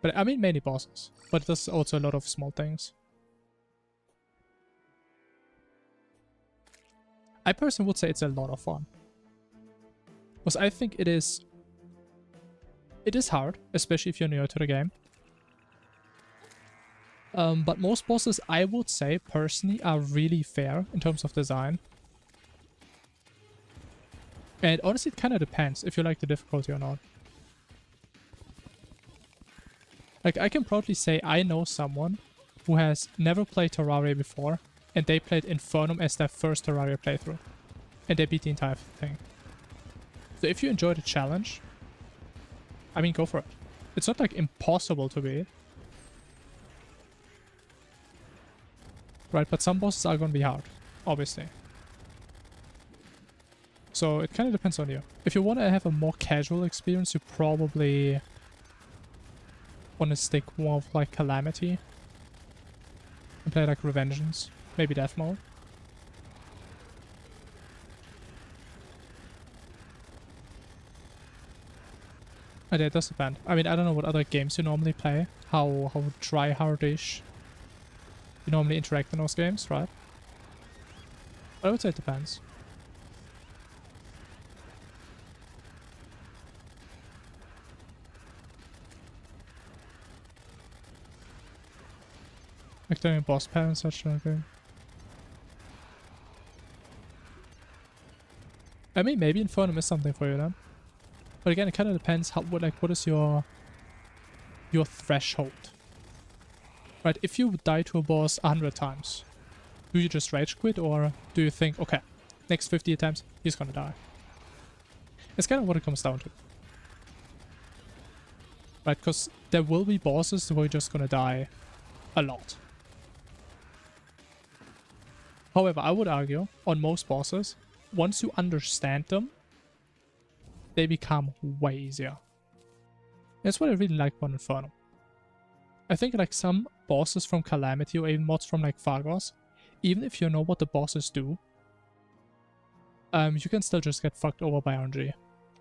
But I mean mainly bosses, but there's also a lot of small things. I personally would say it's a lot of fun. Because I think it is hard, especially if you're new to the game. But most bosses, I would say, personally, are really fair in terms of design. And honestly, it kind of depends if you like the difficulty or not. Like, I can proudly say I know someone who has never played Terraria before, and they played Infernum as their first Terraria playthrough. And they beat the entire thing. So if you enjoy the challenge, I mean, go for it. It's not, like, impossible to beat. Right, but some bosses are gonna be hard, obviously. So it kind of depends on you. If you want to have a more casual experience, you probably want to stick more with like Calamity and play like Revengeance, maybe Death Mode. And it does depend. I mean, I don't know what other games you normally play, how try-hardish you normally interact in those games, right? But I would say it depends. Like doing a boss pattern and such, okay. I mean, maybe Infernum is something for you then. But again, it kind of depends what is your threshold. Right, if you die to a boss 100 times, do you just rage quit, or do you think, okay, next 50 attempts, he's gonna die? It's kind of what it comes down to. Right, because there will be bosses where you're just gonna die a lot. However, I would argue, on most bosses, once you understand them, they become way easier. That's what I really like about Infernum. I think like some bosses from Calamity or even mods from like Phagos, even if you know what the bosses do, you can still just get fucked over by RNG,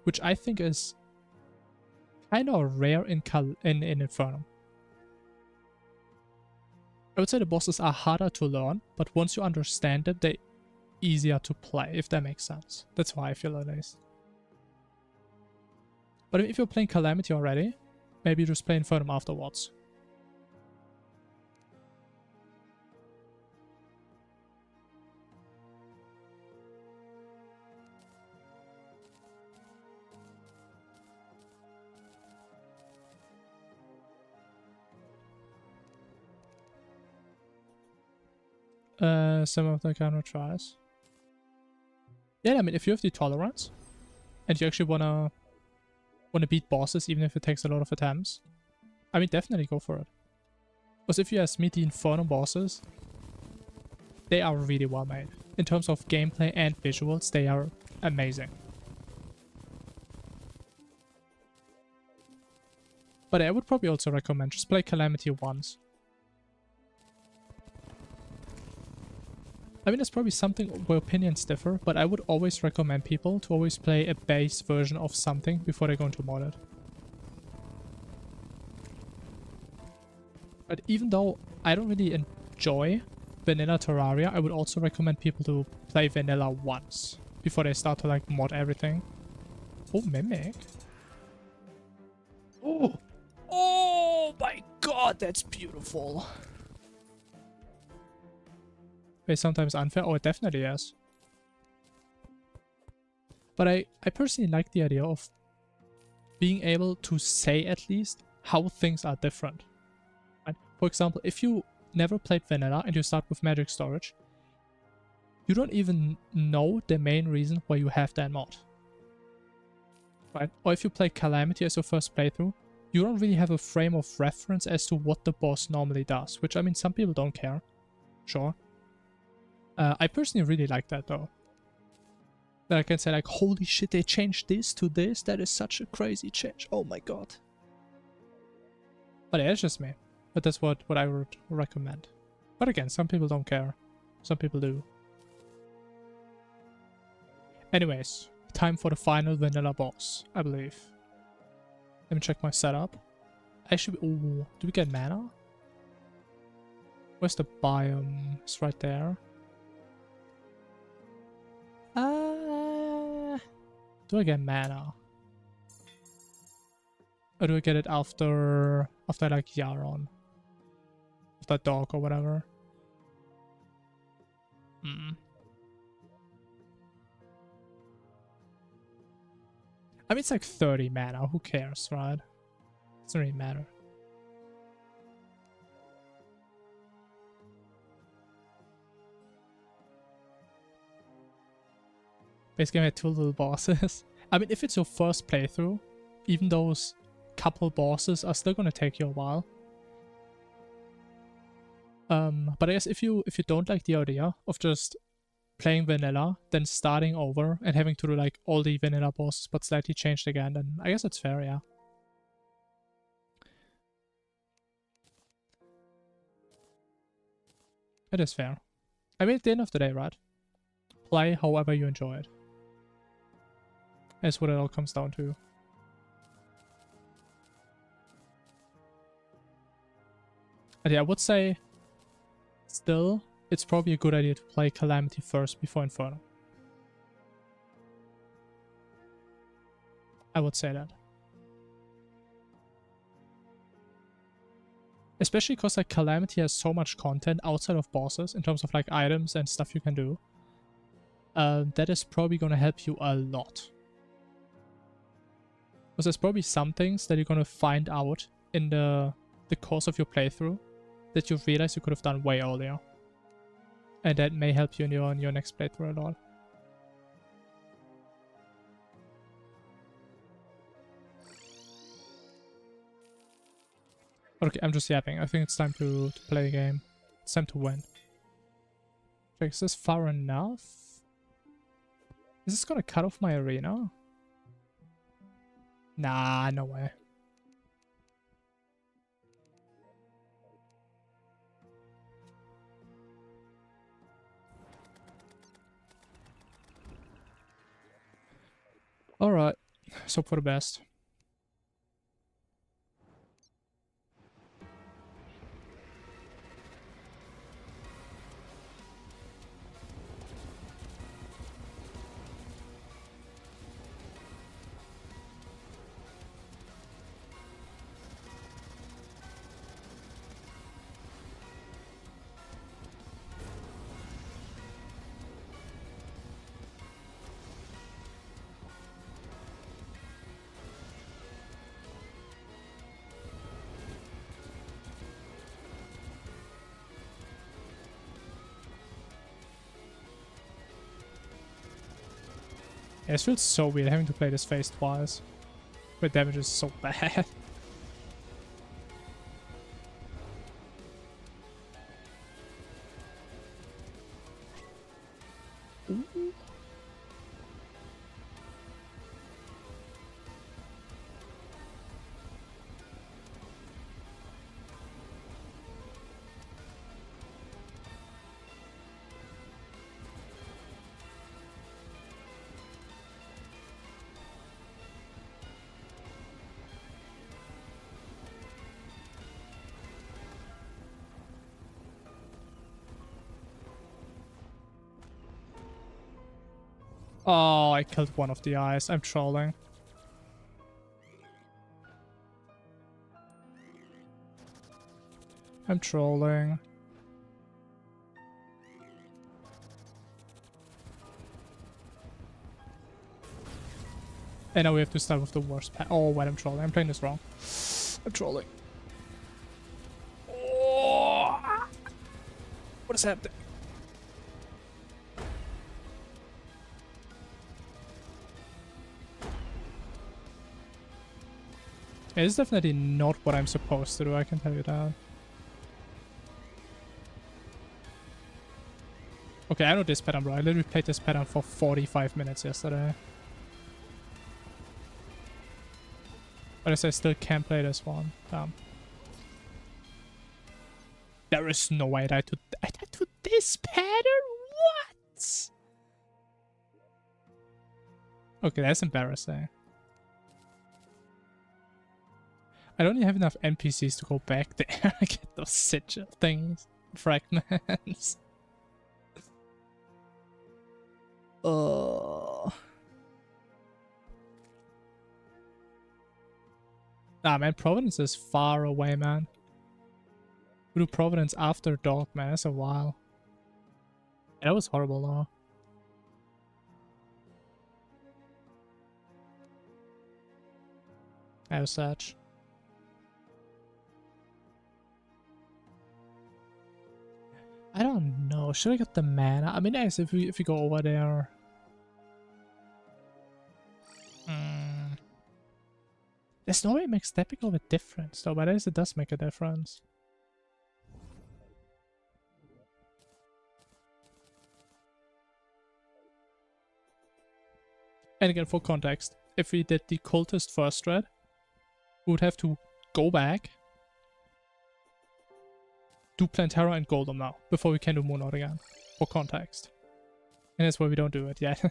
which I think is kind of rare in Infernum. I would say the bosses are harder to learn, but once you understand them, they're easier to play, if that makes sense. That's how I feel at least. But if you're playing Calamity already, maybe just play Infernum afterwards. Some of the counter tries. Yeah, I mean, if you have the tolerance and you actually wanna beat bosses, even if it takes a lot of attempts, I mean, definitely go for it. Because if you ask me, the Infernum bosses, they are really well made. In terms of gameplay and visuals, they are amazing. But I would probably also recommend just play Calamity once. I mean, there's probably something where opinions differ, but I would always recommend people to always play a base version of something before they go into mod it. But even though I don't really enjoy vanilla Terraria, I would also recommend people to play vanilla once before they start to like mod everything. Oh, Mimic. Oh! Oh my god, that's beautiful. Wait, sometimes unfair? Oh, it definitely is. But I personally like the idea of being able to say at least how things are different. Right? For example, if you never played vanilla and you start with magic storage, you don't even know the main reason why you have that mod. Right? Or if you play Calamity as your first playthrough, you don't really have a frame of reference as to what the boss normally does, which, I mean, some people don't care. Sure. I personally really like that, though. That I can say, like, holy shit, they changed this to this? That is such a crazy change. Oh my god. But yeah, it's just me. But that's what I would recommend. But again, some people don't care. Some people do. Anyways, time for the final vanilla boss, I believe. Let me check my setup. Actually, ooh, do we get mana? Where's the biome? It's right there. Do I get mana? Or do I get it after like Yaron? After dog or whatever? I mean, it's like 30 mana. Who cares, right? Doesn't really matter. Basically, I had 2 little bosses. I mean, if it's your first playthrough, even those couple bosses are still gonna take you a while. But I guess if you don't like the idea of just playing vanilla, then starting over and having to do like all the vanilla bosses but slightly changed again, then I guess it's fair, yeah. It is fair. I mean, at the end of the day, right? Play however you enjoy it. That's what it all comes down to. And yeah, I would say still, it's probably a good idea to play Calamity first before Infernum. I would say that. Especially because like Calamity has so much content outside of bosses in terms of like items and stuff you can do. That is probably going to help you a lot. Because there's probably some things that you're going to find out in the course of your playthrough that you realize you could have done way earlier. And that may help you in your next playthrough a lot. Okay, I'm just yapping. I think it's time to play a game. It's time to win. Is this far enough? Is this gonna cut off my arena? Nah, no way. Alright, let's hope for the best. Yeah, it feels so weird having to play this phase twice. The damage is so bad. Ooh. Oh, I killed one of the eyes. I'm trolling. I'm trolling. And now we have to start with the worst path. Oh, wait, I'm trolling. I'm playing this wrong. I'm trolling. Oh, what is happening? It's definitely not what I'm supposed to do, I can tell you that. Okay, I know this pattern, bro. I literally played this pattern for 45 minutes yesterday. But I still can't play this one. Damn. There is no way I died to this pattern? What? Okay, that's embarrassing. I don't even have enough NPCs to go back there and get those sigil things. Fragments. Oh. Nah, man, Providence is far away, man. We do Providence after dark, man. That's a while. Yeah, that was horrible, though. That was such. I don't know. Should I get the mana? I mean, I guess if we go over there. There's no way it makes that big of a difference, though. But I guess it does make a difference. And again, for context, if we did the cultist first thread, we would have to go back, do Plantar and Golem now, before we can do Moon Lord again, for context. And that's why we don't do it yet.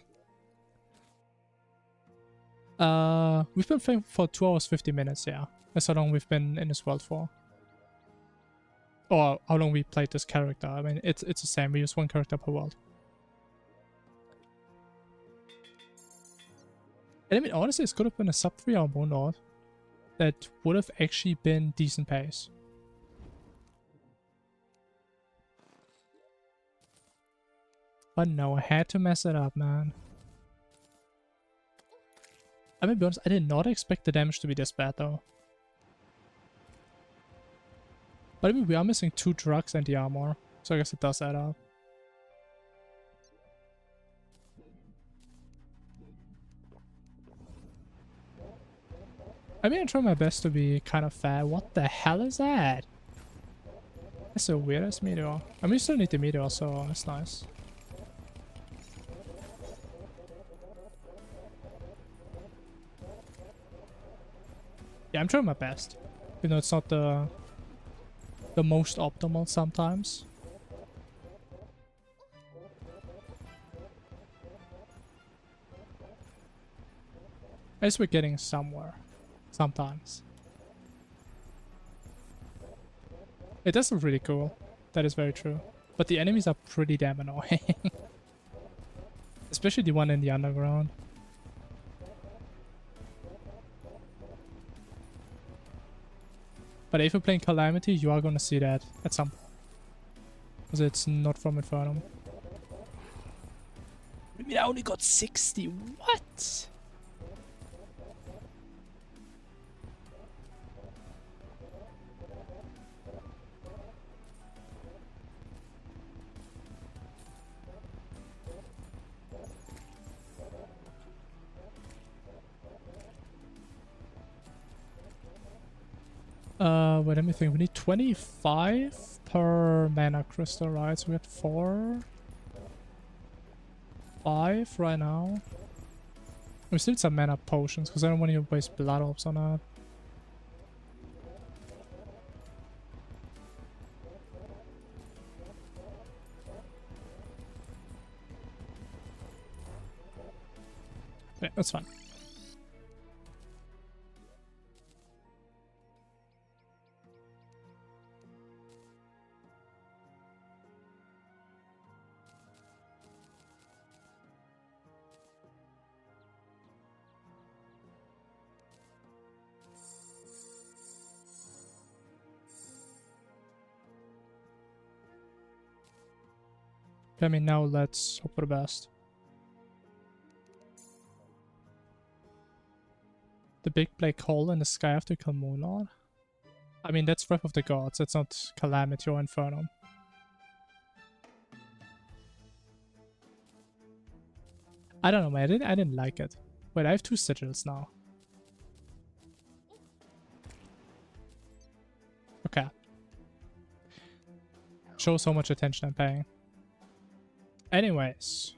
We've been playing for 2 hours 50 minutes, yeah. That's how long we've been in this world for. Or how long we played this character. I mean, it's the same, we use one character per world. And I mean, honestly, this could have been a sub 3 hour Moon Lord that would have actually been decent pace. But no, I had to mess it up, man. I'm gonna be honest, I did not expect the damage to be this bad, though. But I mean, we are missing 2 drugs and the armor, so I guess it does add up. I mean, I try my best to be kind of fair. What the hell is that? That's the weirdest meteor. I mean, we still need the meteor, so that's nice. Yeah, I'm trying my best. You know, it's not the most optimal sometimes. At least we're getting somewhere. Sometimes. It does look really cool. That is very true. But the enemies are pretty damn annoying. Especially the one in the underground. But if you're playing Calamity, you are gonna see that at some point. Because it's not from Infernum. I mean, I only got 60. What? Wait, let me think. We need 25 per mana crystal, right? So we got 4. 5 right now. We still need some mana potions, because I don't want to waste blood orbs on that. Yeah, that's fine. I mean, now let's hope for the best. The big black hole in the sky after Calmoon. I mean, that's Wrath of the Gods. That's not Calamity or Infernum. I don't know, man. I didn't like it. Wait, I have 2 sigils now. Okay. Shows how much attention I'm paying. Anyways.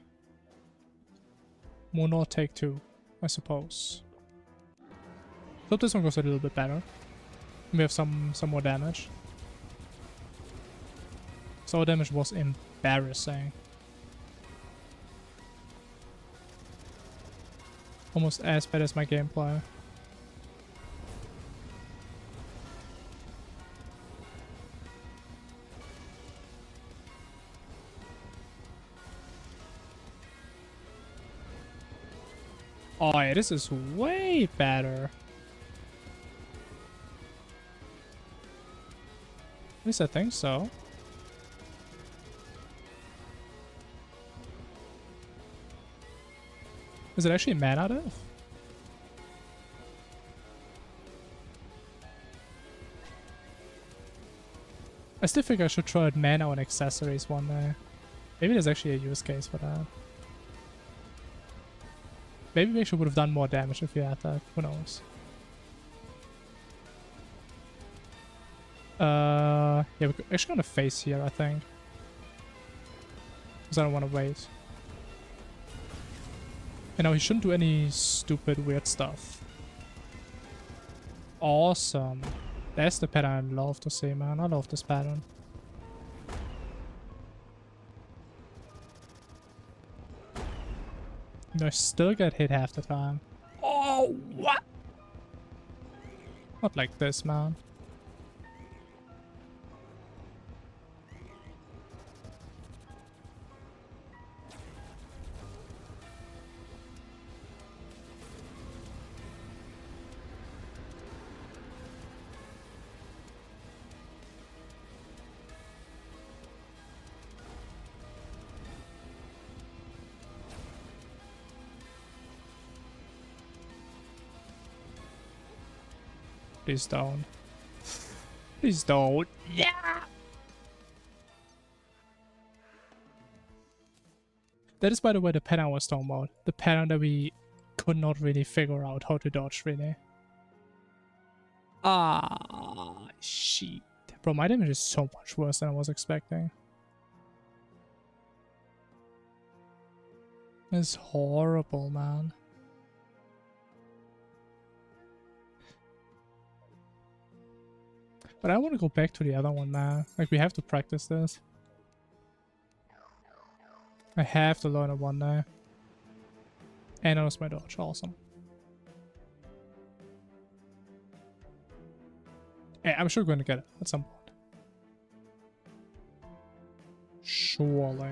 Moonor take 2, I suppose. Hope this one goes a little bit better. We have some more damage. So our damage was embarrassing. Almost as bad as my gameplay. Oh yeah, this is way better. At least I think so. Is it actually mana death? I still think I should try out mana on accessories one day. Maybe there's actually a use case for that. Maybe we actually would have done more damage if we had that. Who knows? Yeah, we're actually gonna face here, I think. Because I don't want to wait. And now he shouldn't do any stupid weird stuff. Awesome. That's the pattern I love to see, man. I love this pattern. I still get hit half the time. Oh, what? Not like this, man. Please don't. Please don't. Yeah. That is, by the way, the pattern I was talking about. The pattern that we could not really figure out how to dodge, really. Ah, shit. Bro, my damage is so much worse than I was expecting. It's horrible, man. But I want to go back to the other one, man. Like, we have to practice this. I have to learn it one day. And I lost my dodge. Awesome. Hey, I'm sure we're going to get it at some point. Surely.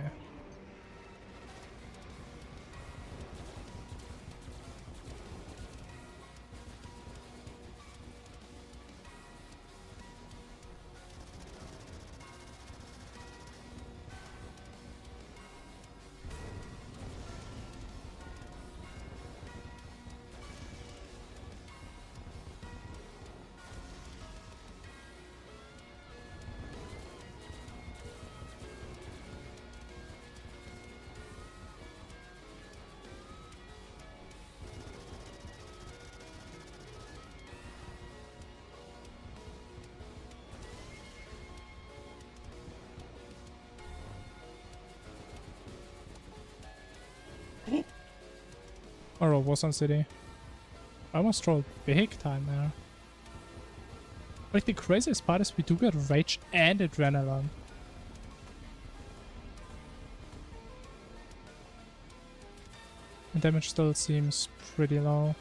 Alright, Wasan City. I almost trolled big time there. Like, the craziest part is we do get Rage and Adrenaline. And damage still seems pretty low.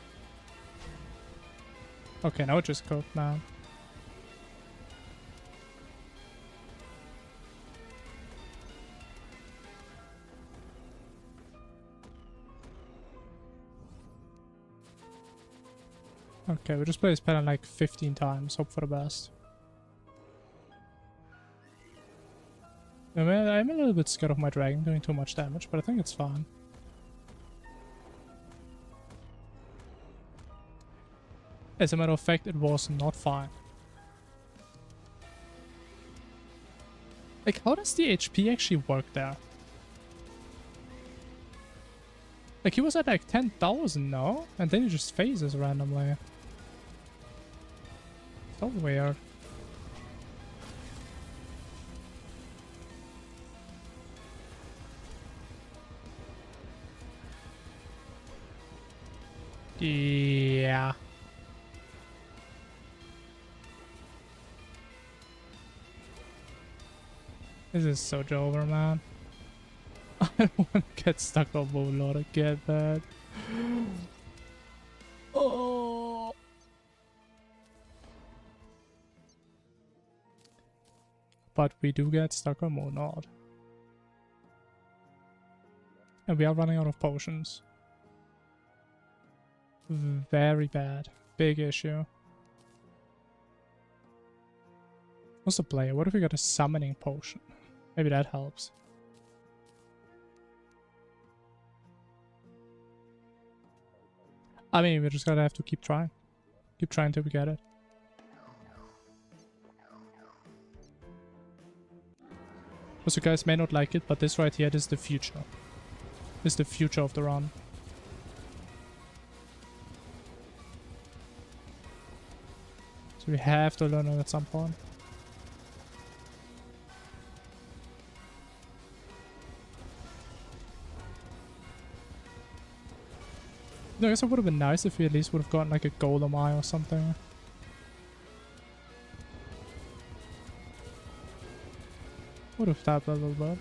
Okay, now it just cooked, man. Okay, we just play this pattern like 15 times. Hope for the best. I mean, I'm a little bit scared of my dragon doing too much damage, but I think it's fine. As a matter of fact, it was not fine. Like, how does the HP actually work there? Like, he was at like 10,000, no? And then he just phases randomly. So weird. Yeah. This is so over, man. I don't want to get stuck on Moonlord again, man. Oh. But we do get stuck on Moonlord. And we are running out of potions. Very bad. Big issue. What's the play? What if we got a summoning potion? Maybe that helps. I mean, we just gotta have to keep trying. Keep trying till we get it. Also, you guys may not like it, but this right here, this is the future. This is the future of the run. So we have to learn it at some point. No, I guess it would have been nice if we at least would have gotten like a golem eye or something. Would have tapped a little bit.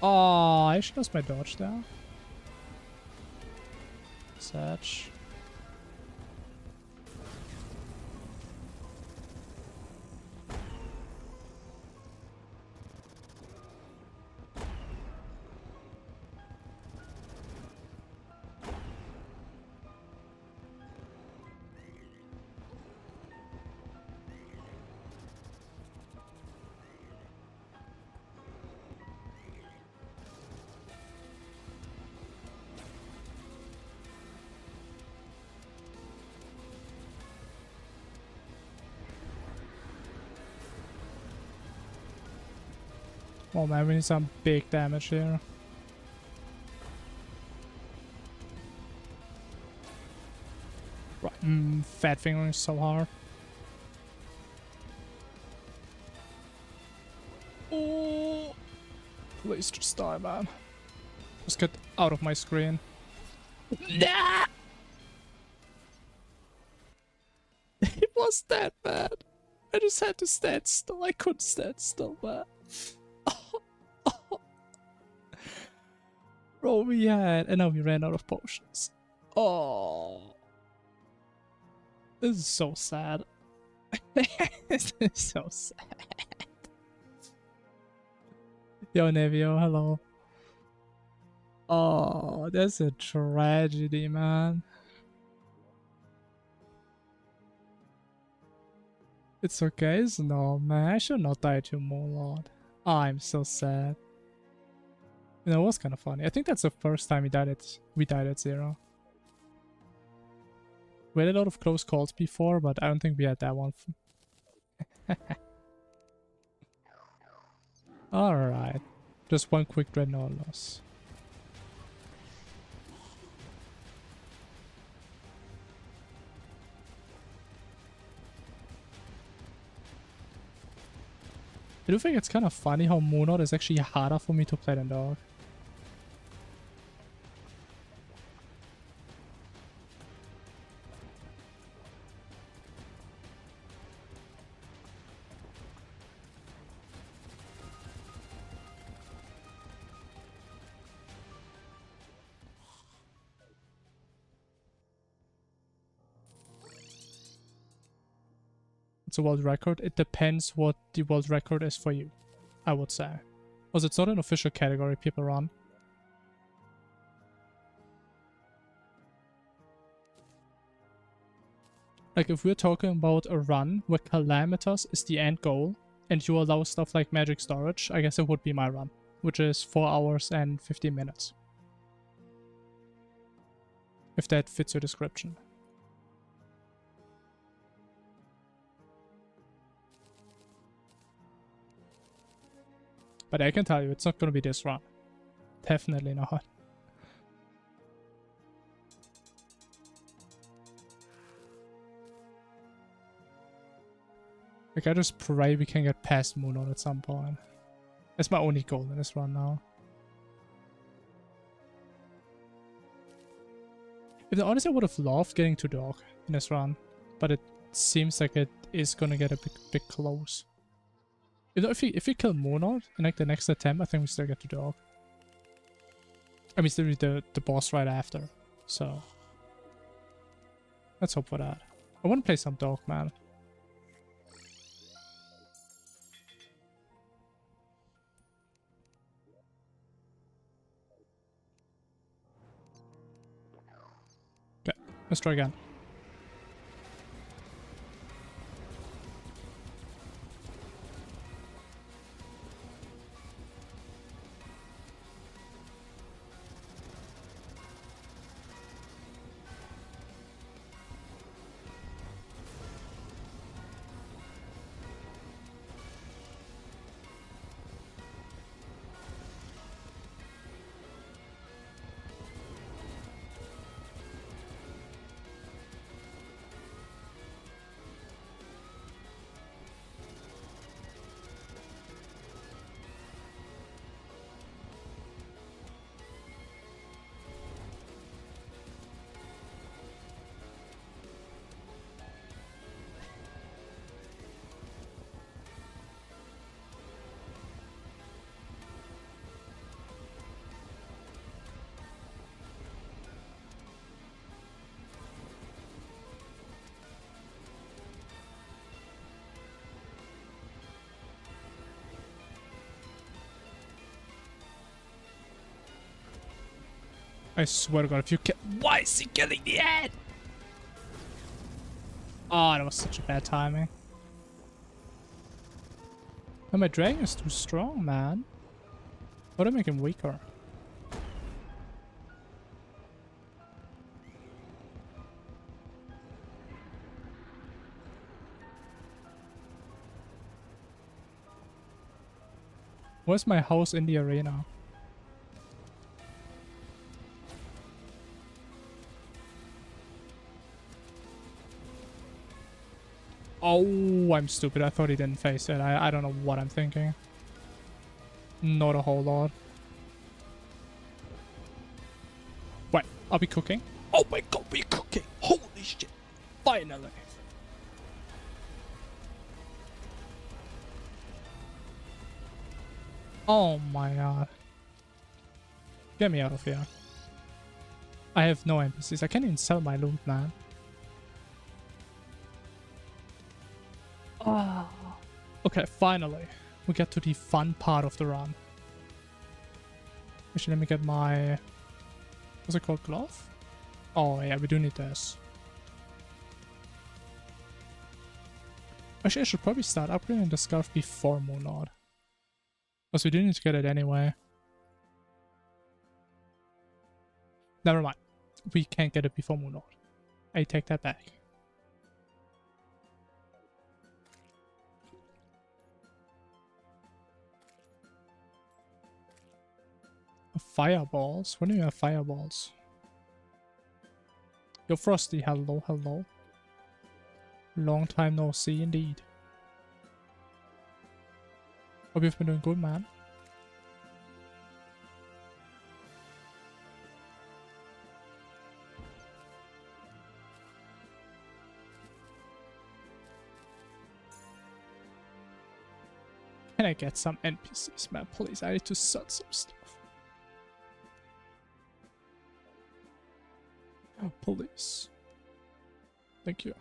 Oh, I should lost my dodge there. Such. Oh man, we need some big damage here. Right. Fat fingering so hard. Oh, please just die, man. Just get out of my screen. Nah! It was that bad. I just had to stand still. I couldn't stand still, man. Bro, we had, and now we ran out of potions. Oh, this is so sad. This is so sad. Yo, Nevio, hello. Oh, that's a tragedy, man. It's okay, no, man. I should not die to Moonlord. Oh, I'm so sad. You know, it was kind of funny. I think that's the first time we died at 0. We had a lot of close calls before, but I don't think we had that one. Alright. Just one quick dreadnought loss. I do think it's kind of funny how Moonlord is actually harder for me to play than Dog. towards a world record, it depends what the world record is for you, I would say. Because it's not an official category people run. Like, if we're talking about a run where Calamitas is the end goal, and you allow stuff like magic storage, I guess it would be my run, which is 4 hours and 15 minutes. If that fits your description. But I can tell you, it's not going to be this run. Definitely not. Like, I just pray we can get past Moonlight at some point. That's my only goal in this run now. If honestly, I would have loved getting to Dog in this run, but it seems like it is gonna get a bit close. If we kill Monod in like the next attempt, I think we still get to Dog. I mean, still the boss right after, so let's hope for that. I want to play some Dog, man. Okay, let's try again. I swear to God, if you kill... Why is he killing the head? Oh, that was such a bad timing. Oh, my dragon is too strong, man. How do I make him weaker? Where's my house in the arena? Oh, I'm stupid. I thought he didn't face it. I don't know what I'm thinking. Not a whole lot. Wait, are we cooking? Oh my God, we're cooking! Holy shit! Finally! Oh my God. Get me out of here. I have no NPCs. I can't even sell my loot, man. Oh. Okay, finally. We get to the fun part of the run. Actually, let me get my... What's it called? Glove? Oh yeah, we do need this. Actually, I should probably start upgrading the scarf before Monod. Because we do need to get it anyway. Never mind. We can't get it before Monod. I take that back. Fireballs? When do you have fireballs? Yo, Frosty, hello, hello. Long time no see indeed. Hope you've been doing good, man. Can I get some NPCs, man? Please, I need to sell some stuff. Oh, please. Thank you.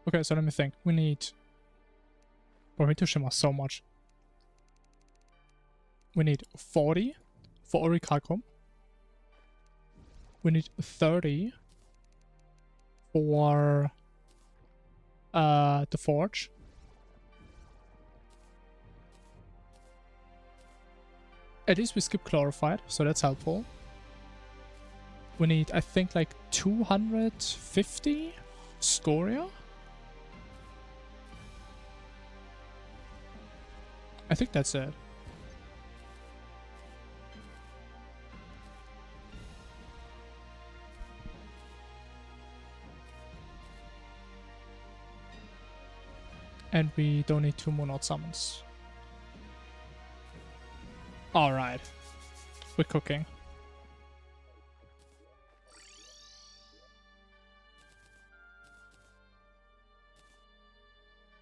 Okay, so let me think. We need... Bro, we need to shimmer so much. We need 40 for Orichalcum. We need 30 for the Forge. At least we skip Glorified, so that's helpful. We need, I think, like 250 Scoria. I think that's it. And we don't need 2 more Nord summons. Alright. We're cooking.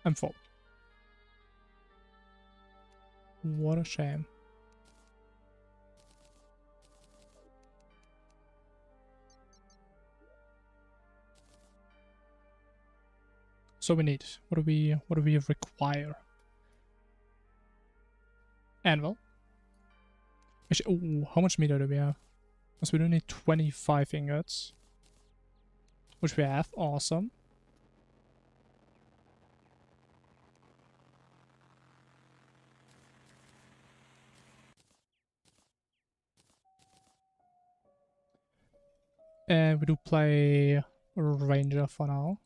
I'm full. What a shame. So we need, what do we require? Anvil. Actually, ooh, how much meter do we have? Because we do need 25 ingots. Which we have, awesome. And we do play Ranger for now.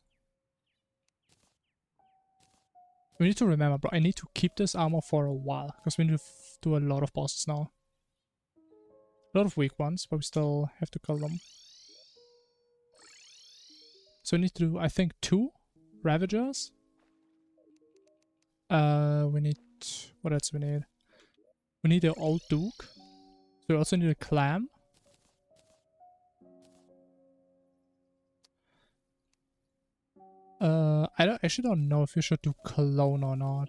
We need to remember, bro, I need to keep this armor for a while, because we need to do a lot of bosses now. A lot of weak ones, but we still have to kill them. So we need to do, I think, 2 Ravagers. We need... What else we need? We need the Old Duke. So we also need a Clam. I actually don't know if we should do Cologne or not.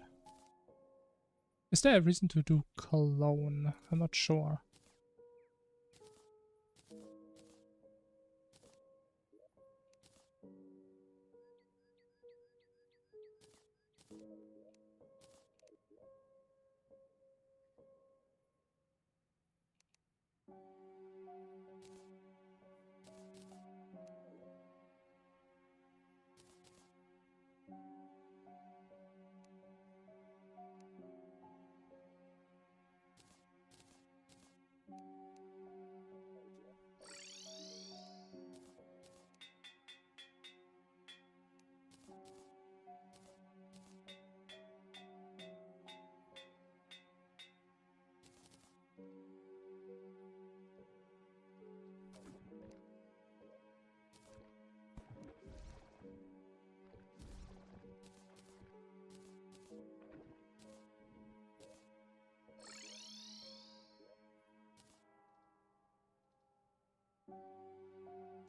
Is there a reason to do Cologne? I'm not sure.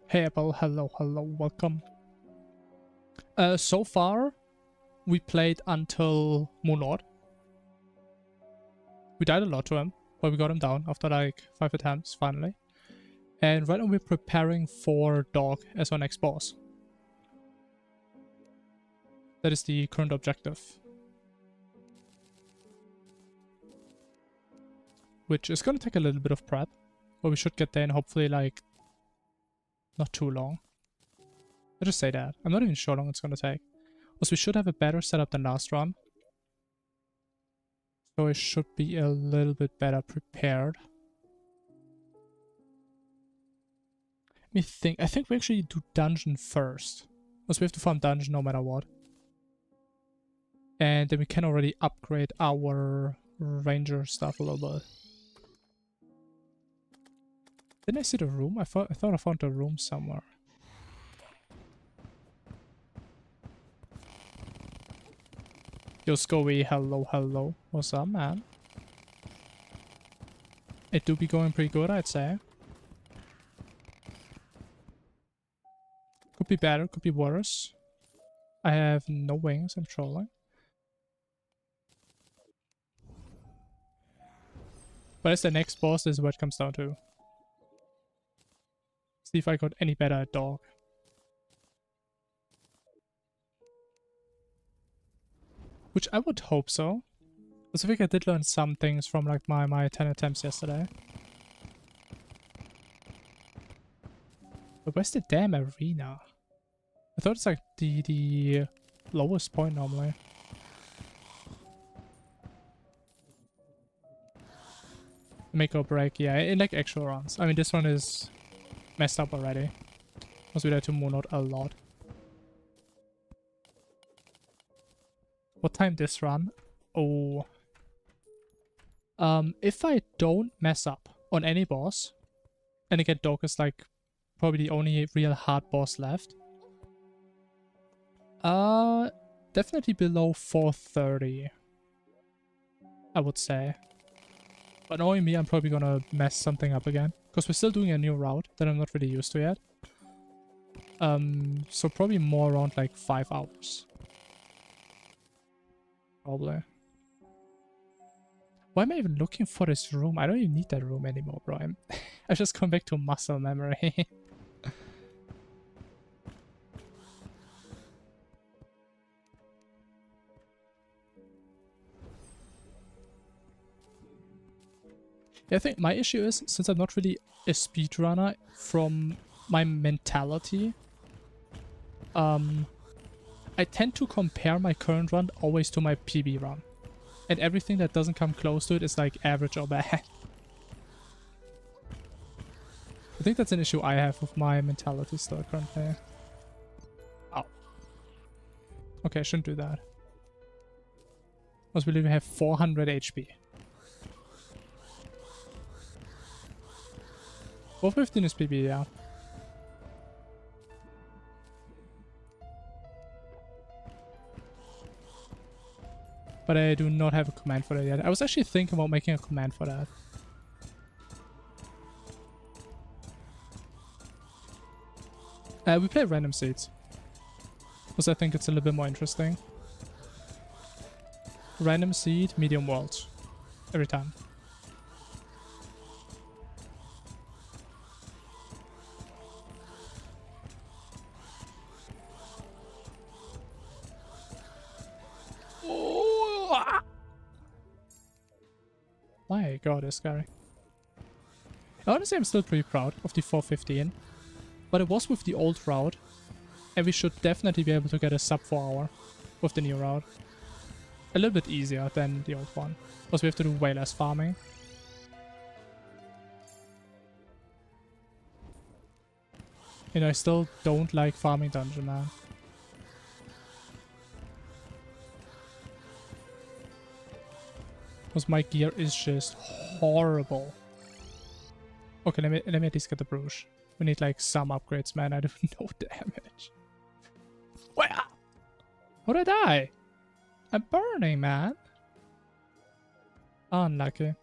Hey Apple, hello, welcome. So far, we played until Moonlord. We died a lot to him, but we got him down after like 5 attempts, finally. And right now we're preparing for Dog as our next boss. That is the current objective. Which is gonna take a little bit of prep, but we should get there in hopefully like not too long. I just say that. I'm not even sure how long it's gonna take. Also, we should have a better setup than last run. So I should be a little bit better prepared. Let me think. I think we actually do dungeon first. Because we have to farm dungeon no matter what. And then we can already upgrade our ranger stuff a little bit. Didn't I see the room? I thought I found the room somewhere. Yo, Scoey, hello. What's up, man? It do be going pretty good, I'd say. Could be better, could be worse. I have no wings, I'm trolling. But as the next boss, this is what it comes down to. See if I got any better at Dog. Which I would hope so. I think I did learn some things from like my 10 attempts yesterday. But where's the damn arena? I thought it's like the lowest point normally. Make or break, yeah, in like actual runs. I mean, this one is messed up already. Because we had to moonlight a lot. What time this run? Oh. If I don't mess up on any boss, and again, Dog is like probably the only real hard boss left. Definitely below 4:30, I would say. But knowing me, I'm probably gonna mess something up again. Because we're still doing a new route that I'm not really used to yet. So probably more around like 5 hours. Probably. Why am I even looking for this room? I don't even need that room anymore, bro. I've just come back to muscle memory. Yeah, I think my issue is, since I'm not really a speedrunner, from my mentality, I tend to compare my current run always to my PB run. And everything that doesn't come close to it is like average or bad. I think that's an issue I have with my mentality still currently. Oh. Okay, I shouldn't do that. I believe we have 400 HP. 415 is PB, yeah. But I do not have a command for that yet. I was actually thinking about making a command for that. We play random seeds. Because I think it's a little bit more interesting. Random seed, medium world. Every time. My god, it's scary. Honestly, I'm still pretty proud of the 415. But it was with the old route. And we should definitely be able to get a sub 4 hour with the new route. A little bit easier than the old one. Because we have to do way less farming. You know, I still don't like farming dungeon, man. Because my gear is just horrible. Okay, let me at least get the brush. We need like some upgrades, man. I do no damage. Where? How did I die? I'm burning, man. Unlucky.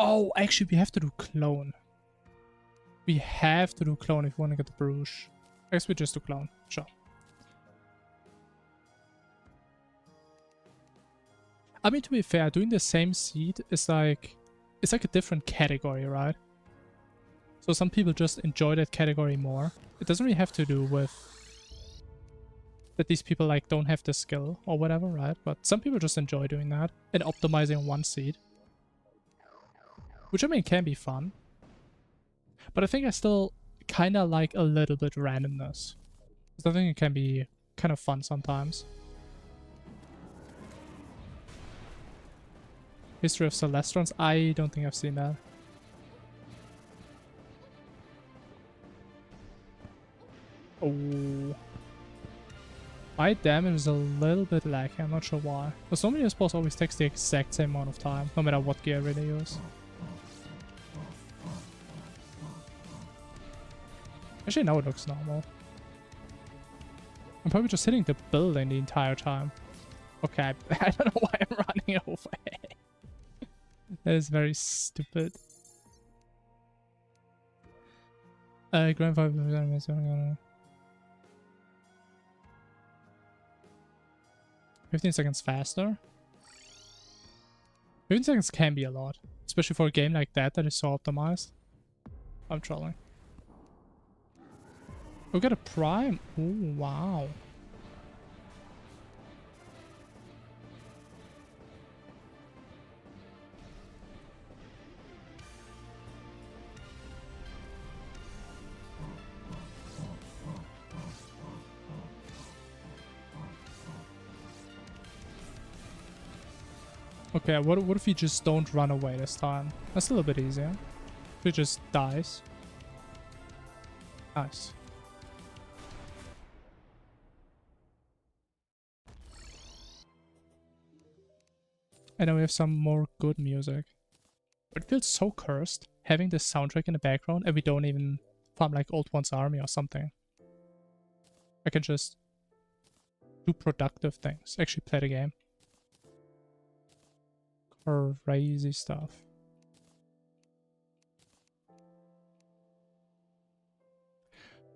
Oh, actually, we have to do clone. We have to do clone if we want to get the brush. I guess we just do clone. Sure. I mean, to be fair, doing the same seed is like... It's like a different category, right? So some people just enjoy that category more. It doesn't really have to do with... that these people like don't have the skill or whatever, right? But some people just enjoy doing that and optimizing one seed. Which, I mean, can be fun. But I think I still kind of like a little bit randomness. Because I think it can be kind of fun sometimes. History of Celestrons? I don't think I've seen that. Oh. My damage is a little bit lacking, I'm not sure why. But so many of boss always takes the exact same amount of time, no matter what gear I really use. Actually, now it looks normal. I'm probably just hitting the building the entire time. Okay, I don't know why I'm running away. That is very stupid. Grandfather. 15 seconds faster. 15 seconds can be a lot, especially for a game like that is so optimized. I'm trolling. We got a prime. Ooh, wow. Okay, what if he just don't run away this time? That's a little bit easier. If he just dies. Nice. And then we have some more good music. It feels so cursed having this soundtrack in the background and we don't even farm like Old One's army or something. I can just do productive things. Actually play the game. Crazy stuff.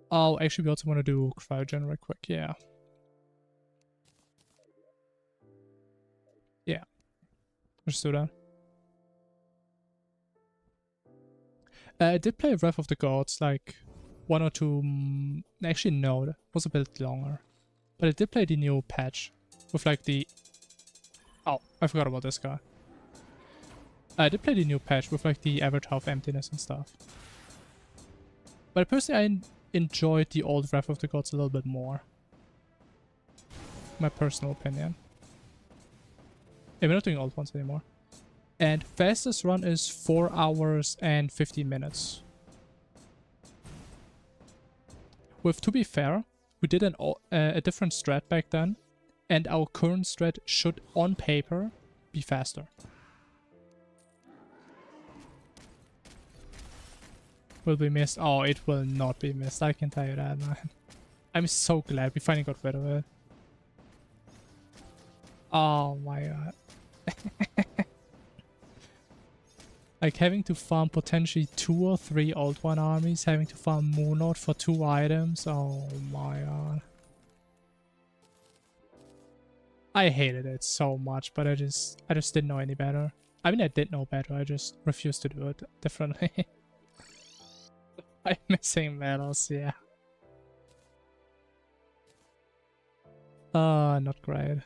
Oh, actually we also want to do cryogen real quick, yeah. Yeah. Let's do that. I did play Wrath of the Gods like 1 or 2... actually no, it was a bit longer. But I did play the new patch with like the... Oh, I forgot about this guy. I did play the new patch with like the Avatar of Emptiness and stuff. But personally I enjoyed the old Wrath of the Gods a little bit more. My personal opinion. Yeah, we're not doing old ones anymore. And fastest run is 4 hours and 15 minutes. With, to be fair, we did a different strat back then. And our current strat should, on paper, be faster. Will be missed? Oh, it will not be missed. I can tell you that, man. I'm so glad we finally got rid of it. Oh my god. Like having to farm potentially 2 or 3 Old One armies, having to farm Moonlord for 2 items. Oh my god. I hated it so much, but I just didn't know any better. I mean, I did know better, I just refused to do it differently. I'm missing medals, yeah. Not great.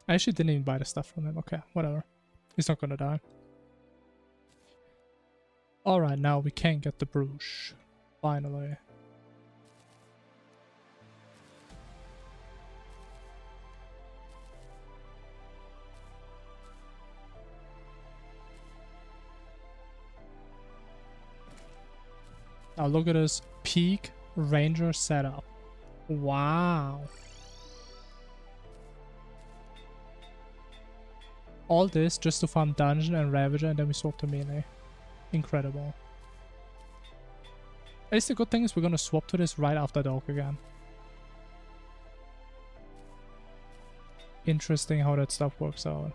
I actually didn't even buy the stuff from him. Okay, whatever. He's not gonna die. Alright, now we can get the Bruges. Finally. Now look at this peak ranger setup. Wow. All this just to farm Dungeon and Ravager and then we swap to melee. Incredible. At least the good thing is we're gonna swap to this right after Dog again. Interesting how that stuff works out.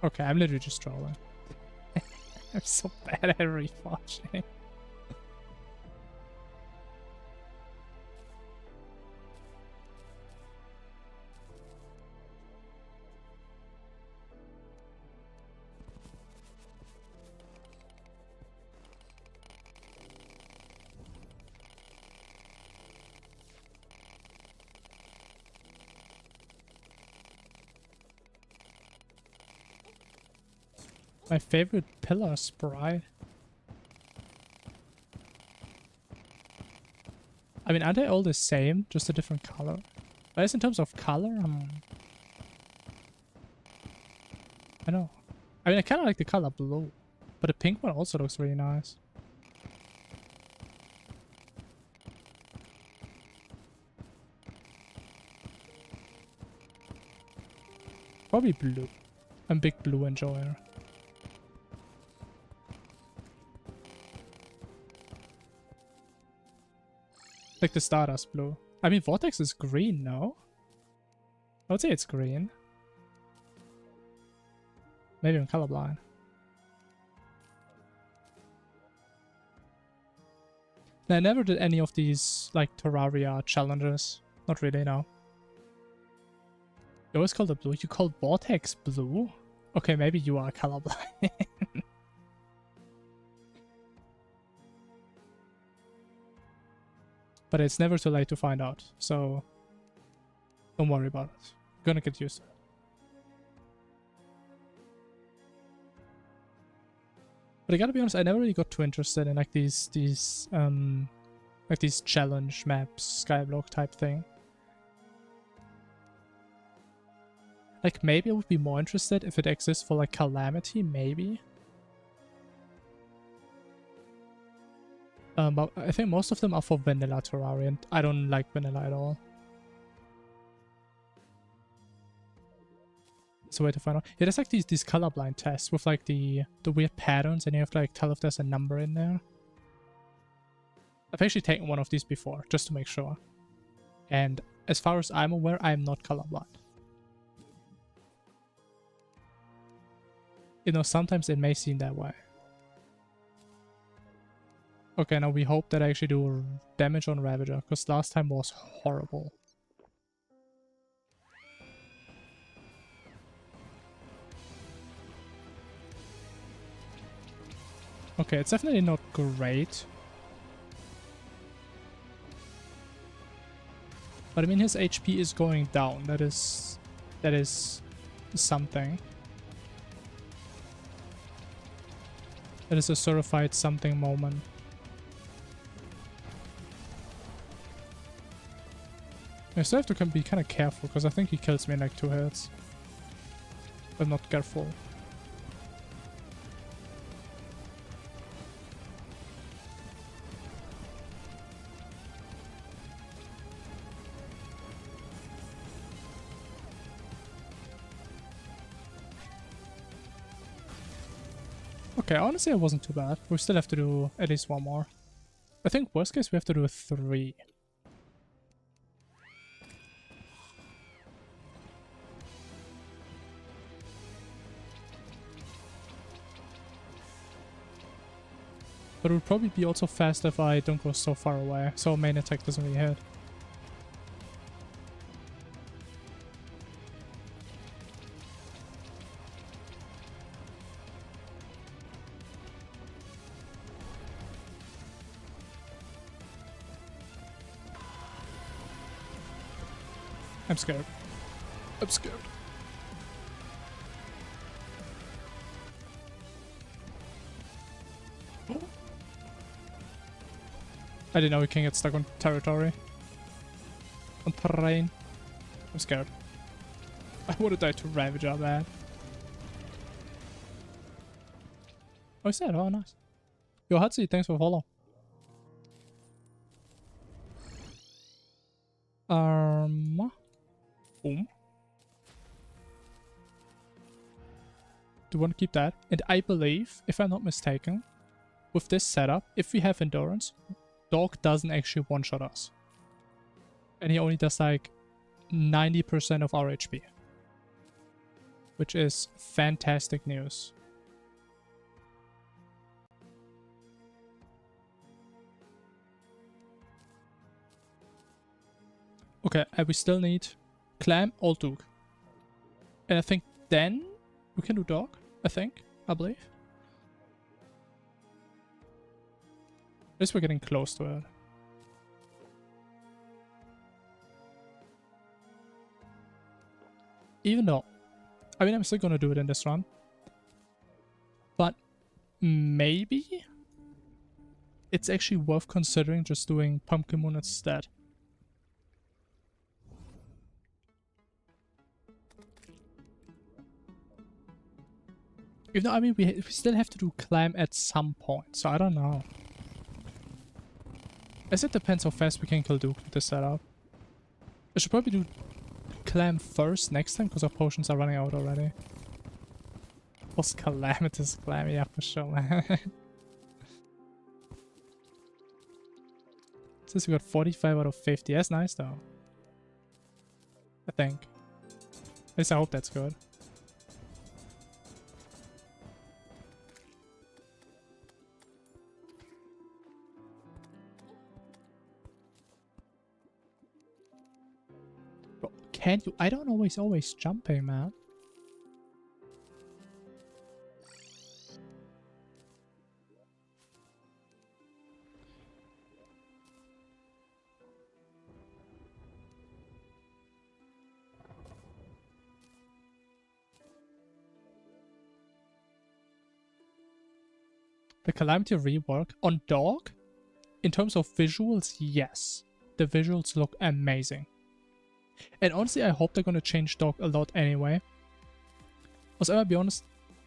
Okay, I'm literally just trolling. I'm so bad at reforging. My favorite pillar sprite. I mean, aren't they all the same? Just a different color? But as in terms of color, I know. I mean, I kind of like the color blue. But the pink one also looks really nice. Probably blue. I'm a big blue enjoyer. Like the Stardust blue. I mean, Vortex is green, no? I would say it's green. Maybe I'm colorblind. I never did any of these, like, Terraria challenges. Not really, no. You always call it blue. You call Vortex blue? Okay, maybe you are colorblind. But it's never too late to find out, so don't worry about it. You're gonna get used to it. But I gotta be honest, I never really got too interested in like these challenge maps, skyblock type thing. Like maybe I would be more interested if it exists for like Calamity, maybe. But I think most of them are for vanilla Terraria, and I don't like vanilla at all. It's a way to find out. Yeah, there's like these colorblind tests with like the weird patterns, and you have to like tell if there's a number in there. I've actually taken one of these before, just to make sure. And as far as I'm aware, I'm not colorblind. You know, sometimes it may seem that way. Okay, now we hope that I actually do damage on Ravager, because last time was horrible. Okay, it's definitely not great. But I mean, his HP is going down. That is something. That is a certified something moment. I still have to be kind of careful, because I think he kills me in like 2 hits. But not careful. Okay, honestly, it wasn't too bad. We still have to do at least one more. I think worst case we have to do 3. But it would probably be also fast if I don't go so far away, so main attack doesn't really hit. I'm scared. I'm scared. I didn't know we can get stuck on territory. On terrain. I'm scared. I would have died to Ravager, man. Oh, he said, oh, nice. Yo, Hudzy, thanks for follow. Boom. Do you want to keep that? And I believe, if I'm not mistaken, with this setup, if we have endurance, Dog doesn't actually one-shot us. And he only does like 90% of our HP. Which is fantastic news. Okay, and we still need Clam or Duke. And I think then we can do Dog, I believe. At least we're getting close to it. Even though, I mean, I'm still gonna do it in this run. But maybe it's actually worth considering just doing Pumpkin Moon instead. Even though, I mean, we still have to do Clam at some point, so I don't know. As it depends how fast we can kill Duke with this setup. I should probably do Clam first next time, because our potions are running out already. What's Calamitous Clam? Yeah, for sure, man. Since we got 45 out of 50. That's nice, though. I think. At least I hope that's good. can you? I don't know, he's always jumping, man. The Calamity rework on Dog, in terms of visuals, yes. The visuals look amazing. And honestly, I hope they're gonna change Dog a lot anyway. Because I'll be honest,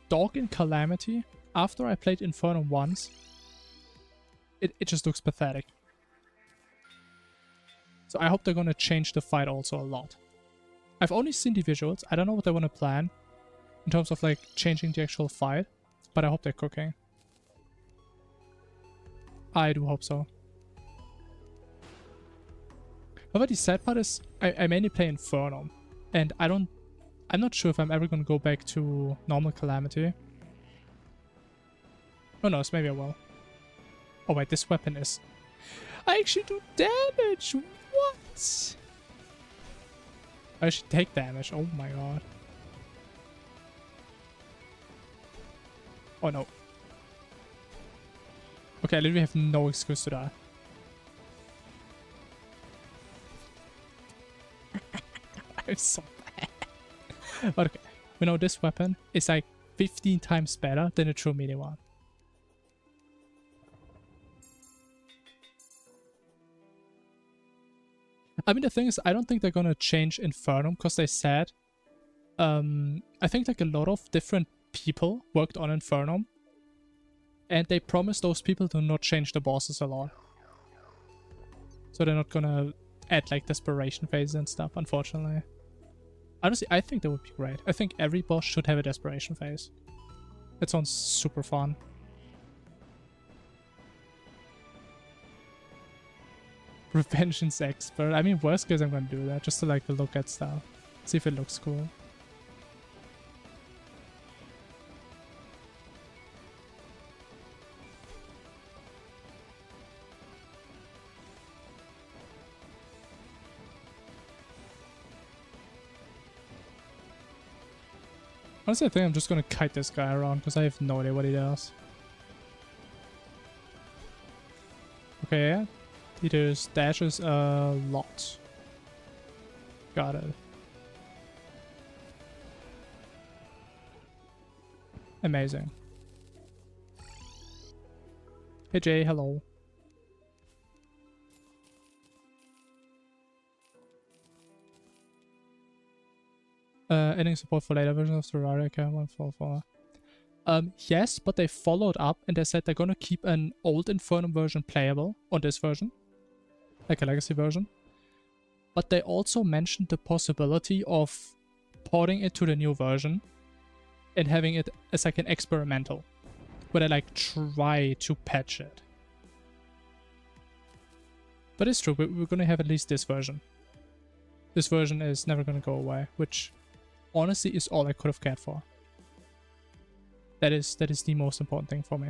Dog in Calamity, after I played Infernum once, it just looks pathetic. So I hope they're gonna change the fight also a lot. I've only seen the visuals, I don't know what they wanna plan in terms of like changing the actual fight, but I hope they're cooking. I do hope so. However, the sad part is I mainly play Infernum, and I'm not sure if I'm ever gonna go back to normal Calamity. Oh no, maybe I will. Oh wait, this weapon is... I actually do damage! What? I should take damage, oh my god. Oh no. Okay, I literally have no excuse to die. I'm so bad. But okay, we know this weapon is like 15 times better than the true melee one. I mean, the thing is, I don't think they're gonna change Infernum because they said, I think like a lot of different people worked on Infernum, and they promised those people to not change the bosses a lot. So they're not gonna add like desperation phases and stuff, unfortunately. Honestly, I think that would be great. I think every boss should have a desperation phase. That sounds super fun. Revengeance expert. I mean, worst case I'm gonna do that just to like look at stuff. See if it looks cool. Honestly, I think I'm just gonna kite this guy around because I have no idea what he does. Okay, yeah. He just dashes a lot. Got it. Amazing. Hey Jay, hello. Adding support for later versions of Terraria, okay, 144. Yes, but they followed up and they said they're gonna keep an old Infernum version playable on this version, like a legacy version. But they also mentioned the possibility of porting it to the new version and having it as like an experimental, where they like try to patch it. But it's true, we're gonna have at least this version. This version is never gonna go away, which honestly is all I could have cared for. That is the most important thing for me.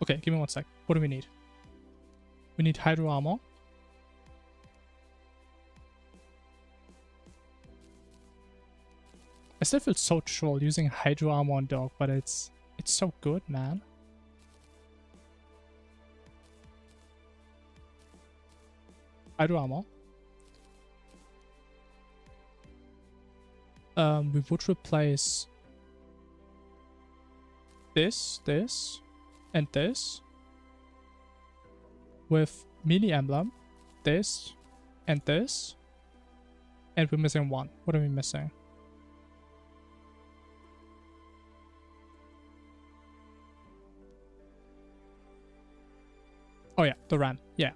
Okay, give me one sec. What do we need? We need Hydro Armor. I still feel so troll using Hydro Armor on Dog, but it's so good, man. Hydro Armor. We would replace this, and this with melee emblem, this, and this, and we're missing one. What are we missing? Oh yeah, the ram. Yeah.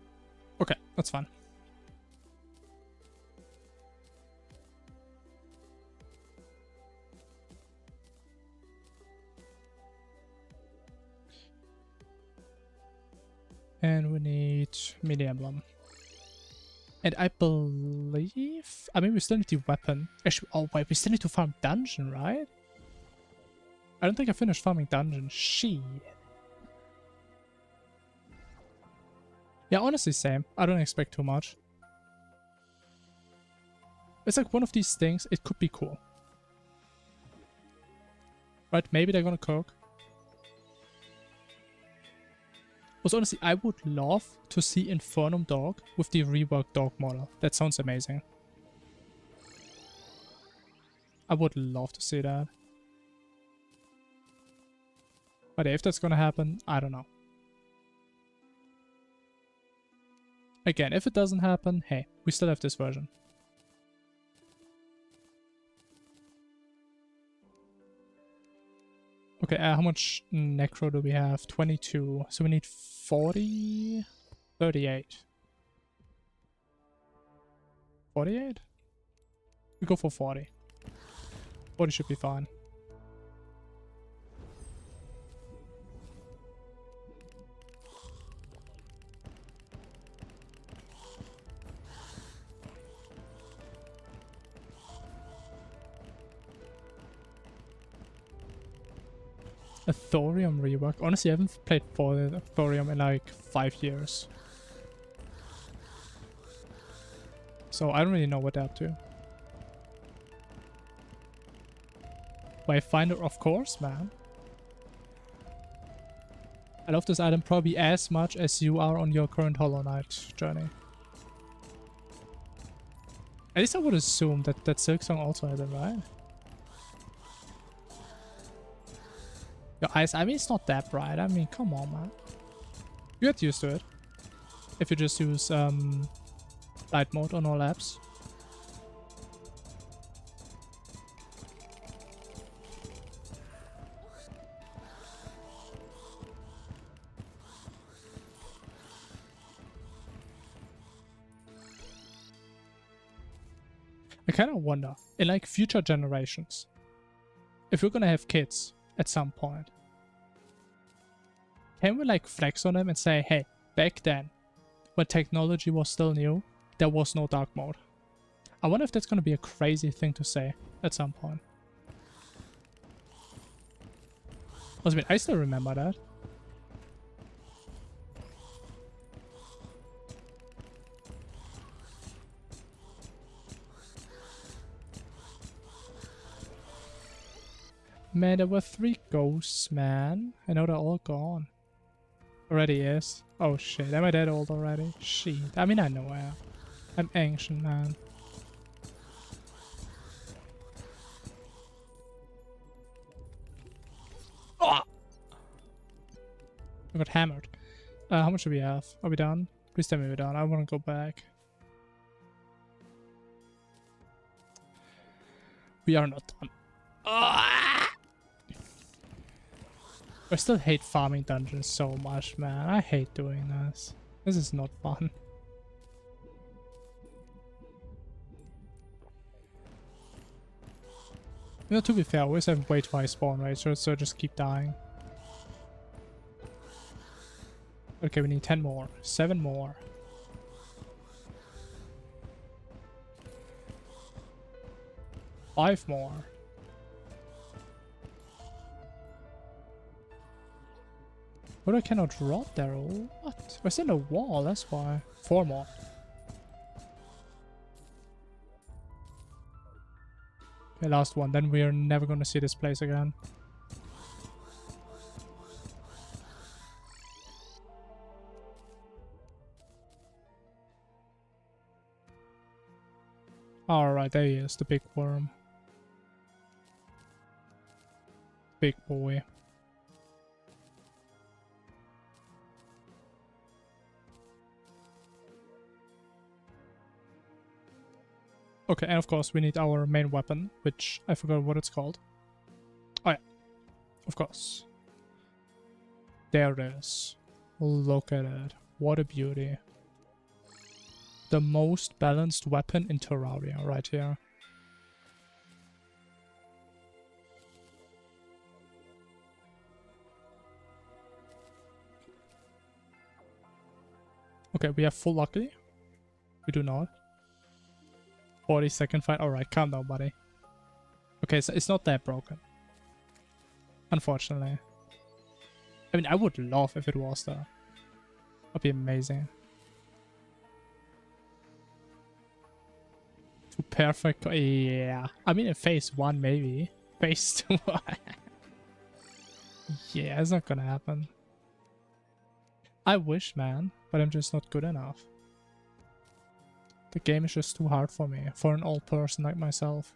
Okay, that's fine. And we need melee emblem. And I believe... I mean, we still need the weapon. Actually, oh wait, we still need to farm dungeon, right? I don't think I finished farming dungeon. Shit. Yeah, honestly, same. I don't expect too much. It's like one of these things, it could be cool. Right, maybe they're gonna cook. Also, honestly, I would love to see Infernum Dog with the reworked dog model. That sounds amazing. I would love to see that. But if that's gonna happen, I don't know. Again, if it doesn't happen, hey, we still have this version. Okay, how much necro do we have? 22. So we need 40? 38. 48? We go for 40. 40 should be fine. A Thorium rework. Honestly, I haven't played for Thorium in like 5 years. So I don't really know what they're up to. Wayfinder, of course, man. I love this item probably as much as you are on your current Hollow Knight journey. At least I would assume that Silksong also has it, right? Your eyes, I mean, it's not that bright. I mean, come on, man. You get used to it. If you just use light mode on all apps. I kind of wonder, in like future generations, if we're gonna have kids at some point, can we like flex on them and say, hey, back then, when technology was still new, there was no dark mode. I wonder if that's gonna be a crazy thing to say at some point. I mean, I still remember that. Man, there were 3 ghosts, man. I know they're all gone. Already is. Oh shit, am I that old already? Shit. I mean, I know I am. I'm ancient, man. Oh! I got hammered. How much do we have? Are we done? Please tell me we're done. I want to go back. We are not done. I still hate farming dungeons so much, man. I hate doing this. This is not fun. You know, to be fair, I always have way too high spawn rates, so just keep dying. Okay, we need 10 more. 7 more. Five more. But I cannot drop there. What? It's in a wall, that's why. 4 more. Okay, last one. Then we are never gonna see this place again. Alright, there he is, the big worm. Big boy. Okay, and of course we need our main weapon, which I forgot what it's called. Oh yeah, of course. There it is. Look at it. What a beauty. The most balanced weapon in Terraria right here. Okay, we have full lucky. We do not. 40-second fight. Alright, calm down, buddy. Okay, so it's not that broken. Unfortunately. I mean, I would love if it was though. That'd be amazing. Two perfect. Yeah. I mean, in phase 1, maybe. Phase 2. Yeah, it's not gonna happen. I wish, man, but I'm just not good enough. The game is just too hard for me, for an old person like myself.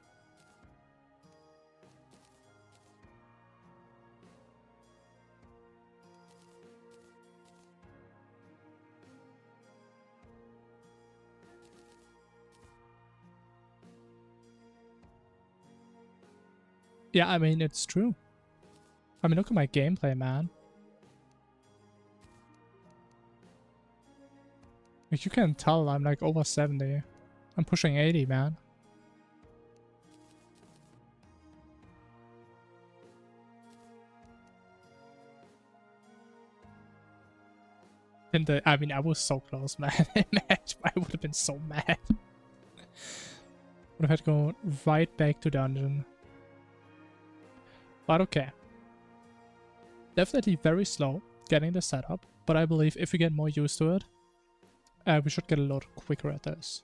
Yeah, I mean, it's true. I mean, look at my gameplay, man. Like, you can tell I'm like over 70. I'm pushing 80, man. And I mean, I was so close, man. Imagine, I would have been so mad. Would have had to go right back to dungeon. But okay. Definitely very slow getting the setup, but I believe if we get more used to it, we should get a lot quicker at this.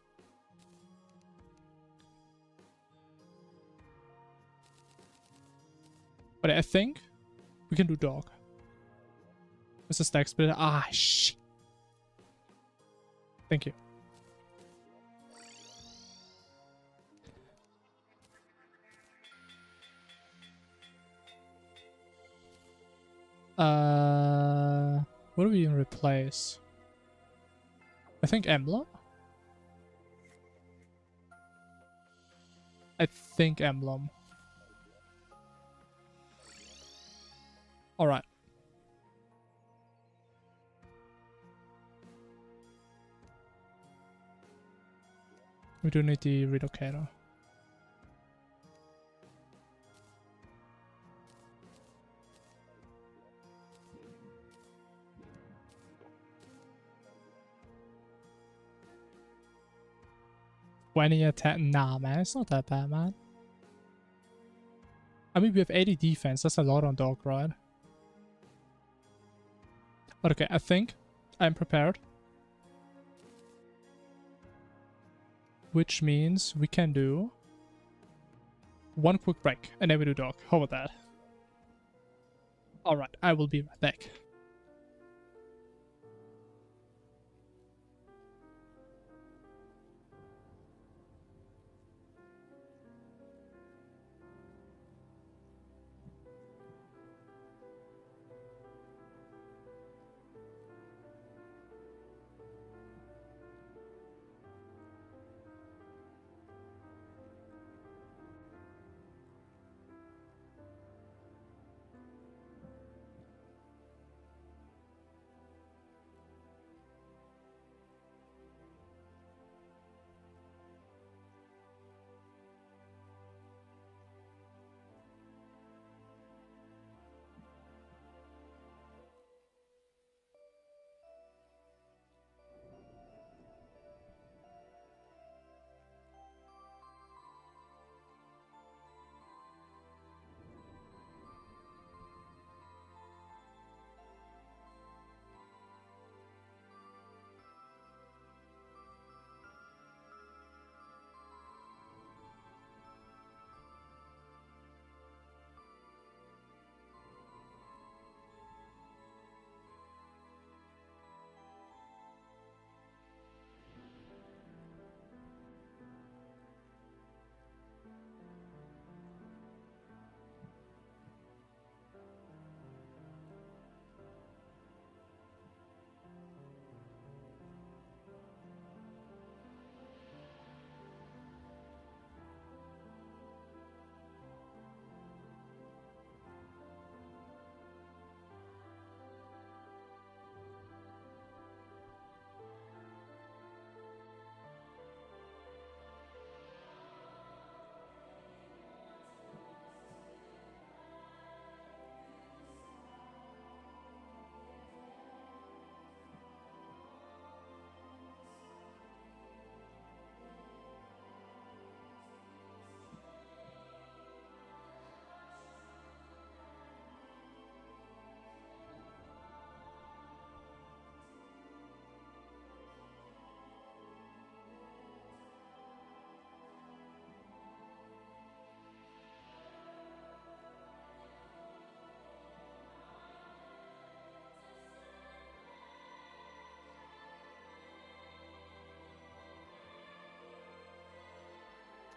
But I think we can do dog. What's the stack splitter? Ah, shit. Thank you. What do we even replace? I think Emblem? I think Emblem. Alright. We do need the relocator. Attack. Nah, man, it's not that bad, man. I mean, we have 80 defense. That's a lot on dog, right? But okay, I think I'm prepared. Which means we can do one quick break and then we do dog. How about that? Alright, I will be right back.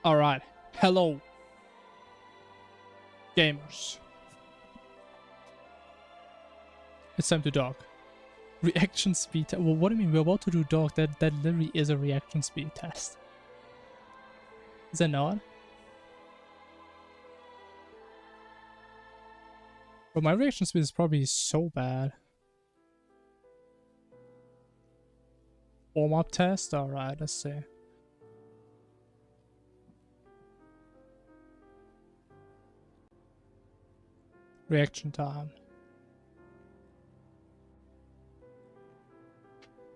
Alright. Hello, gamers. It's time to dog. Reaction speed test. Well, what do you mean? We're about to do dog. That literally is a reaction speed test. Is that not? But my reaction speed is probably so bad. Warm-up test? Alright, let's see. Reaction time.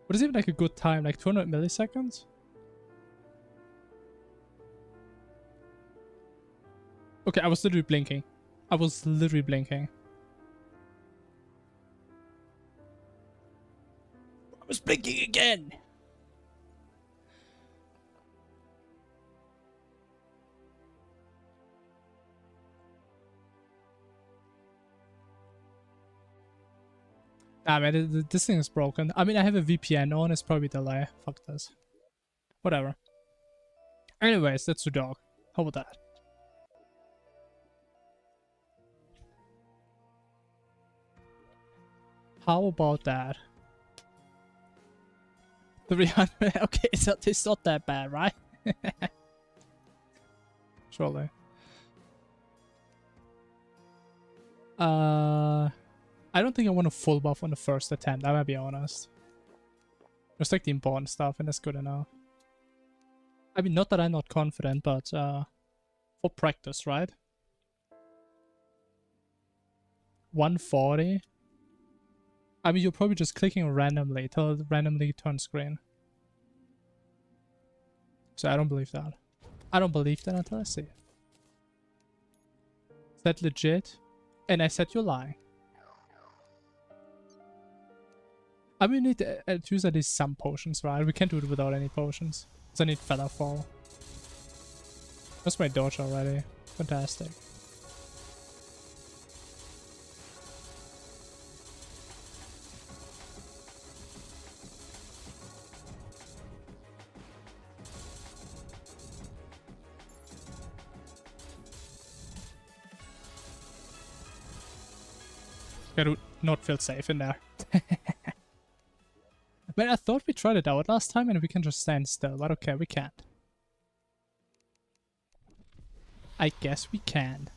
What is even like a good time? Like 200 milliseconds? Okay, I was literally blinking. I was literally blinking. I was blinking again! Nah, man, this thing is broken. I mean, I have a VPN on, it's probably delay. Fuck this. Whatever. Anyways, let's do dog. How about that? How about that? 300. Okay, it's not that bad, right? Surely. I don't think I want a full buff on the first attempt, I might be honest. Just like the important stuff, and that's good enough. I mean, not that I'm not confident, but for practice, right? 140. I mean, you're probably just clicking randomly till it randomly turns screen. So I don't believe that. I don't believe that until I see it. Is that legit? And I said you're lying. I mean, we need to use at least some potions, right? We can't do it without any potions. So I need Feather Fall. That's my dodge already. Fantastic. I do not feel safe in there. Man, I thought we tried it out last time and we can just stand still, but okay, we can't. I guess we can.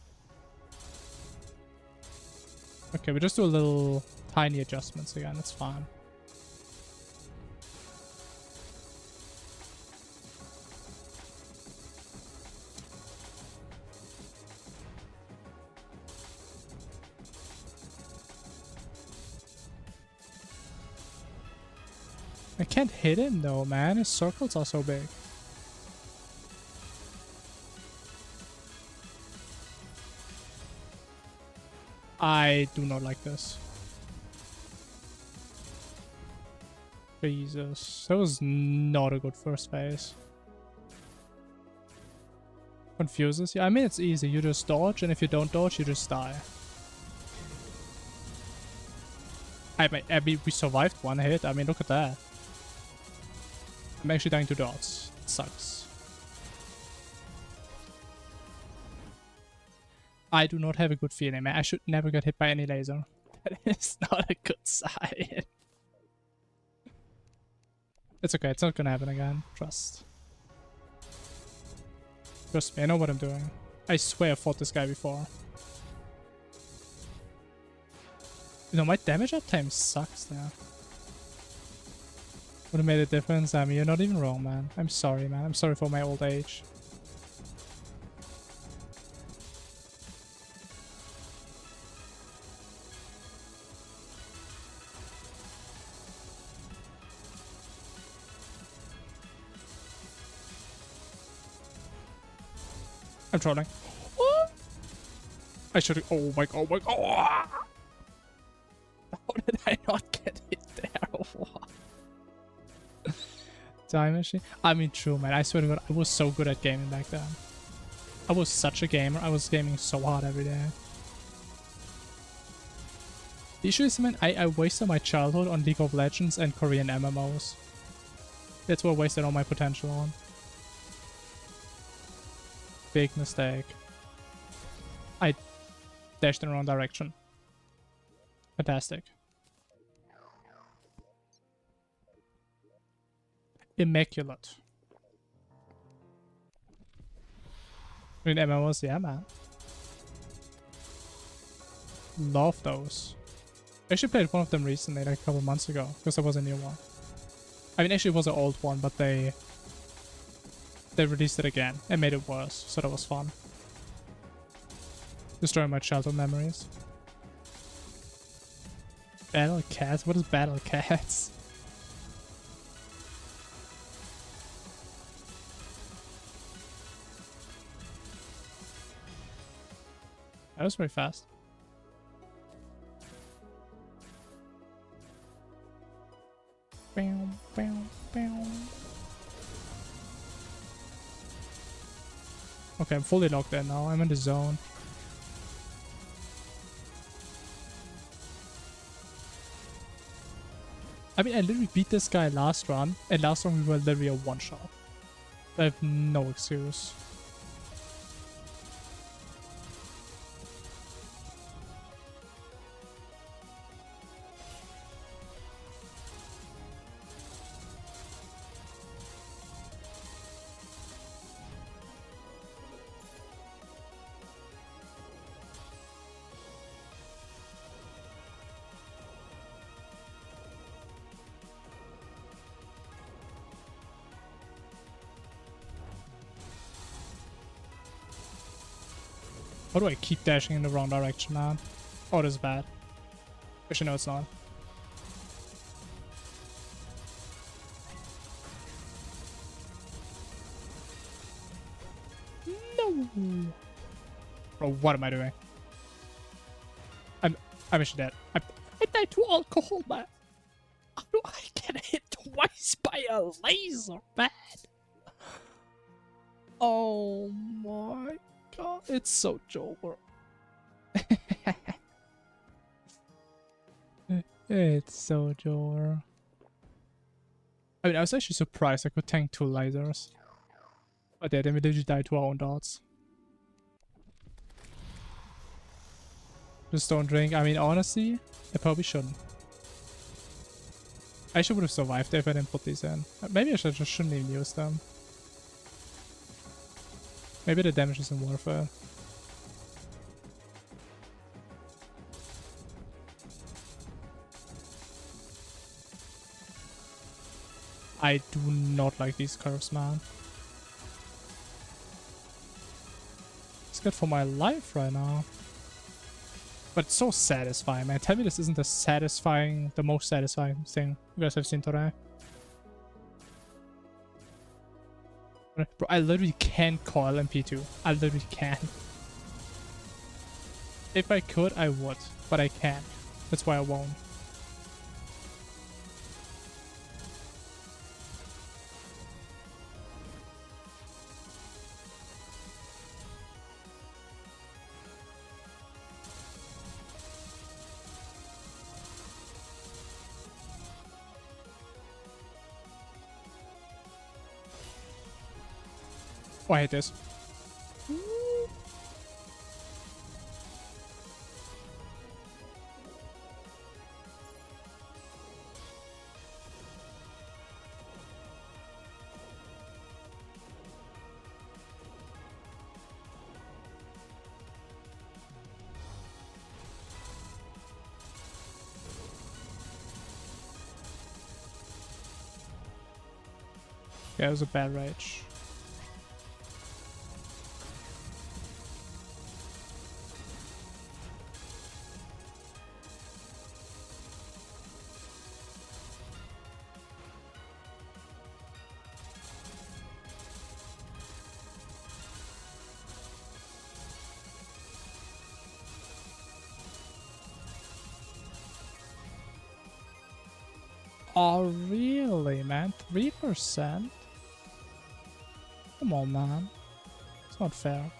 Okay, we just do a little tiny adjustments again, that's fine. I can't hit him though, man. His circles are so big. I do not like this. Jesus. That was not a good first phase. Confuses you. I mean, it's easy. You just dodge, and if you don't dodge, you just die. I mean, we survived one hit. I mean, look at that. I'm actually dying to dots. It sucks. I do not have a good feeling, man. I should never get hit by any laser. That is not a good sign. It's okay. It's not gonna happen again. Trust. Trust me. I know what I'm doing. I swear I fought this guy before. You know, my damage uptime sucks now. Would have made a difference. I mean, you're not even wrong, man. I'm sorry, man. I'm sorry for my old age. I'm trolling. I should. Oh my god! Oh my god! How did I not get hit there? What? Time machine. I mean, true, man. I swear to God, I was so good at gaming back then. I was such a gamer. I was gaming so hard every day. The issue is, man, I wasted my childhood on League of Legends and Korean MMOs. That's what I wasted all my potential on. Big mistake. I dashed in the wrong direction. Fantastic. Immaculate. I mean, MMOs, yeah, man. Love those. I actually played one of them recently, like a couple months ago, because there was a new one. I mean, actually, it was an old one, but they released it again and made it worse, so that was fun. Destroying my childhood memories. Battle Cats? What is Battle Cats? That was very fast. Bam, bam, bam. Okay, I'm fully locked in now. I'm in the zone. I mean, I literally beat this guy last run, and last run we were literally a one-shot. I have no excuse. How do I keep dashing in the wrong direction, man? Oh, this is bad. Actually, no, it's not. No! Bro, what am I doing? I'm actually dead. I died to alcohol, man. How do I get hit twice by a laser, man? Oh my god, it's so Joker. It's so Joker. I mean, I was actually surprised I could tank 2 lasers. But yeah, then we literally died to our own dots. Just don't drink. I mean, honestly, I probably shouldn't. I should would have survived if I didn't put these in. Maybe I just shouldn't even use them. Maybe the damage isn't worth it. I do not like these curves, man. It's good for my life right now. But it's so satisfying, man. Tell me this isn't the most satisfying thing you guys have seen today. Bro, I literally can't coil MP2. I literally can't. If I could, I would. But I can't. That's why I won't. Oh, I hate this. Yeah, it was a bad rage. Oh, really, man? 3%? Come on, man. It's not fair.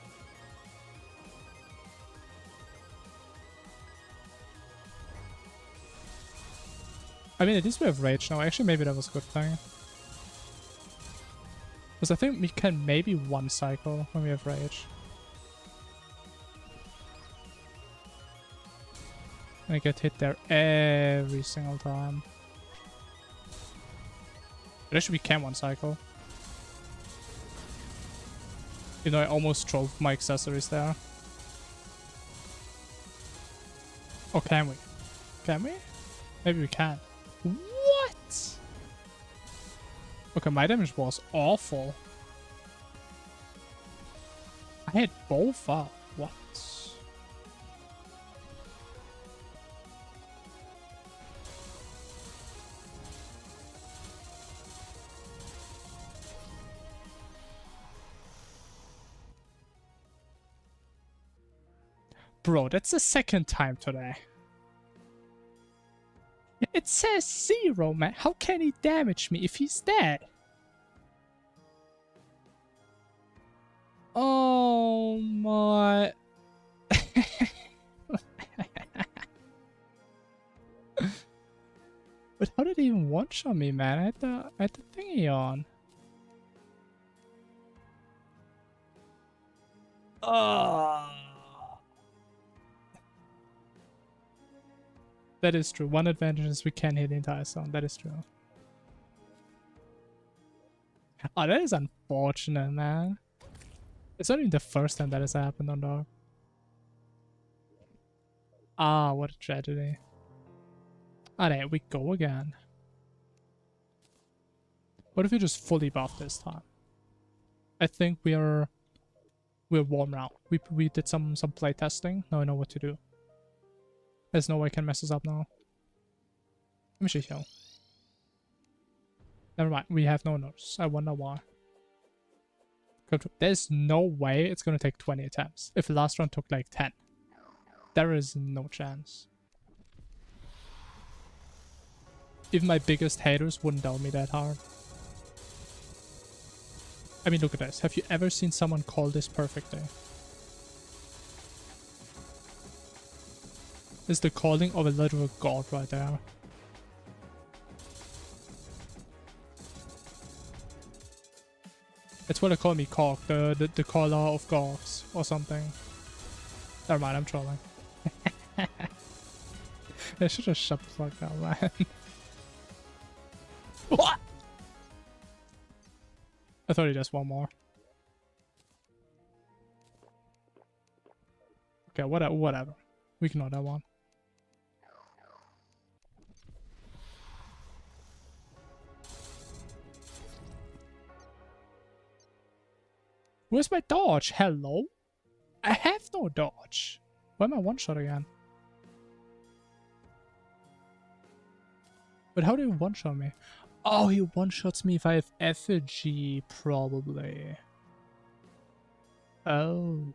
I mean, at least we have rage now. Actually, maybe that was a good thing. Because I think we can maybe one cycle when we have rage. And I get hit there every single time. But actually we can one cycle. You know, I almost drove my accessories there. Or can we? Can we? Maybe we can. What? Okay, my damage was awful. I had both up. What? Bro, that's the second time today. It says 0, man. How can he damage me if he's dead? Oh my. But how did he even one-shot me, man? I had the thingy on. Oh. That is true. One advantage is we can hit the entire zone. That is true. Oh, that is unfortunate, man. It's not even the first time that has happened on dog. Ah, what a tragedy. Ah, there we go again. What if we just fully buff this time? I think we're warm now. We did some play testing. Now I know what to do. There's no way I can mess this up now. Let me show you. Never mind, we have no notes. I wonder why. There's no way it's gonna take 20 attempts. If the last round took like 10. There is no chance. Even my biggest haters wouldn't doubt me that hard. I mean, look at this. Have you ever seen someone call this perfectly? It's the calling of a literal god right there. It's what they call me, Cork, the caller of gods or something. Never mind, I'm trolling. I should have shut the fuck up, man. What? I thought he just one more. Okay, whatever. We can know that one. Where's my dodge? Hello? I have no dodge. Why am I one shot again? But how do you one shot me? Oh, he one shots me if I have effigy, probably. Oh.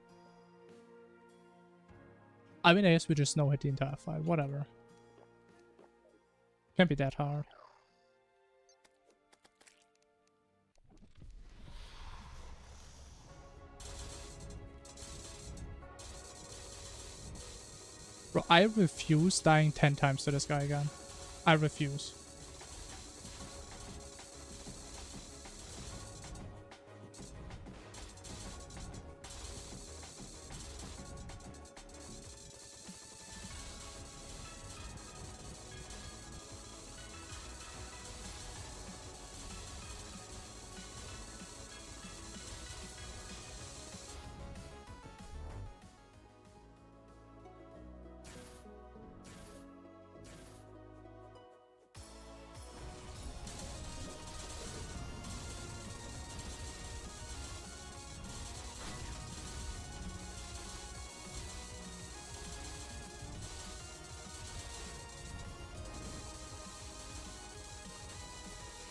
I mean, I guess we just no hit the entire fight. Whatever. Can't be that hard. Bro, I refuse dying 10 times to this guy again. I refuse.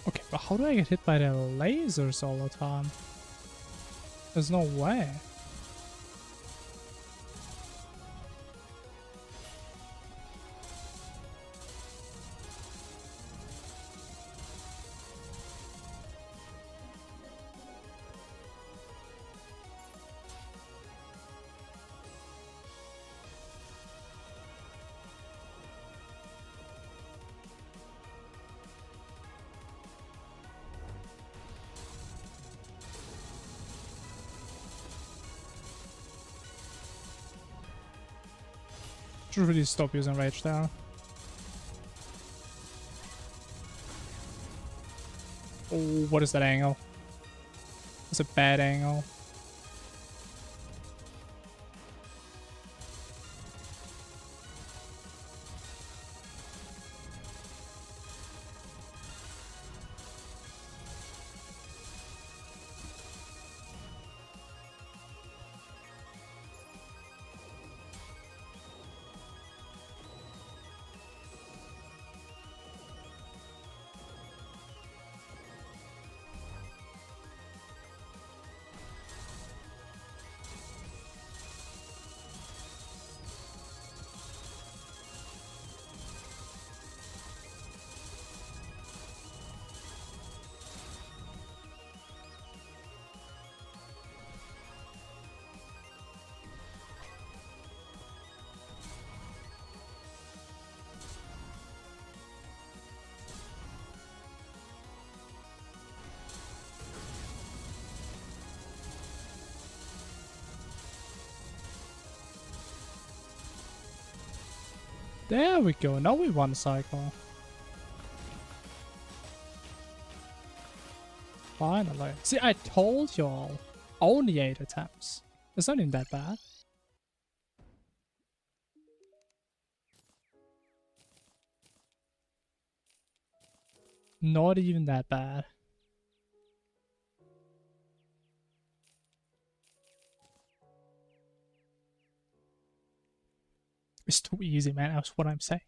Okay, but how do I get hit by the lasers all the time? There's no way. Should really stop using rage there. Oh, what is that angle? It's a bad angle. There we go, now we won cycle. Finally. See, I told y'all. Only 8 attempts. It's not even that bad. Not even that bad. It's too easy, man. That's what I'm saying.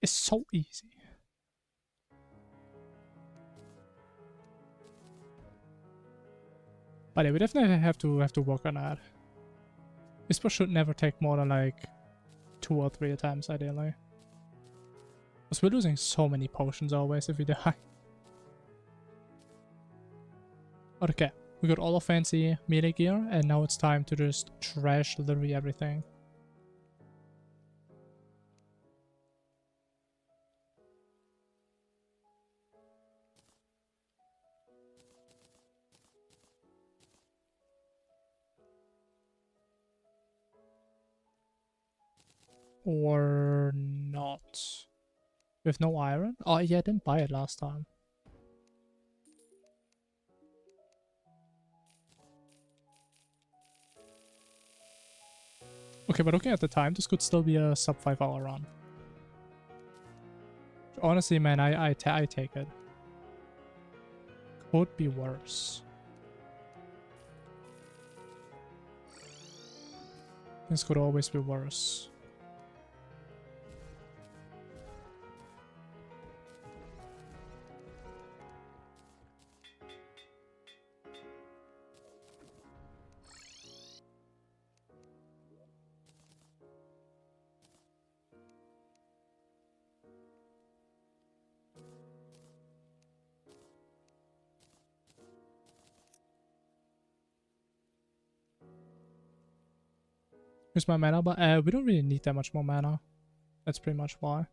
It's so easy. But yeah, we definitely have to work on that. This push should never take more than like 2 or 3 attempts, ideally. Because we're losing so many potions always if we die. Okay, we got all the fancy melee gear, and now it's time to just trash literally everything. Or not. We have no iron? Oh yeah, I didn't buy it last time. Okay, but looking at the time, this could still be a sub 5 hour run. Honestly, man, I take it. Could be worse. This could always be worse. Here's my mana, but we don't really need that much more mana. That's pretty much why.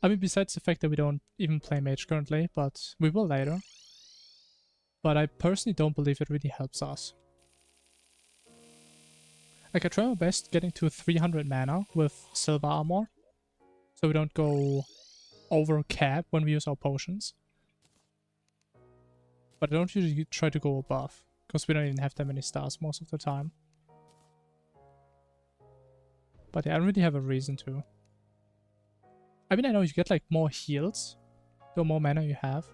I mean, besides the fact that we don't even play mage currently, but we will later. But I personally don't believe it really helps us. Like, I try my best getting to 300 mana with silver armor, so we don't go over cap when we use our potions. But I don't usually try to go above, because we don't even have that many stars most of the time. But yeah, I don't really have a reason to. I mean, I know you get like more heals the more mana you have,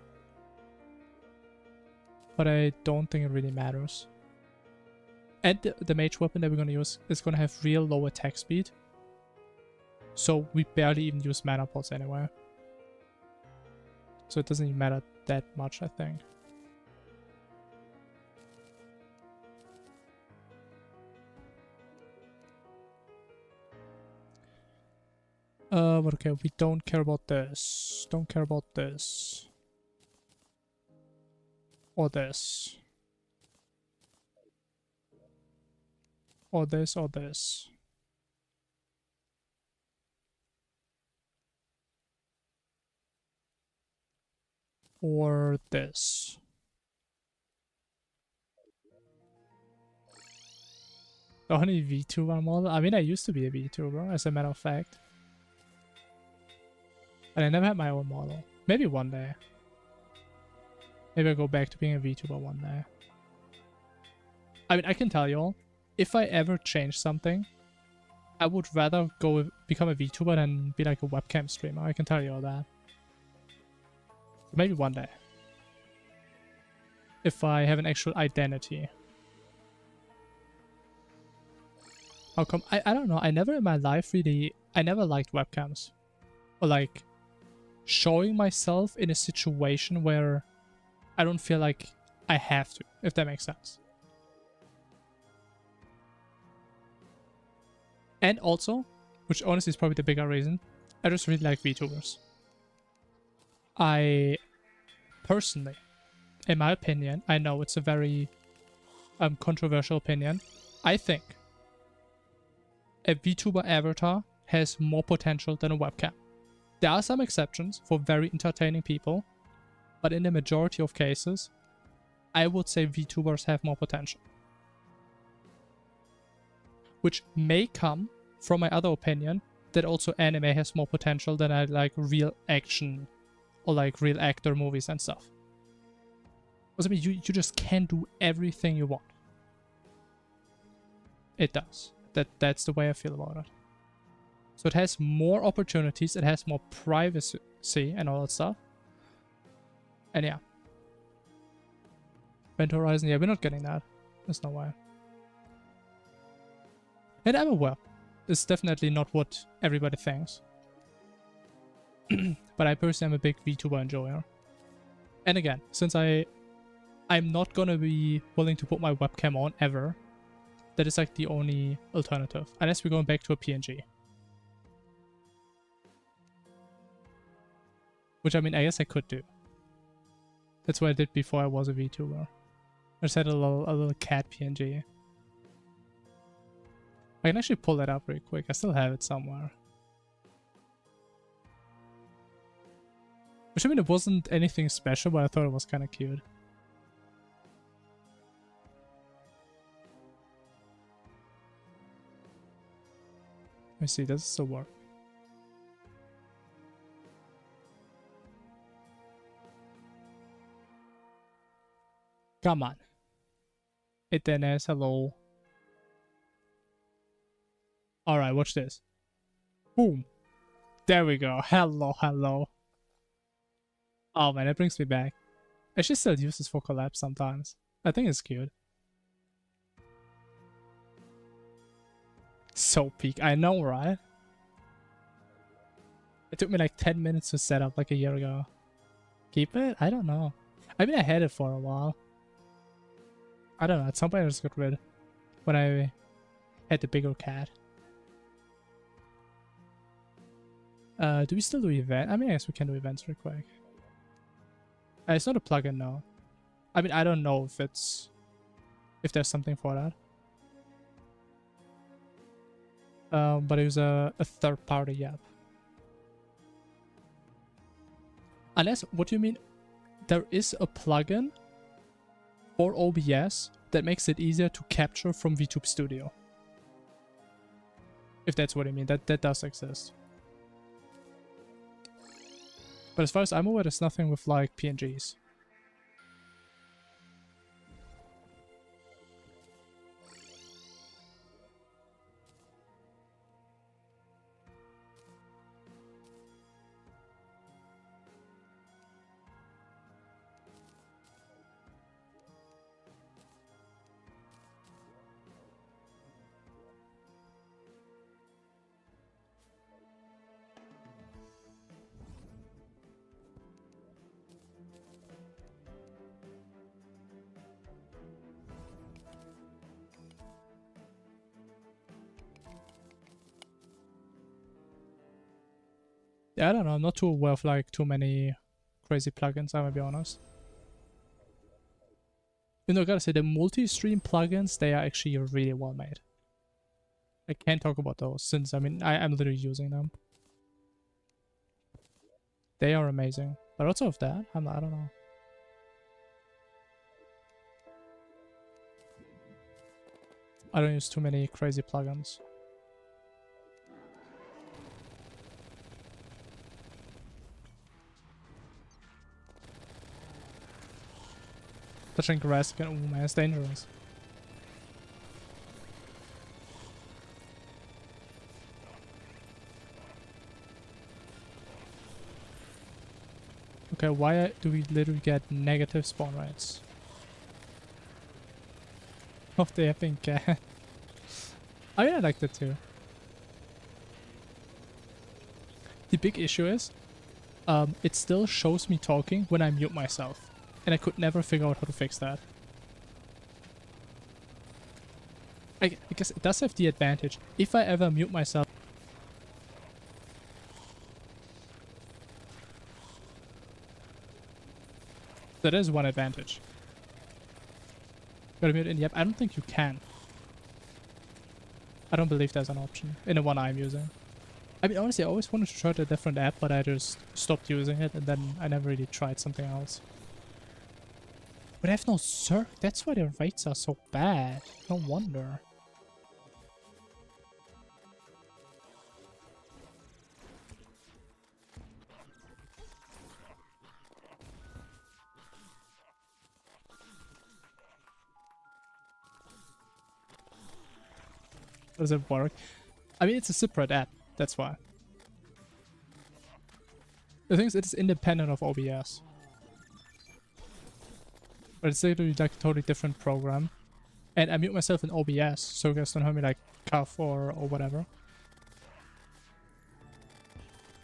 but I don't think it really matters. And the mage weapon that we're going to use is going to have real low attack speed, so we barely even use mana pots anyway. So it doesn't even matter that much, I think. But okay, we don't care about this. Don't care about this. Or this. Or this, or this. Or this. The only VTuber model? I mean, I used to be a VTuber, as a matter of fact. And I never had my own model. Maybe one day. Maybe I'll go back to being a VTuber one day. I mean, I can tell you all, if I ever change something, I would rather become a VTuber than be like a webcam streamer. I can tell you all that. Maybe one day. If I have an actual identity. How come? I don't know. I never in my life really... I never liked webcams. Or like... showing myself in a situation where I don't feel like I have to, if that makes sense. And also, which honestly is probably the bigger reason, I just really like VTubers. I personally, in my opinion, I know it's a very controversial opinion, I think a VTuber avatar has more potential than a webcam. There are some exceptions for very entertaining people, but in the majority of cases, I would say VTubers have more potential. Which may come from my other opinion, that also anime has more potential than I like real action or like real actor movies and stuff. Because I mean, you just can't do everything you want. It does. That's the way I feel about it. So it has more opportunities, it has more privacy and all that stuff. And yeah. Event Horizon, yeah, we're not getting that. There's no way. And I'm aware. It's definitely not what everybody thinks. But I personally am a big VTuber enjoyer. And again, since I'm not gonna be willing to put my webcam on ever, that is like the only alternative. Unless we're going back to a PNG. Which I mean, I guess I could do. That's what I did before I was a VTuber. I just had a little cat PNG. I can actually pull that up real quick. I still have it somewhere. Which I mean, it wasn't anything special, but I thought it was kind of cute. Let me see, does this still work? Come on. Etenes, hello. Alright, watch this. Boom. There we go. Hello, hello. Oh man, that brings me back. I should still use this for collabs sometimes. I think it's cute. So peak. I know, right? It took me like 10 minutes to set up like a year ago. Keep it? I don't know. I mean, I had it for a while. I don't know. At some point I just got rid when I had the bigger cat. Do we still do event? I mean, I guess we can do events real quick. It's not a plugin, no. I mean, I don't know if there's something for that. But it was a third party app. Unless, what do you mean? There is a plugin for OBS that makes it easier to capture from VTube Studio. If that's what you mean, that does exist. But as far as I'm aware, there's nothing with like PNGs. Yeah, I don't know. I'm not too aware of like too many crazy plugins, I'm gonna be honest. You know, I gotta say, the multi-stream plugins, they are actually really well made. I can't talk about those since, I mean, I'm literally using them. They are amazing. But outside of that, I don't know. I don't use too many crazy plugins. Touching grass again, oh man, it's dangerous. Okay, why do we literally get negative spawn rates? Of the effing cat. I mean, I liked it too. The big issue is, it still shows me talking when I mute myself. And I could never figure out how to fix that. I guess it does have the advantage. If I ever mute myself... That is one advantage. Gotta mute in the app. I don't think you can. I don't believe there's an option in the one I'm using. I mean, honestly, I always wanted to try a different app, but I just stopped using it, and then I never really tried something else. But I have no circ. That's why the rates are so bad. No wonder. Does it work? I mean, it's a separate app. That's why. The thing is, it is independent of OBS. But it's literally like a totally different program. And I mute myself in OBS, so you guys don't hear me like cough or whatever.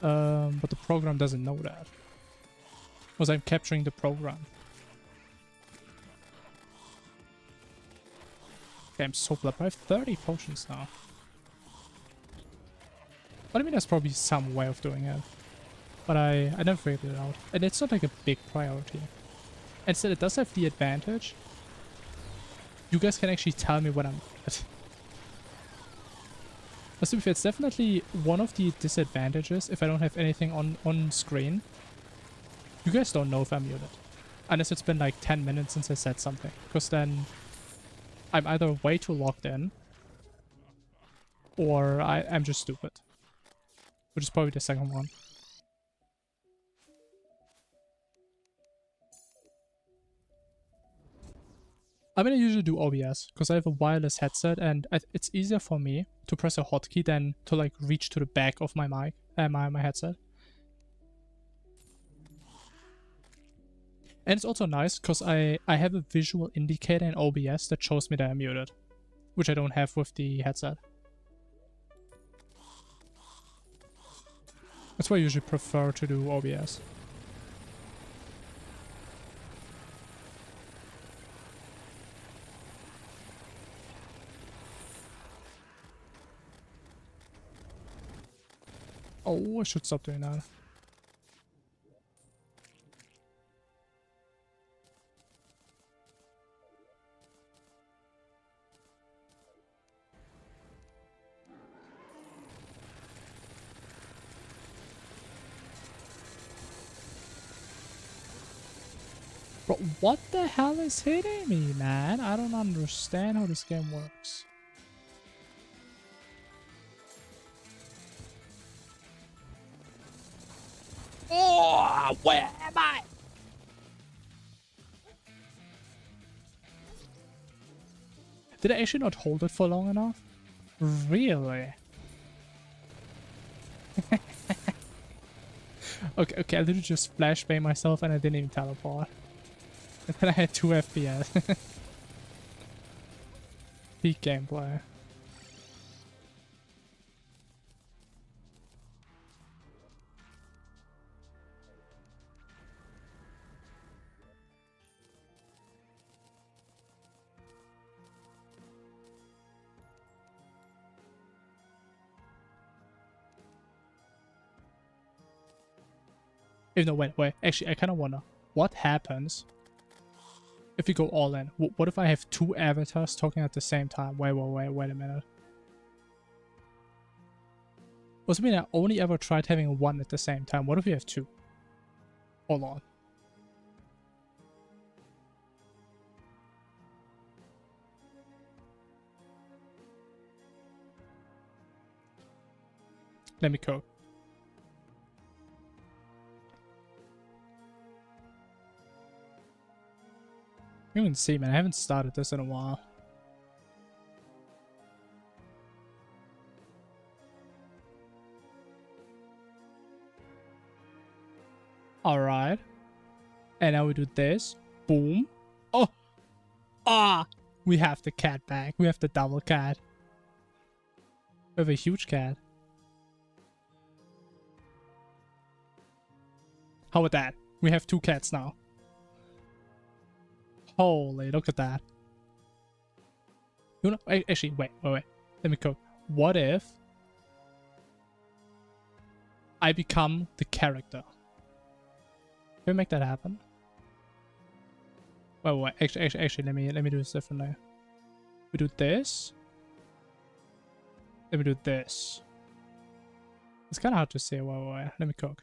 But the program doesn't know that. Because I'm capturing the program. Okay, I'm so blood. I have 30 potions now. But I mean, there's probably some way of doing it. But I never figured it out. And it's not like a big priority. Instead, it does have the advantage. You guys can actually tell me when I'm dead. But to be fair, it's definitely one of the disadvantages if I don't have anything on screen. You guys don't know if I'm muted. Unless it's been like 10 minutes since I said something. Because then I'm either way too locked in, or I'm just stupid. Which is probably the second one. I mean, I usually do OBS, because I have a wireless headset, and it's easier for me to press a hotkey than to like reach to the back of my mic, my headset. And it's also nice, because I have a visual indicator in OBS that shows me that I'm muted, which I don't have with the headset. That's why I usually prefer to do OBS. Oh, I should stop doing that. Bro, what the hell is hitting me, man? I don't understand how this game works. Oh, where am I? Did I actually not hold it for long enough? Really? Okay, I literally just flashbang myself and I didn't even teleport. And then I had 2 FPS. Peak gameplay. No, wait. Actually, I kind of wonder, what happens if we go all in? What if I have 2 avatars talking at the same time? Wait a minute. What's I mean, I only ever tried having 1 at the same time. What if we have 2? Hold on. Let me cook. You can see, man, I haven't started this in a while. Alright. And now we do this. Boom. Oh! Ah! We have the cat back. We have the double cat. We have a huge cat. How about that? We have 2 cats now. Holy, look at that. You know, actually, wait. Let me go. What if I become the character? Can we make that happen? Wait. Actually, let me do this differently. We do this. Let me do this. It's kind of hard to say. Wait. Let me cook.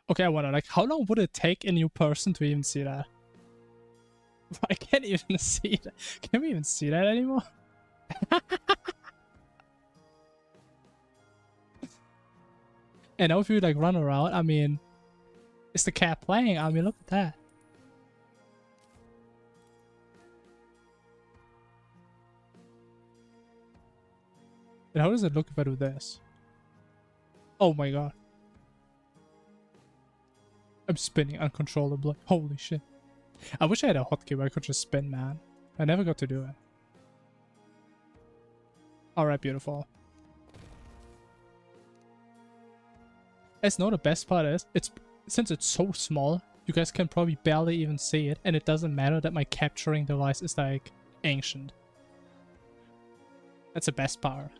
Okay, I wonder, like, how long would it take a new person to even see that? I can't even see that. Can we even see that anymore? And now if you like run around, I mean, it's the cat playing. I mean, look at that. And how does it look if I do this? Oh my god. I'm spinning uncontrollably. Holy shit. I wish I had a hotkey where I could just spin, man. I never got to do it. Alright, beautiful. As no, the best part is, since it's so small, you guys can probably barely even see it, and it doesn't matter that my capturing device is like ancient. That's the best part.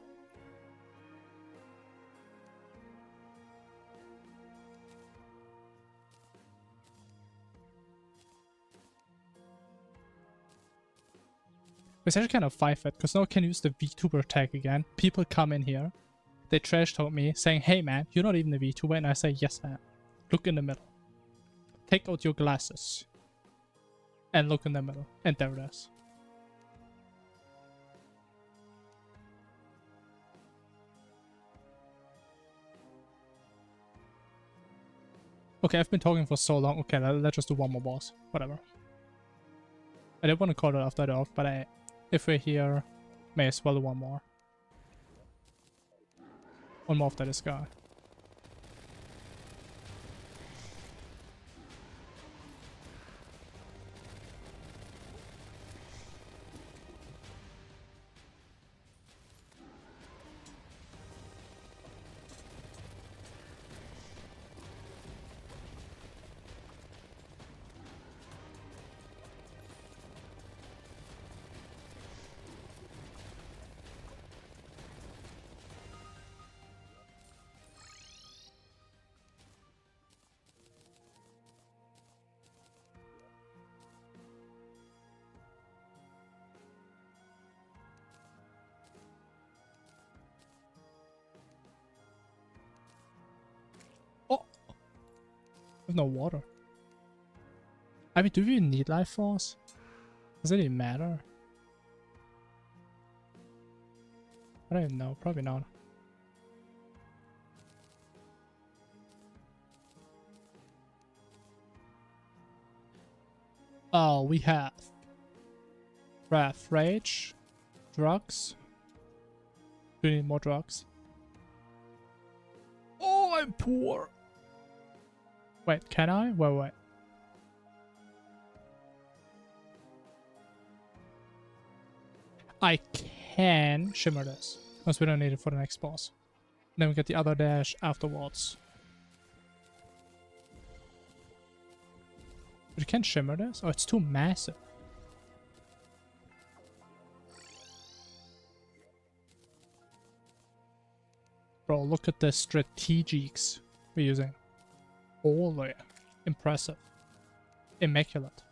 It's actually kind of 5-fit, because now I can use the VTuber tag again. People come in here, they trash talk me, saying, hey man, you're not even a VTuber, and I say, yes I am. Look in the middle. Take out your glasses. And look in the middle. And there it is. Okay, I've been talking for so long. Okay, let's just do one more boss. Whatever. I didn't want to call it after the off, but if we're here, may as well do one more. One more after this guy. Oh! There's no water. I mean, do we even need life force? Does it even matter? I don't even know. Probably not. Oh, we have Wrath, Rage, drugs. Do we need more drugs? Oh, I'm poor. Wait, can I? Wait. I can shimmer this. Because we don't need it for the next boss. Then we get the other dash afterwards. But you can't shimmer this? Oh, it's too massive. Bro, look at the strategics we're using. Holy. Impressive. Immaculate.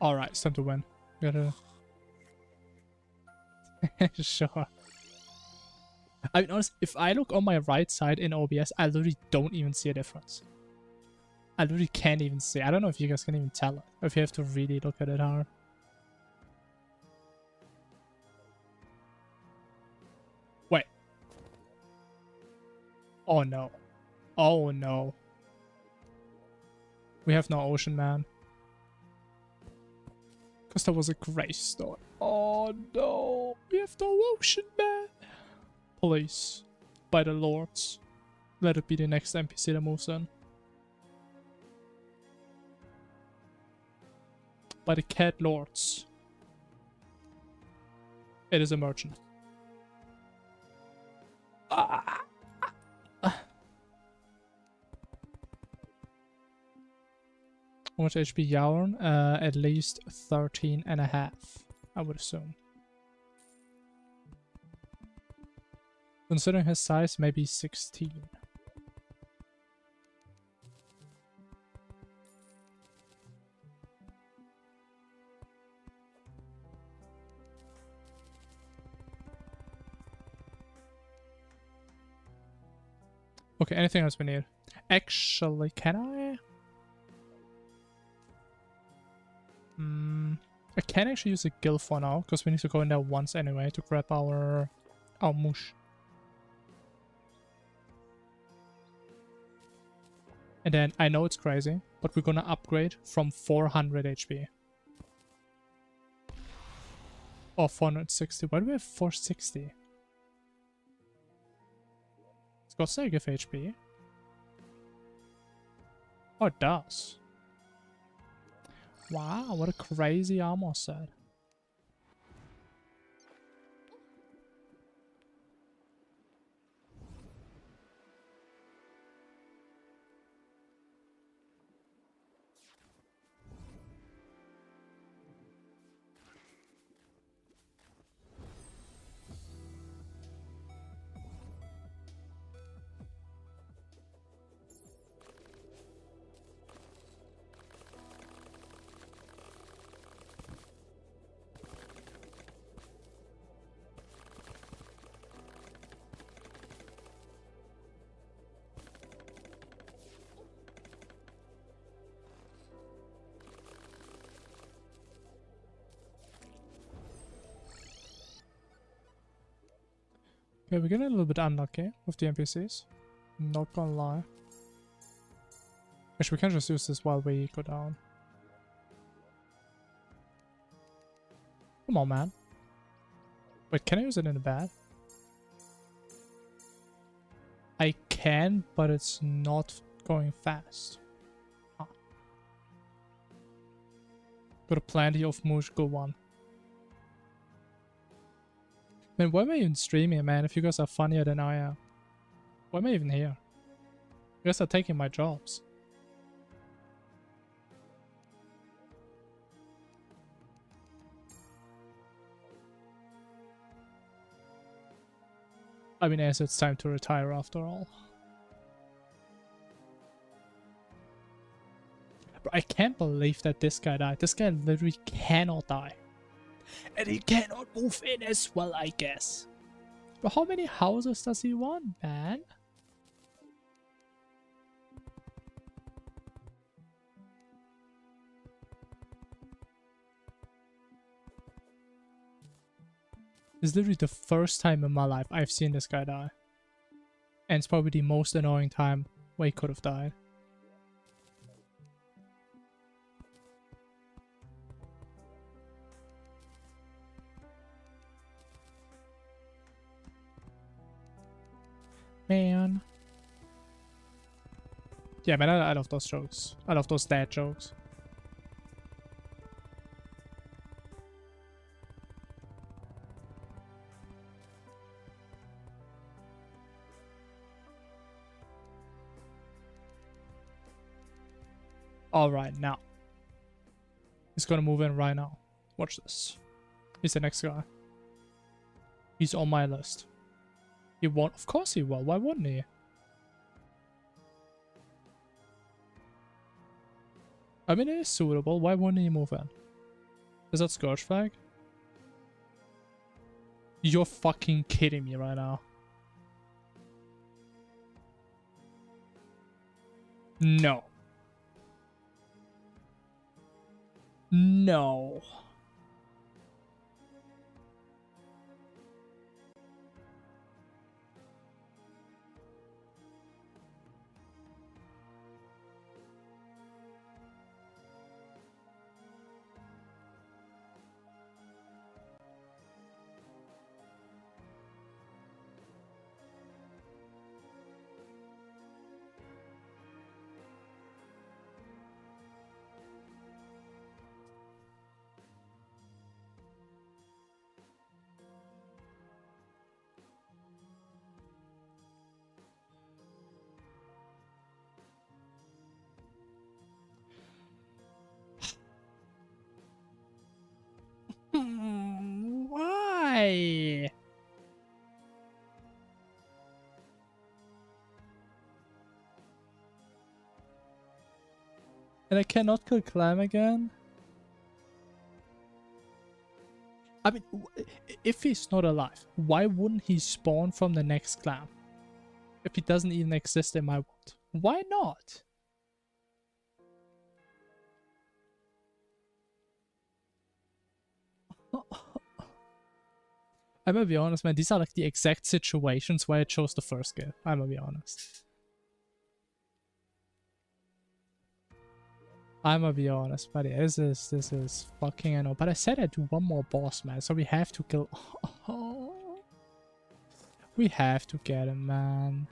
Alright, it's time to win. Gotta... Sure. I mean, honestly, if I look on my right side in OBS, I literally don't even see a difference. I literally can't even see. I don't know if you guys can even tell it, or if you have to really look at it hard. Wait. Oh no. Oh no. We have no ocean, man. Because that was a gravestone. Oh no. We have no ocean, man. Please. By the lords. Let it be the next NPC that moves in. By the cat lords. It is a merchant. Ah. How much HP Yaron? At least 13.5, I would assume. Considering his size, maybe 16. Okay, anything else we need? Actually, can I? I can actually use a guild for now, because we need to go in there once anyway to grab our mush. And then, I know it's crazy, but we're gonna upgrade from 400 HP. Or 460. Why do we have 460? Does that give HP? Oh, it does. Wow, what a crazy armor set. Okay, we're getting a little bit unlucky with the NPCs. Not gonna lie. Actually, we can just use this while we go down. Come on, man. Wait, can I use it in the bed? I can, but it's not going fast. Huh. Got plenty of mush, good one. Man, why am I even streaming, man, if you guys are funnier than I am? Why am I even here? You guys are taking my jobs. I mean, as it's time to retire after all. Bro, I can't believe that this guy died. This guy literally cannot die. And he cannot move in as well, I guess. But how many houses does he want, man? This is literally the first time in my life I've seen this guy die. And it's probably the most annoying time where he could have died. Man. Yeah, man, I love those jokes. I love those dad jokes. Alright, now. He's gonna move in right now. Watch this. He's the next guy. He's on my list. He won't. Of course he will. Why wouldn't he? I mean, it is suitable. Why wouldn't he move in? Is that Scourge Flag? You're fucking kidding me right now. No. No. Why? And I cannot kill Clam again? I mean, if he's not alive, why wouldn't he spawn from the next Clam? If he doesn't even exist in my world. Why not? I'm gonna be honest, man. These are like the exact situations where I chose the first game. I'm gonna be honest. I'm gonna be honest, buddy. This is fucking annoying. But I said I'd do one more boss, man. So we have to kill. We have to get him, man.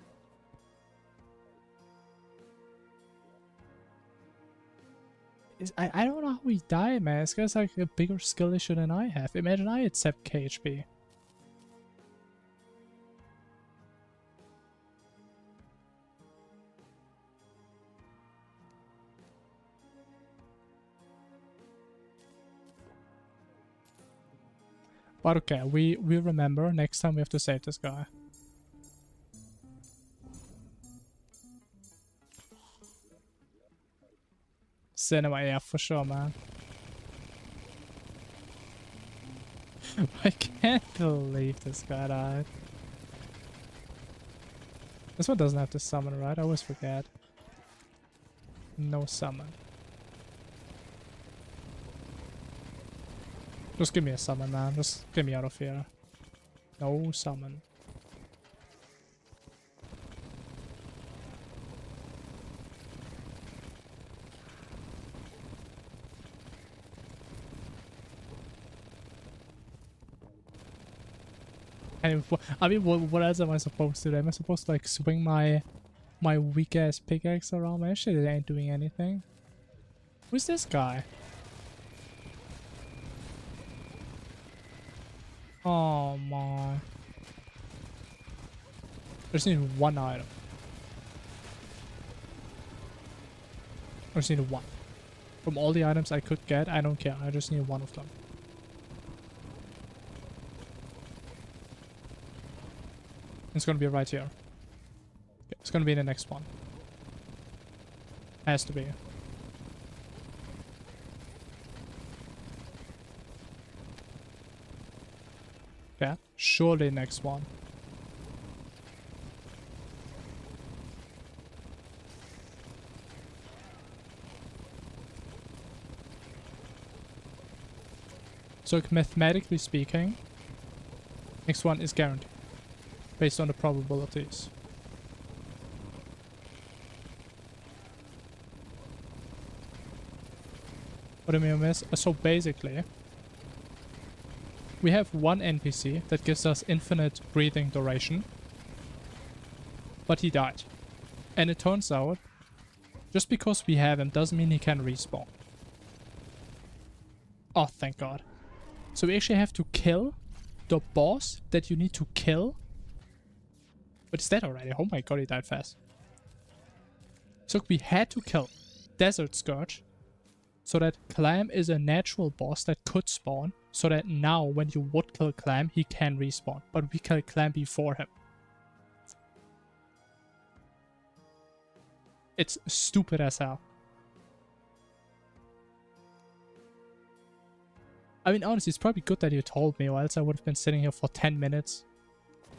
I don't know how he died, man. This guy's like a bigger skill issue than I have. Imagine I had 7 KHP. But okay, we remember next time we have to save this guy. Cinema, yeah, for sure, man. I can't believe this guy died. This one doesn't have to summon, right? I always forget. No summon. Just give me a summon, man. Just get me out of here. No summon. And I mean, what else am I supposed to do? Am I supposed to like swing my weak ass pickaxe around? Actually, it ain't doing anything. Who's this guy? Oh my. I just need one item. I just need one. From all the items I could get, I don't care. I just need one of them. It's gonna be right here. Okay, it's gonna be the next one. Has to be. Yeah, surely next one. So mathematically speaking, next one is guaranteed, based on the probabilities. What do you mean, miss? So basically, we have one NPC that gives us infinite breathing duration, but he died. And it turns out, just because we have him doesn't mean he can respawn. Oh, thank God. So we actually have to kill the boss that you need to kill. But he's dead already. Oh my God, he died fast. So we had to kill Desert Scourge so that Clam is a natural boss that could spawn, so that now when you would kill Clam, he can respawn. But we killed Clam before him. It's stupid as hell. I mean, honestly, it's probably good that you told me, or else I would have been sitting here for 10 minutes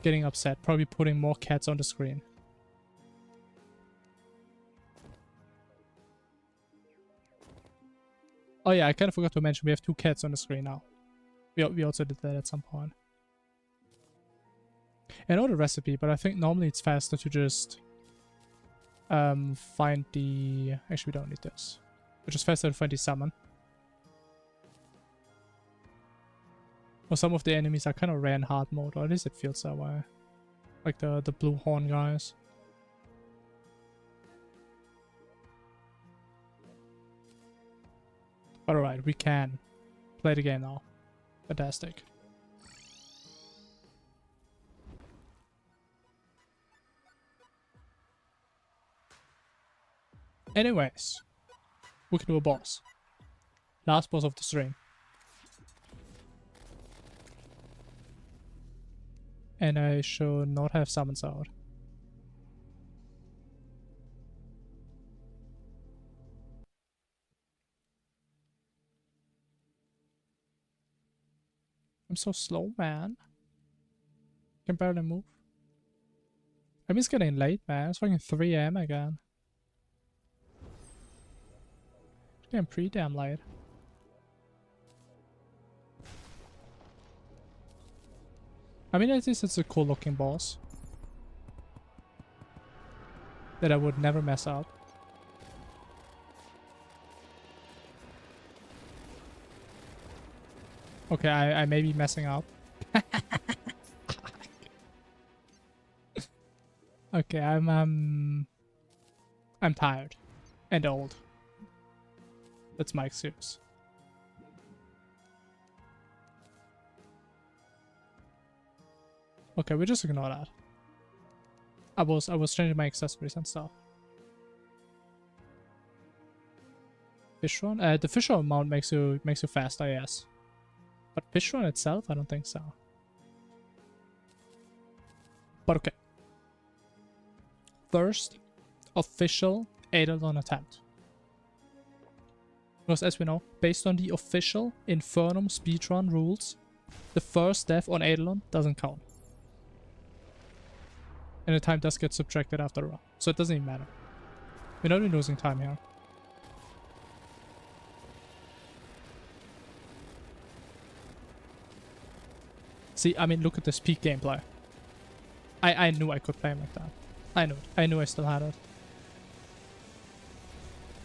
getting upset, probably putting more cats on the screen. Oh yeah, I kind of forgot to mention we have 2 cats on the screen now. We also did that at some point. I know the recipe, but I think normally it's faster to just find the... Actually, we don't need this. It's just faster to find the summon. Well, some of the enemies are kind of rare in hard mode, or at least it feels that way. Like the blue horn guys. But alright, we can play the game now. Fantastic. Anyways, we can do a boss. Last boss of the stream. And I should not have summons out. I'm so slow, man. Can barely move. I mean, it's getting late, man. It's fucking 3 AM again. It's getting pretty damn late. I mean, at least it's a cool looking boss. That I would never mess up. Okay, I may be messing up. Okay, I'm tired. And old. That's my excuse. Okay, we just ignore that. I was changing my accessories and stuff. Fish run? The fish run mount makes you faster, yes. But fish run itself, I don't think so. But okay. First official Eidolon attempt. Because as we know, based on the official Infernum speedrun rules, the first death on Eidolon doesn't count. And the time does get subtracted after a run. So it doesn't even matter. We're not even losing time here. See, I mean, look at this peak gameplay. I knew I could play him like that. I knew it. I knew I still had it.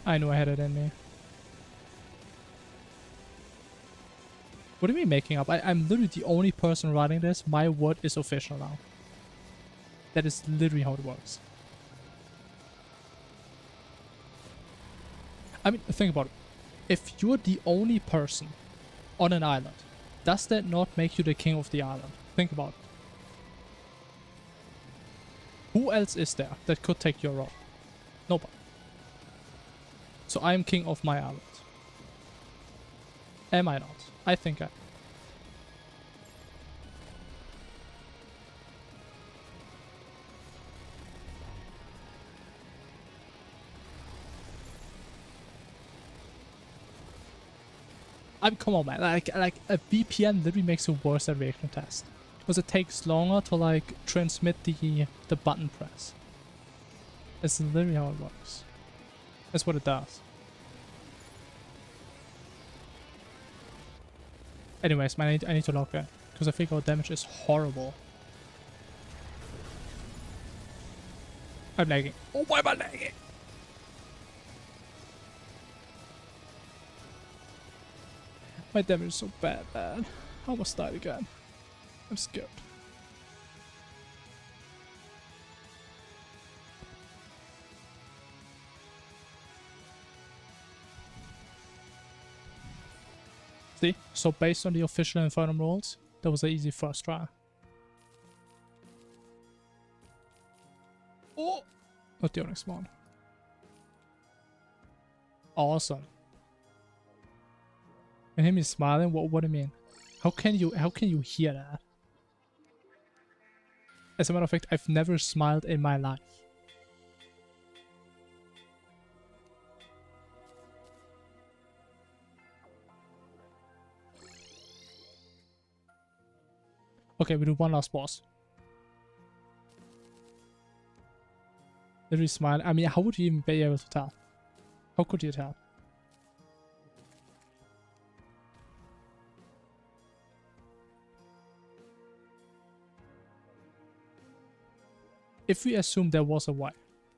I knew I had it in me. What are we making up? I'm literally the only person writing this. My word is official now. That is literally how it works. I mean, think about it. If you're the only person on an island, does that not make you the king of the island? Think about it. Who else is there that could take your role? Nobody. So I am king of my island. Am I not? I think I am. Come on, man. Like a VPN literally makes it worse at reaction test. Because it takes longer to like transmit the button press. That's literally how it works. That's what it does. Anyways, man, I need to lock it. Because I think our damage is horrible. I'm lagging. Oh, why am I lagging? My damage is so bad, man. I almost died again. I'm scared. See? So based on the official Infernum rules, that was an easy first try. Oh! Not the Onyx one. Awesome. And him is smiling. What do you mean? How can you hear that? As a matter of fact, I've never smiled in my life. Okay, we do one last boss. Did we smile? I mean, how would you even be able to tell? How could you tell? If we assume there was a way,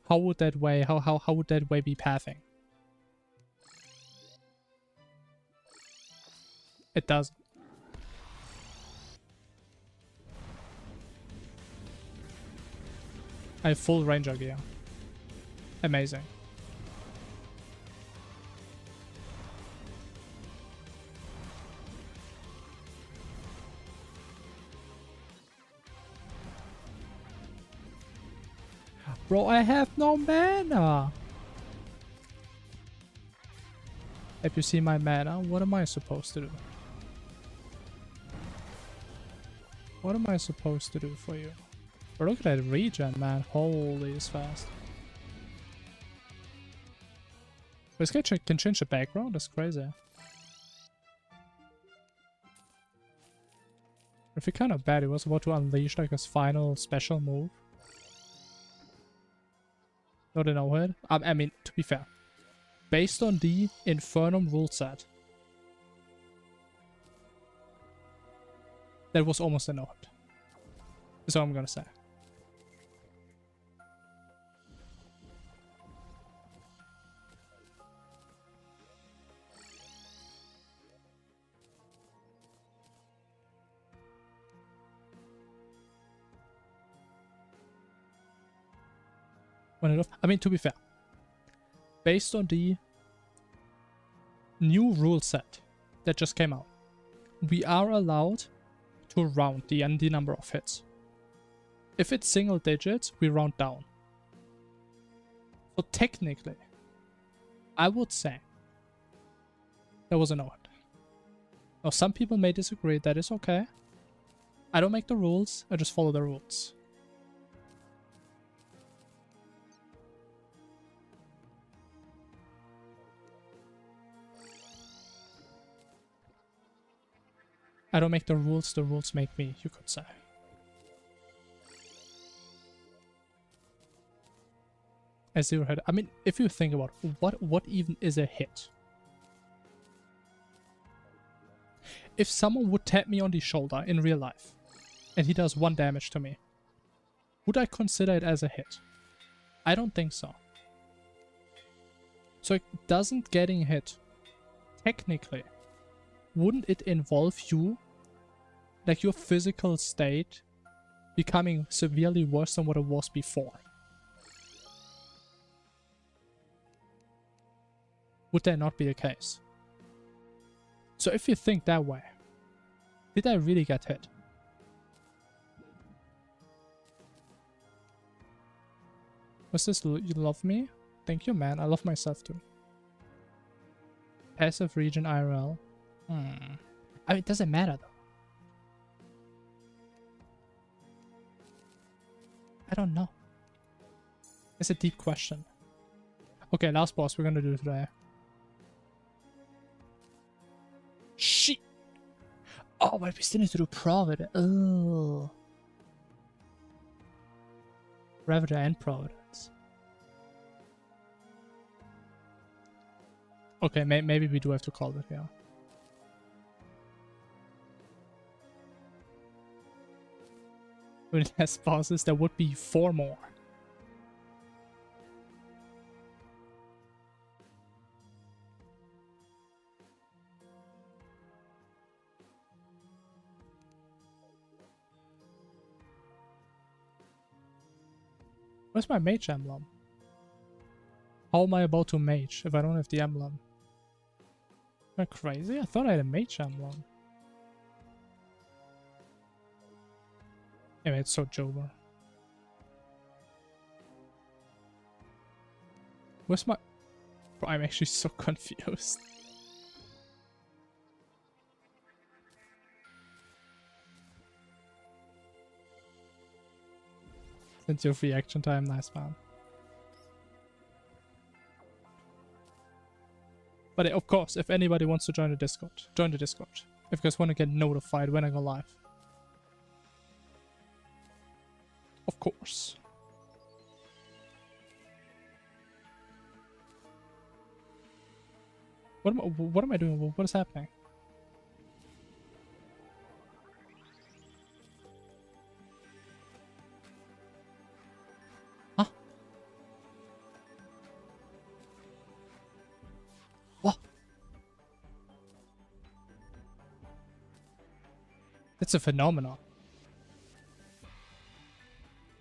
how would that way, how would that way be pathing? It doesn't. I have full ranger gear. Amazing. Bro, I have no mana. Have you seen my mana? What am I supposed to do? What am I supposed to do for you? But look at that regen, man. Holy, it's fast. This guy can change the background? That's crazy. I feel kind of bad. He was about to unleash like his final special move. Not in our head. I mean, to be fair. Based on the Infernum rule set, that was almost a no hit. That's all I'm gonna say. I mean, to be fair, based on the new rule set that just came out, we are allowed to round the number of hits. If it's single digits, we round down. So technically, I would say there was a no hit. Now, some people may disagree. That is okay. I don't make the rules. I just follow the rules. I don't make the rules make me, you could say. A zero hit. I mean, if you think about what even is a hit? If someone would tap me on the shoulder in real life, and he does 1 damage to me, would I consider it as a hit? I don't think so. So it doesn't getting hit, technically, wouldn't it involve you, like your physical state, becoming severely worse than what it was before? Would that not be the case? So if you think that way, did I really get hit? Was this you love me? Thank you, man. I love myself too. Passive region IRL. I mean, it doesn't matter though. I don't know. It's a deep question. Okay, last boss we're gonna do today. Shit! Oh, but we still need to do Providence. Oh. Ravager and Providence. Okay, maybe we do have to call it, yeah. With less bosses, there would be 4 more. Where's my mage emblem? How am I about to mage if I don't have the emblem? Am I crazy? I thought I had a mage emblem. Anyway, it's so Jover. Where's my... Bro, I'm actually so confused. Since your free action time, nice man. But of course, if anybody wants to join the Discord, join the Discord. If you guys want to get notified when I go live. Of course. What am I doing? What is happening? Huh? What? It's a phenomenon.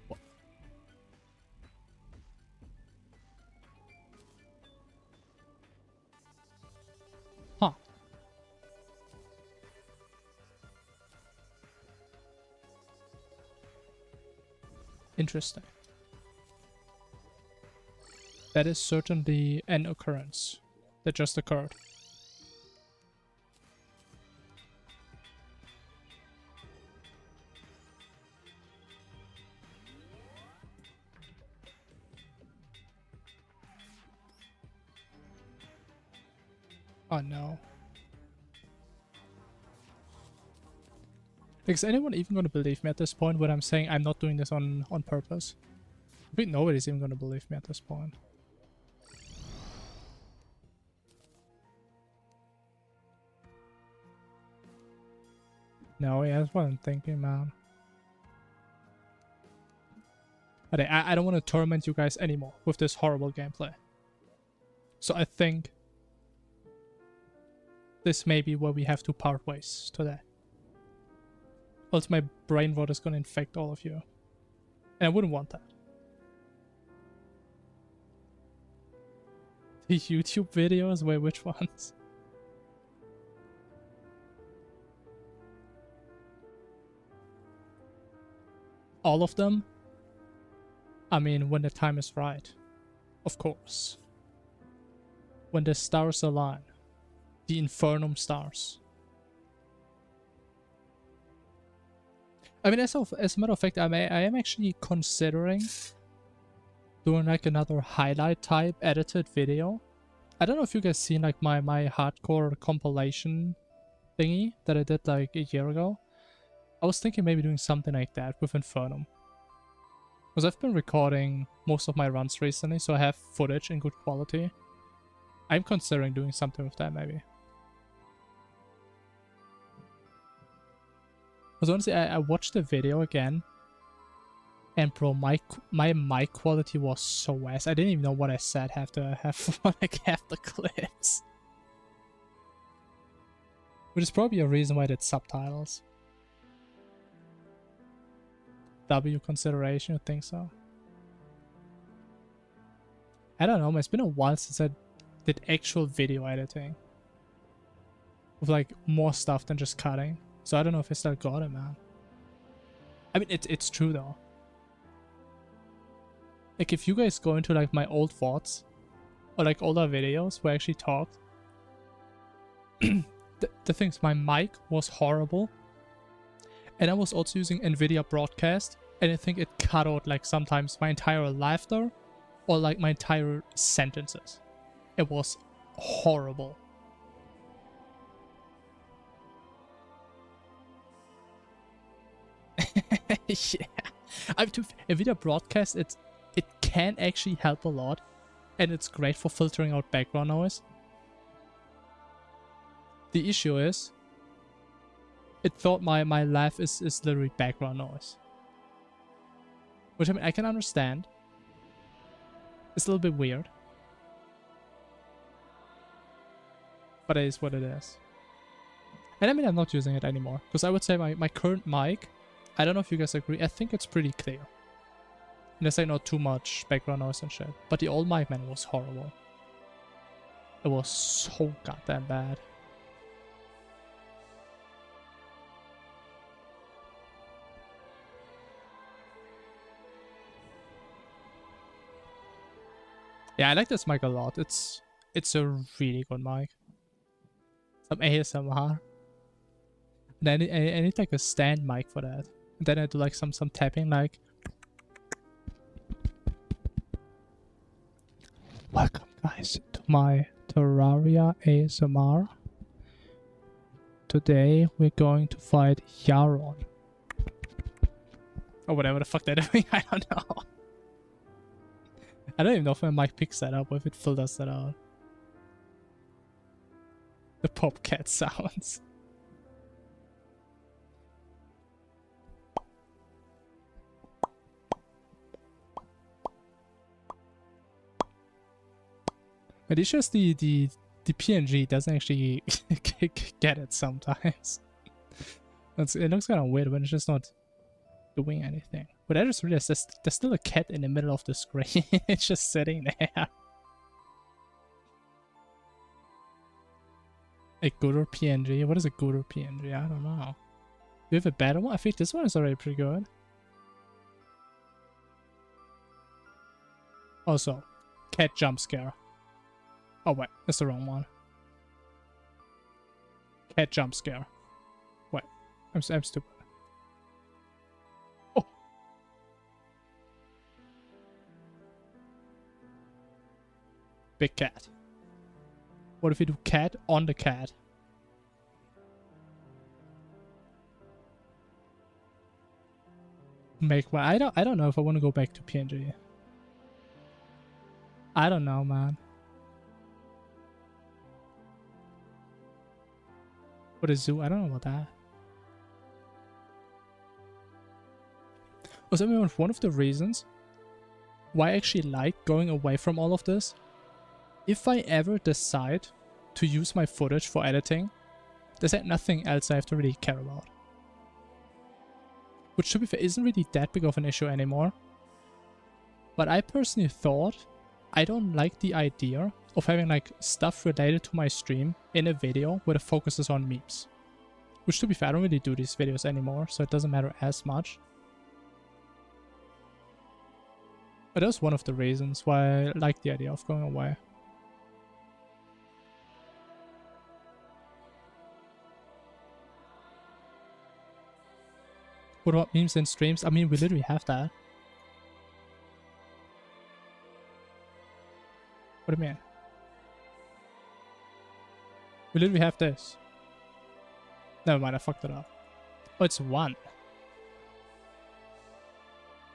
What? Huh. Interesting. That is certainly an occurrence that just occurred. Oh no. Is anyone even gonna believe me at this point when I'm saying I'm not doing this on purpose? I think nobody's even gonna believe me at this point. No, yeah, that's what I'm thinking, man. But I don't want to torment you guys anymore with this horrible gameplay. So I think this may be where we have to part ways today. Else my brain rot is gonna infect all of you. And I wouldn't want that. The YouTube videos? Wait, which ones? All of them? I mean, when the time is right. Of course. When the stars align. The Infernum stars. I mean, as a matter of fact, I am actually considering doing like another highlight type edited video. I don't know if you guys seen like my hardcore compilation thingy that I did like a year ago. I was thinking maybe doing something like that with Infernum. Because I've been recording most of my runs recently, so I have footage in good quality. I'm considering doing something with that maybe. Because honestly, I watched the video again, and bro, my mic quality was so ass. I didn't even know what I said half the clips. Which is probably a reason why I did subtitles. W consideration, I think so. I don't know, man, it's been a while since I did actual video editing. With like more stuff than just cutting. So I don't know if I still got it, man. I mean, it's true though. Like if you guys go into like my old VODs or like older videos where I actually talked, the things, my mic was horrible, and I was also using NVIDIA Broadcast, and I think it cut out like sometimes my entire laughter or like my entire sentences. It was horrible. Yeah, I mean, NVIDIA Broadcast, it can actually help a lot, and it's great for filtering out background noise. The issue is, it thought my laugh is literally background noise. Which I mean, I can understand. It's a little bit weird. But it is what it is. And I mean, I'm not using it anymore. Because I would say my current mic, I don't know if you guys agree, I think it's pretty clear. And there's like not too much background noise and shit. But the old mic, man, was horrible. It was so goddamn bad. Yeah, I like this mic a lot. It's a really good mic. Some ASMR. And I need like a stand mic for that. And then I do like some tapping, like. Welcome guys to my Terraria ASMR. Today we're going to fight Yaron. Or whatever the fuck they're doing, I don't know. I don't even know if my mic picks that up or if it filters that out. The pop cat sounds. But it's just the PNG doesn't actually get it sometimes. It looks kind of weird when it's just not doing anything. But I just realized there's still a cat in the middle of the screen. It's just sitting there. A gooder PNG? What is a gooder PNG? I don't know. Do you have a better one? I think this one is already pretty good. Also, cat jump scare. Oh wait, that's the wrong one. Cat jump scare. Wait, I'm stupid. Oh. Big cat. What if we do cat on the cat? Make one. I don't know if I want to go back to PNG. I don't know, man. What is zoo? I don't know about that. Also, one of the reasons why I actually like going away from all of this, if I ever decide to use my footage for editing, there's nothing else I have to really care about. Which, to be fair, isn't really that big of an issue anymore. But I personally thought I don't like the idea of having like stuff related to my stream in a video where the focus is on memes. Which, to be fair, I don't really do these videos anymore, so it doesn't matter as much. But that's one of the reasons why I like the idea of going away. What about memes and streams? I mean, we literally have that. What do you mean? We literally have this. Never mind, I fucked it up. Oh, it's one.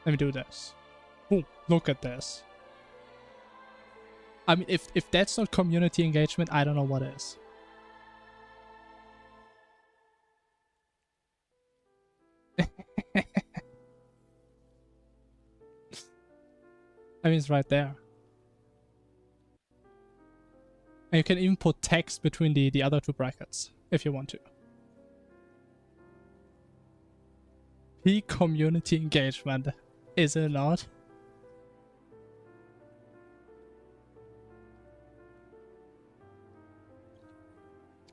Let me do this. Oh, look at this. I mean, if that's not community engagement, I don't know what is. I mean, it's right there. And you can even put text between the other two brackets, if you want to. Peak community engagement, is it not?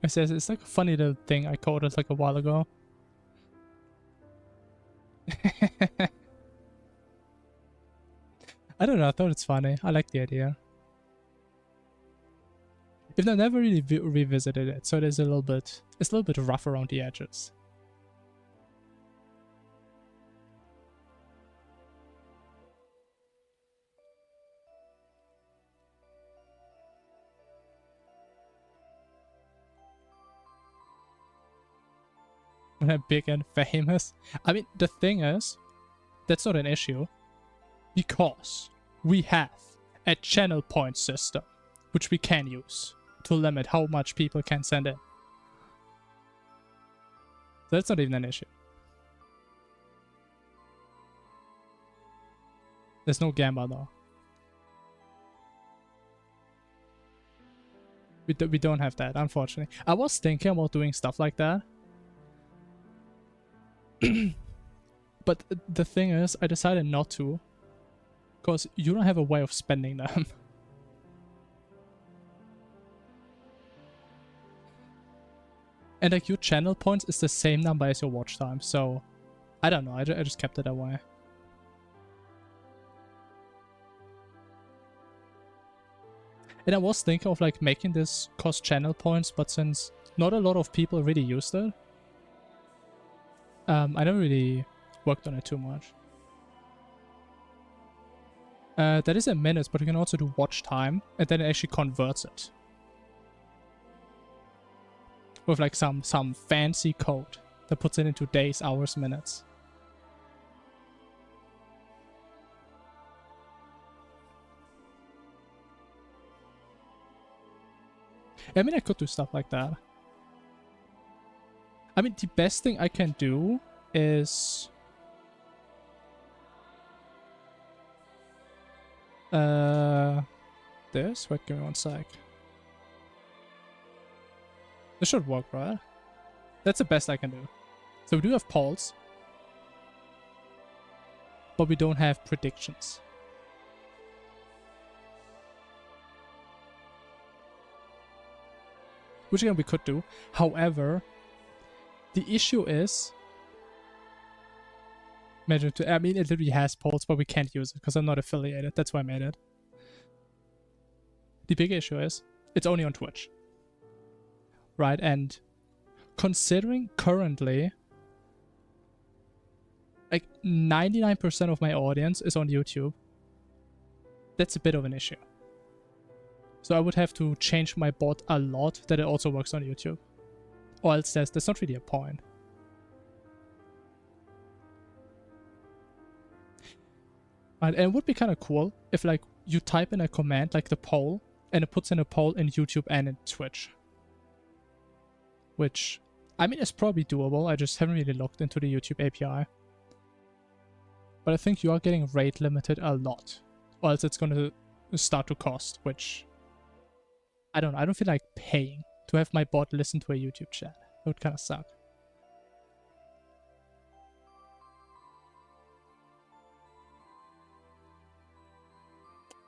I says it's like a funny little thing I coded like a while ago. I don't know, I thought it's funny. I like the idea. Even though I never really revisited it, so it's a little bit rough around the edges. When I'm big and famous. I mean, the thing is, that's not an issue. Because we have a channel point system, which we can use to limit how much people can send in. So that's not even an issue. There's no gamba though. We don't have that, unfortunately. I was thinking about doing stuff like that. But the thing is, I decided not to. Because you don't have a way of spending them. And like your channel points is the same number as your watch time, so I don't know, I just kept it away. And I was thinking of like making this cost channel points, but since not a lot of people really used it, I never really worked on it too much. That is in minutes, but you can also do watch time, and then it actually converts it. With like some fancy code that puts it into days, hours, minutes. I mean, I could do stuff like that. I mean, the best thing I can do is... this? Wait, give me one sec. This should work, right? That's the best I can do. So we do have polls, but we don't have predictions. Which again we could do. However, the issue is... I mean, it literally has polls, but we can't use it because I'm not affiliated. That's why I made it. The big issue is it's only on Twitch. Right, and considering currently like 99% of my audience is on YouTube, that's a bit of an issue. So I would have to change my bot a lot that it also works on YouTube. Or else there's not really a point. Right, and it would be kind of cool if like you type in a command like the poll and it puts in a poll in YouTube and in Twitch. Which, I mean, is probably doable. I just haven't really looked into the YouTube API. But I think you are getting rate limited a lot. Or else it's going to start to cost, which... I don't know. I don't feel like paying to have my bot listen to a YouTube chat. It would kind of suck.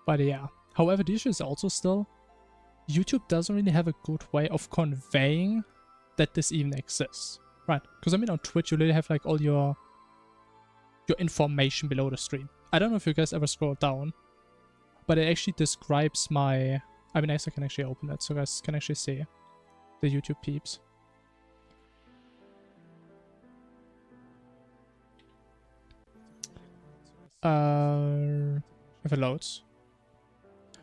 But yeah. However, the issue is also still... YouTube doesn't really have a good way of conveying that this even exists, right? Because I mean, on Twitch you literally have like all your information below the stream. I don't know if you guys ever scroll down, but it actually describes my... I mean, I can actually open it so you guys can actually see the YouTube peeps. If it loads.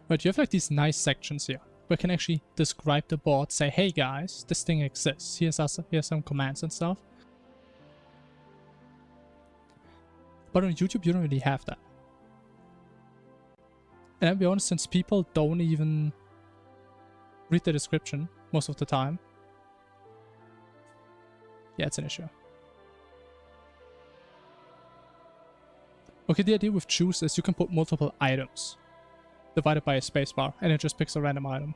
Right, you have like these nice sections here. We can actually describe the board, say, hey guys, this thing exists. Here's some commands and stuff. But on YouTube, you don't really have that. And I'll be honest, since people don't even read the description most of the time, yeah, it's an issue. Okay, the idea with choose is you can put multiple items divided by a spacebar, and it just picks a random item.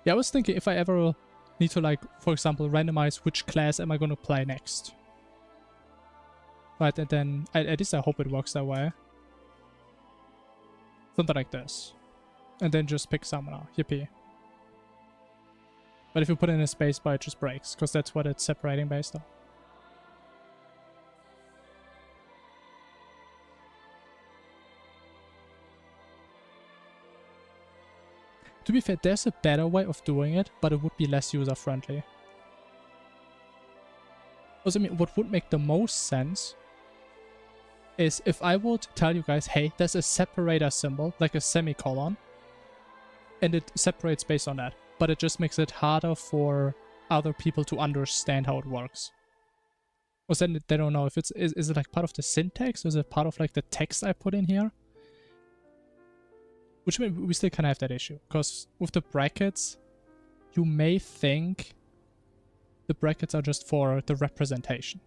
Yeah, I was thinking if I ever need to, like, for example, randomize which class am I going to play next. Right, and then, at least I hope it works that way. Something like this. And then just pick Summoner. Yippee. But if you put in a spacebar, it just breaks, because that's what it's separating based on. To be fair, there's a better way of doing it, but it would be less user-friendly. Because, I mean, what would make the most sense is if I would tell you guys, hey, there's a separator symbol, like a semicolon, and it separates based on that. But it just makes it harder for other people to understand how it works. Or then they don't know if is it like part of the syntax, or is it part of like the text I put in here? Which means we still kind of have that issue, because with the brackets, you may think the brackets are just for the representation.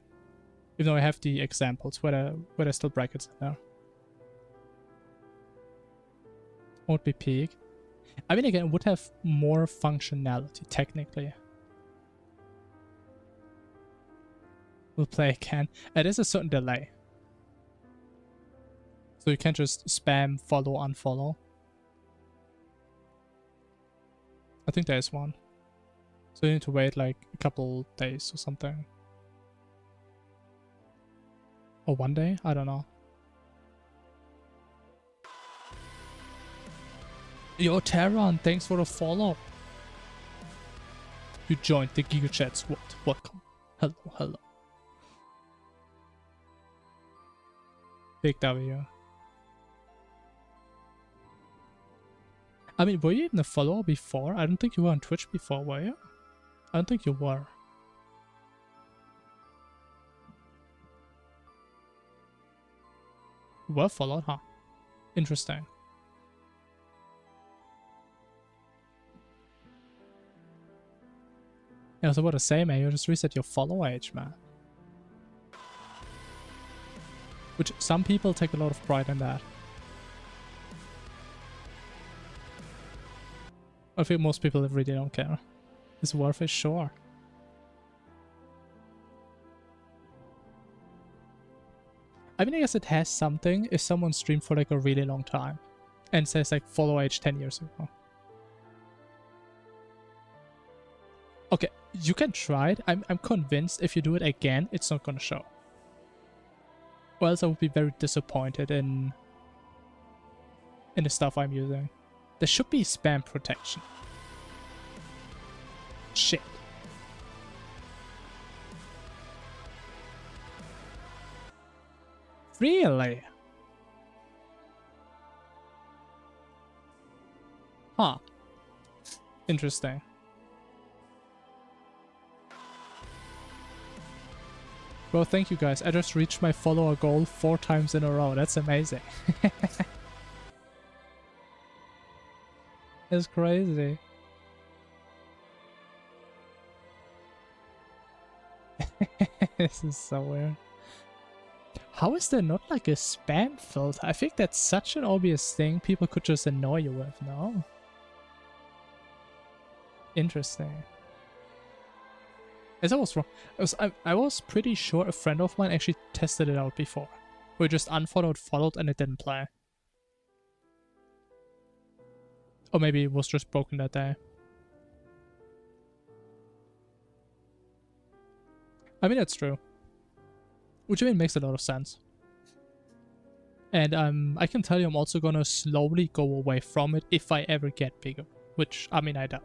Even though I have the examples where there's still brackets in there. Won't be peak. I mean, again, it would have more functionality, technically. We'll play again. It is a certain delay. So you can't just spam, follow, unfollow. I think there is one. So you need to wait like a couple days or something. Or 1 day? I don't know. Yo, Terran, thanks for the follow. You joined the GigaChat squad. Welcome. Hello, hello. Big W. I mean, were you even a follower before? I don't think you were on Twitch before, were you? I don't think you were. were followed, huh? Interesting. I was about to say, man, you just reset your follow age, man. Which some people take a lot of pride in that. I think most people really don't care. It's worth it, sure. I mean, I guess it has something if someone streamed for like a really long time and says like follow age 10 years ago. Okay, you can try it. I'm convinced if you do it again, it's not gonna show. Or else I would be very disappointed in the stuff I'm using. There should be spam protection. Shit. Really? Huh. Interesting. Well, thank you guys. I just reached my follower goal 4 times in a row. That's amazing. It's crazy. This is so weird. How is there not like a spam filter? I think that's such an obvious thing people could just annoy you with, no? Interesting. As I was wrong. I was pretty sure a friend of mine actually tested it out before. We just unfollowed, followed, and it didn't play. Or maybe it was just broken that day. I mean, that's true. Which I mean makes a lot of sense. And I can tell you I'm also gonna slowly go away from it if I ever get bigger. Which, I mean, I doubt.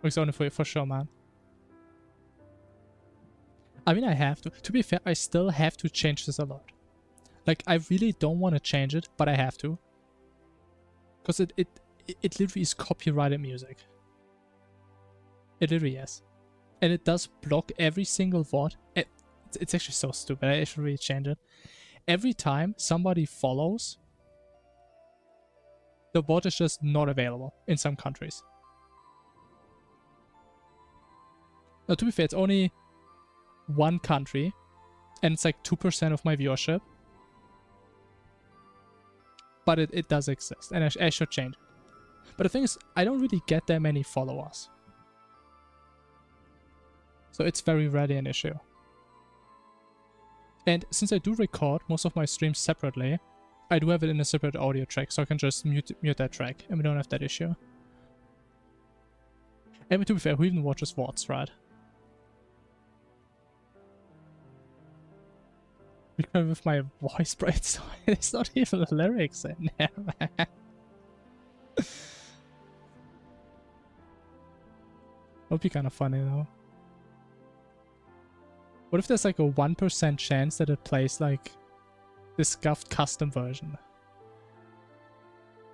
It's only for sure, man. I mean, I have to. To be fair, I still have to change this a lot. Like, I really don't want to change it, but I have to. Because it literally is copyrighted music. It literally is. And it does block every single VOD. It's actually so stupid. I should really change it. Every time somebody follows, the VOD is just not available in some countries. Now, to be fair, it's only one country, and it's like 2% of my viewership. But it does exist, and I should change it. But the thing is, I don't really get that many followers. So it's very rarely an issue. And since I do record most of my streams separately, I do have it in a separate audio track, so I can just mute that track, and we don't have that issue. And to be fair, who even watches VODs, right? With my voice, but it's not even lyrics in there, man. Would be kind of funny though. What if there's like a 1% chance that it plays like the scuffed custom version?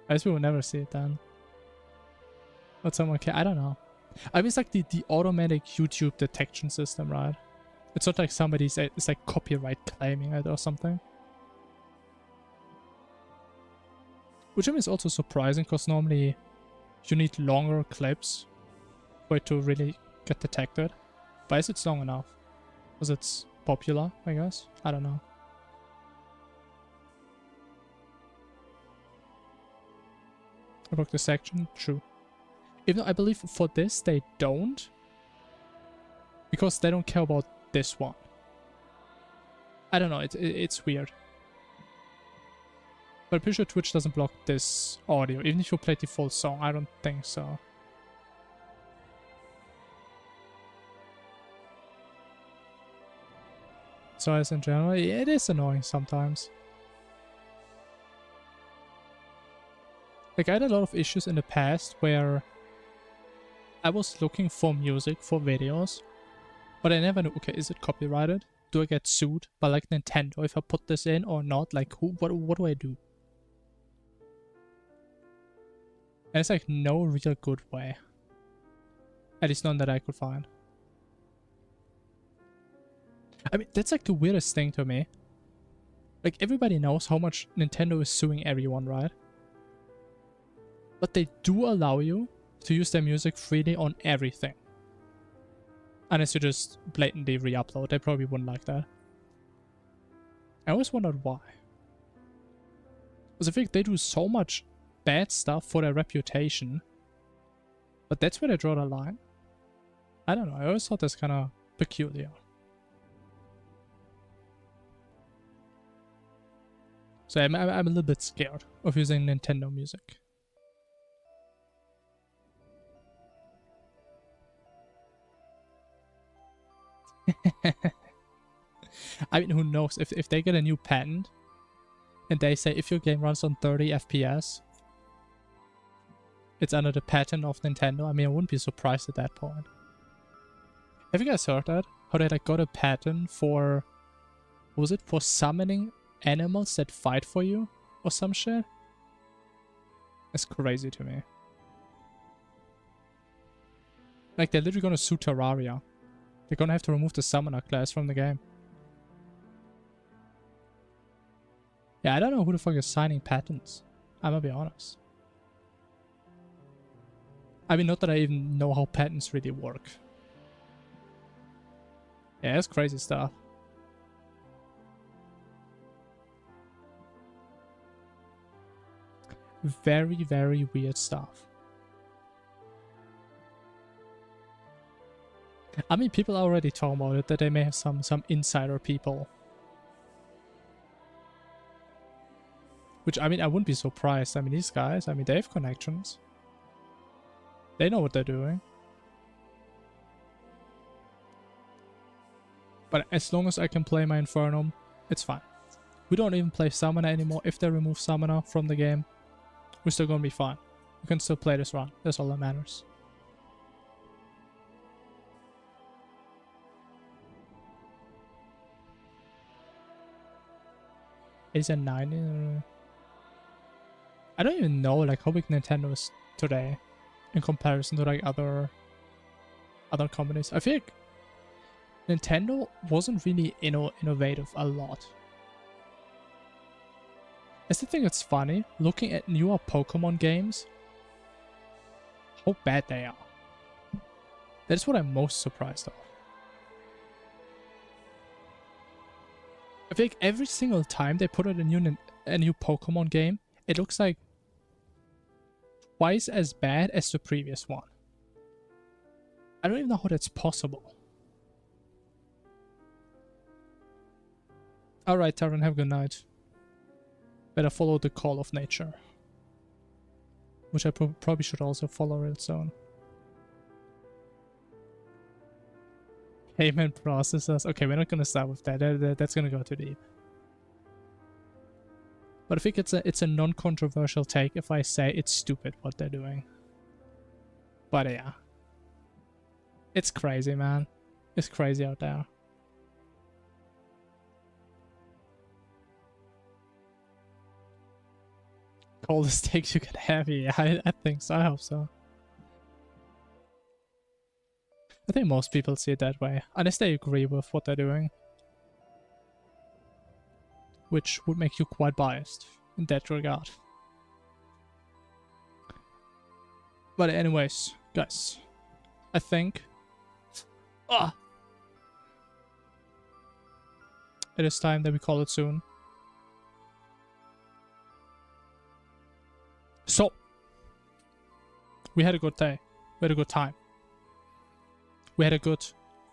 I guess we will never see it then. But someone can, I don't know. I mean, it's like the automatic YouTube detection system, right? It's not like somebody's, it's like copyright claiming it or something. Which I mean is also surprising, because normally you need longer clips for it to really get detected. But I guess it's long enough. Because it's popular, I guess. I don't know. I broke the section? True. Even though I believe for this they don't. Because they don't care about this one. I don't know, it's weird. But I'm pretty sure Twitch doesn't block this audio. Even if you play the full song, I don't think so. So as in general, it is annoying sometimes. Like, I had a lot of issues in the past where I was looking for music for videos, but I never knew, okay, is it copyrighted? Do I get sued by like Nintendo if I put this in or not? Like, what do I do? And it's like no real good way. At least none that I could find. I mean, that's like the weirdest thing to me. Like, everybody knows how much Nintendo is suing everyone, right? But they do allow you to use their music freely on everything. Unless you just blatantly re-upload. They probably wouldn't like that. I always wondered why. Because I think they do so much bad stuff for their reputation. But that's where they draw the line. I don't know. I always thought that's kind of peculiar. So I'm a little bit scared of using Nintendo music. I mean, who knows? If they get a new patent and they say if your game runs on 30 FPS, it's under the patent of Nintendo. I mean, I wouldn't be surprised at that point. Have you guys heard that? How they like got a patent for, what was it, for summoning animals that fight for you or some shit? It's crazy to me. Like, they're literally gonna sue Terraria. They're gonna have to remove the summoner class from the game. Yeah, I don't know who the fuck is signing patents. I'm gonna be honest. I mean, not that I even know how patents really work. Yeah, it's crazy stuff. Very, very weird stuff. I mean, people are already talking about it, that they may have some insider people. Which, I mean, I wouldn't be surprised. I mean, these guys, I mean, they have connections. They know what they're doing. But as long as I can play my Infernum, it's fine. We don't even play Summoner anymore. If they remove Summoner from the game, we're still gonna be fine. We can still play this run. That's all that matters. Is it 90? I don't even know like how big Nintendo is today in comparison to like other companies. I feel like Nintendo wasn't really innovative a lot. I still think it's funny looking at newer Pokemon games, how bad they are. That's what I'm most surprised of. I think every single time they put out a new Pokemon game, it looks like twice as bad as the previous one. I don't even know how that's possible. Alright, Taran, have a good night. Better follow the call of nature. Which I probably should also follow real soon. Payment processors. Okay, we're not gonna start with that. That's gonna go too deep. But I think it's a non-controversial take if I say it's stupid what they're doing. But yeah. It's crazy, man. It's crazy out there. Coldest takes you get heavy. I think so. I hope so. I think most people see it that way, unless they agree with what they're doing. Which would make you quite biased in that regard. But anyways, guys, I think it is time that we call it soon. So, we had a good day. We had a good time. We had a good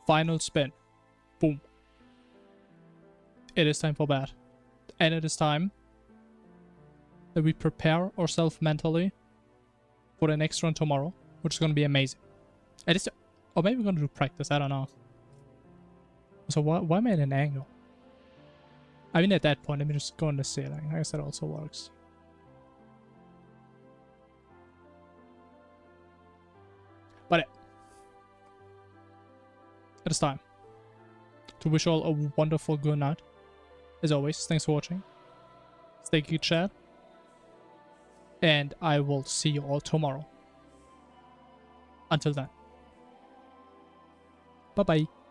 final spin. Boom. It is time for bed. And it is time that we prepare ourselves mentally for the next run tomorrow, which is going to be amazing. Or maybe we're going to do practice, I don't know. So why am I at an angle? I mean, at that point, let me just go on the ceiling. I guess that also works. But it is time to wish all a wonderful good night. As always, thanks for watching. Stay geek, chat. And I will see you all tomorrow. Until then. Bye bye.